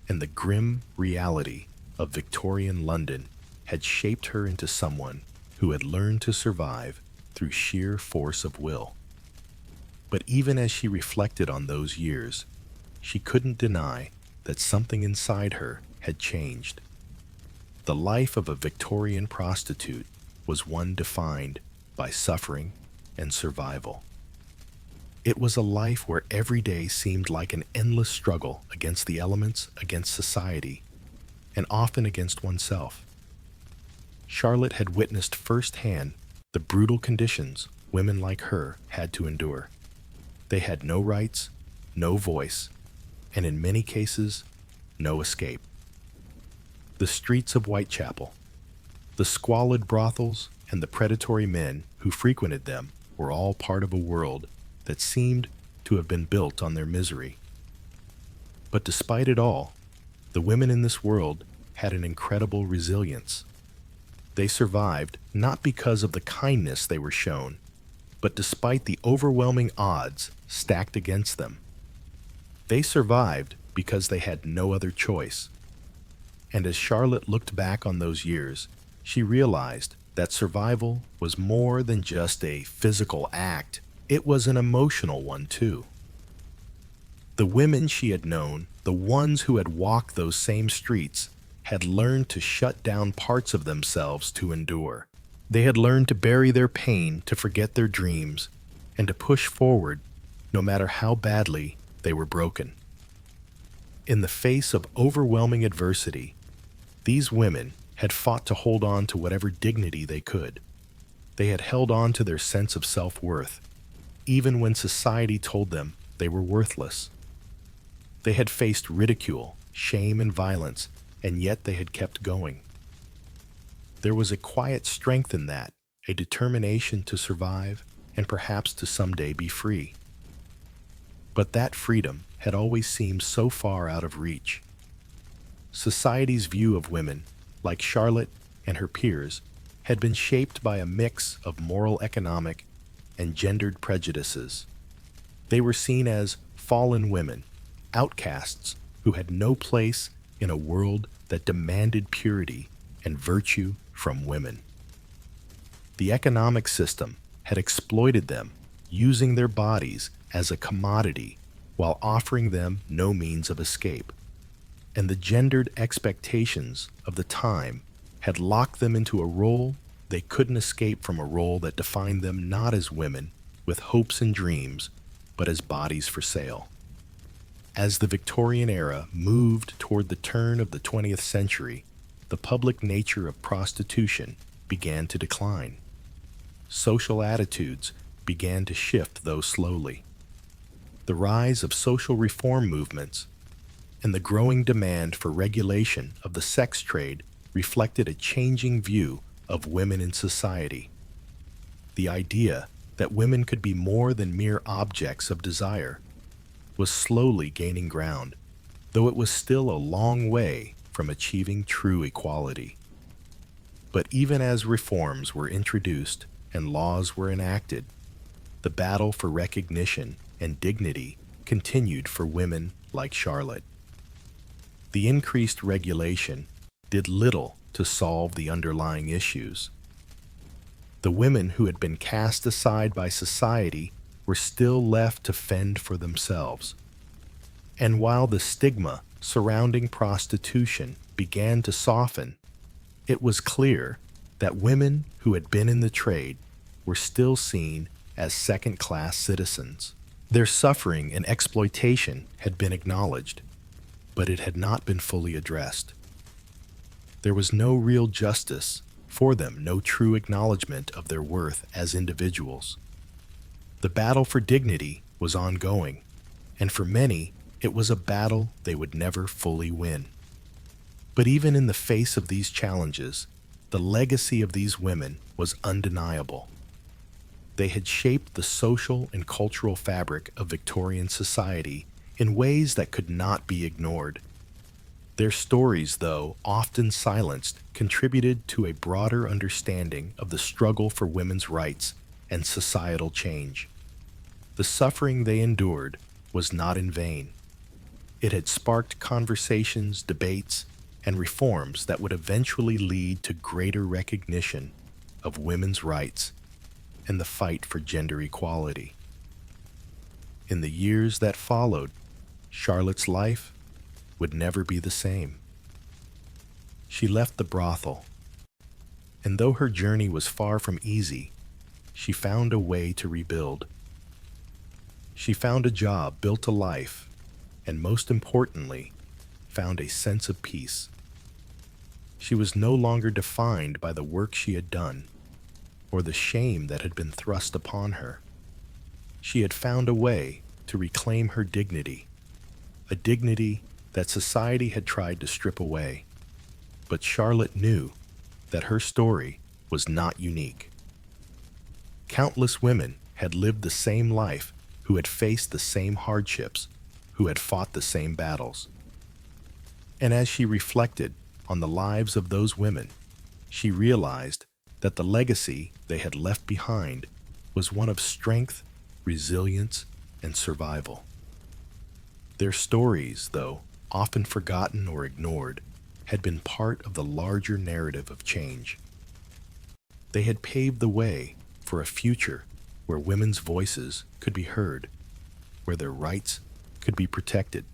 and the grim reality of Victorian London had shaped her into someone who had learned to survive through sheer force of will. But even as she reflected on those years, she couldn't deny that something inside her had changed. The life of a Victorian prostitute was one defined by suffering and survival. It was a life where every day seemed like an endless struggle against the elements, against society, and often against oneself. Charlotte had witnessed firsthand the brutal conditions women like her had to endure. They had no rights, no voice, and in many cases, no escape. The streets of Whitechapel, the squalid brothels, and the predatory men who frequented them were all part of a world that seemed to have been built on their misery. But despite it all, the women in this world had an incredible resilience. They survived not because of the kindness they were shown, but despite the overwhelming odds stacked against them. They survived because they had no other choice. And as Charlotte looked back on those years, she realized that survival was more than just a physical act. It was an emotional one too. The women she had known, the ones who had walked those same streets, had learned to shut down parts of themselves to endure. They had learned to bury their pain, to forget their dreams, and to push forward no matter how badly they were broken. In the face of overwhelming adversity, these women had fought to hold on to whatever dignity they could. They had held on to their sense of self-worth, even when society told them they were worthless. They had faced ridicule, shame, and violence, and yet they had kept going. There was a quiet strength in that, a determination to survive and perhaps to someday be free. But that freedom had always seemed so far out of reach. Society's view of women, like Charlotte and her peers, had been shaped by a mix of moral, economic, and gendered prejudices. They were seen as fallen women, outcasts who had no place in a world that demanded purity and virtue from women. The economic system had exploited them, using their bodies as a commodity while offering them no means of escape. And the gendered expectations of the time had locked them into a role they couldn't escape from, a role that defined them not as women with hopes and dreams, but as bodies for sale. As the Victorian era moved toward the turn of the 20th century, the public nature of prostitution began to decline. Social attitudes began to shift, though slowly. The rise of social reform movements and the growing demand for regulation of the sex trade reflected a changing view of women in society. The idea that women could be more than mere objects of desire was slowly gaining ground, though it was still a long way from achieving true equality. But even as reforms were introduced and laws were enacted, the battle for recognition and dignity continued for women like Charlotte. The increased regulation did little to solve the underlying issues. The women who had been cast aside by society were still left to fend for themselves. And while the stigma surrounding prostitution began to soften, it was clear that women who had been in the trade were still seen as second-class citizens. Their suffering and exploitation had been acknowledged, but it had not been fully addressed. There was no real justice for them, no true acknowledgement of their worth as individuals. The battle for dignity was ongoing, and for many, it was a battle they would never fully win. But even in the face of these challenges, the legacy of these women was undeniable. They had shaped the social and cultural fabric of Victorian society in ways that could not be ignored. Their stories, though often silenced, contributed to a broader understanding of the struggle for women's rights and societal change. The suffering they endured was not in vain. It had sparked conversations, debates, and reforms that would eventually lead to greater recognition of women's rights and the fight for gender equality. In the years that followed, Charlotte's life would never be the same. She left the brothel, and though her journey was far from easy, she found a way to rebuild. She found a job, built a life, and most importantly, found a sense of peace. She was no longer defined by the work she had done or the shame that had been thrust upon her. She had found a way to reclaim her dignity, a dignity that society had tried to strip away. But Charlotte knew that her story was not unique. Countless women had lived the same life, who had faced the same hardships, who had fought the same battles. And as she reflected on the lives of those women, she realized that the legacy they had left behind was one of strength, resilience, and survival. Their stories, though often forgotten or ignored, had been part of the larger narrative of change. They had paved the way for a future where women's voices could be heard, where their rights could be protected,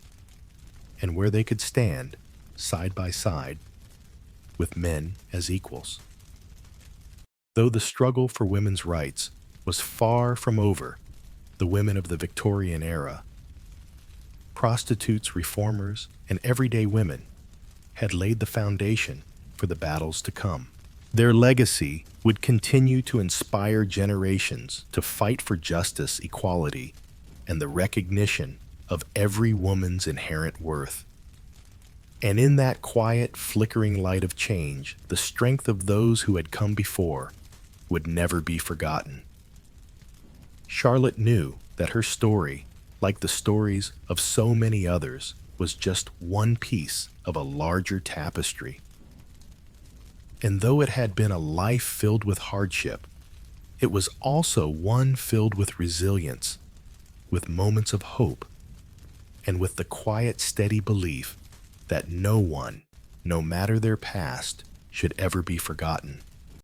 and where they could stand side by side with men as equals. Though the struggle for women's rights was far from over, the women of the Victorian era, prostitutes, reformers, and everyday women had laid the foundation for the battles to come. Their legacy would continue to inspire generations to fight for justice, equality, and the recognition of every woman's inherent worth. And in that quiet, flickering light of change, the strength of those who had come before would never be forgotten. Charlotte knew that her story, like the stories of so many others, was just one piece of a larger tapestry. And though it had been a life filled with hardship, it was also one filled with resilience, with moments of hope, and with the quiet, steady belief that no one, no matter their past, should ever be forgotten.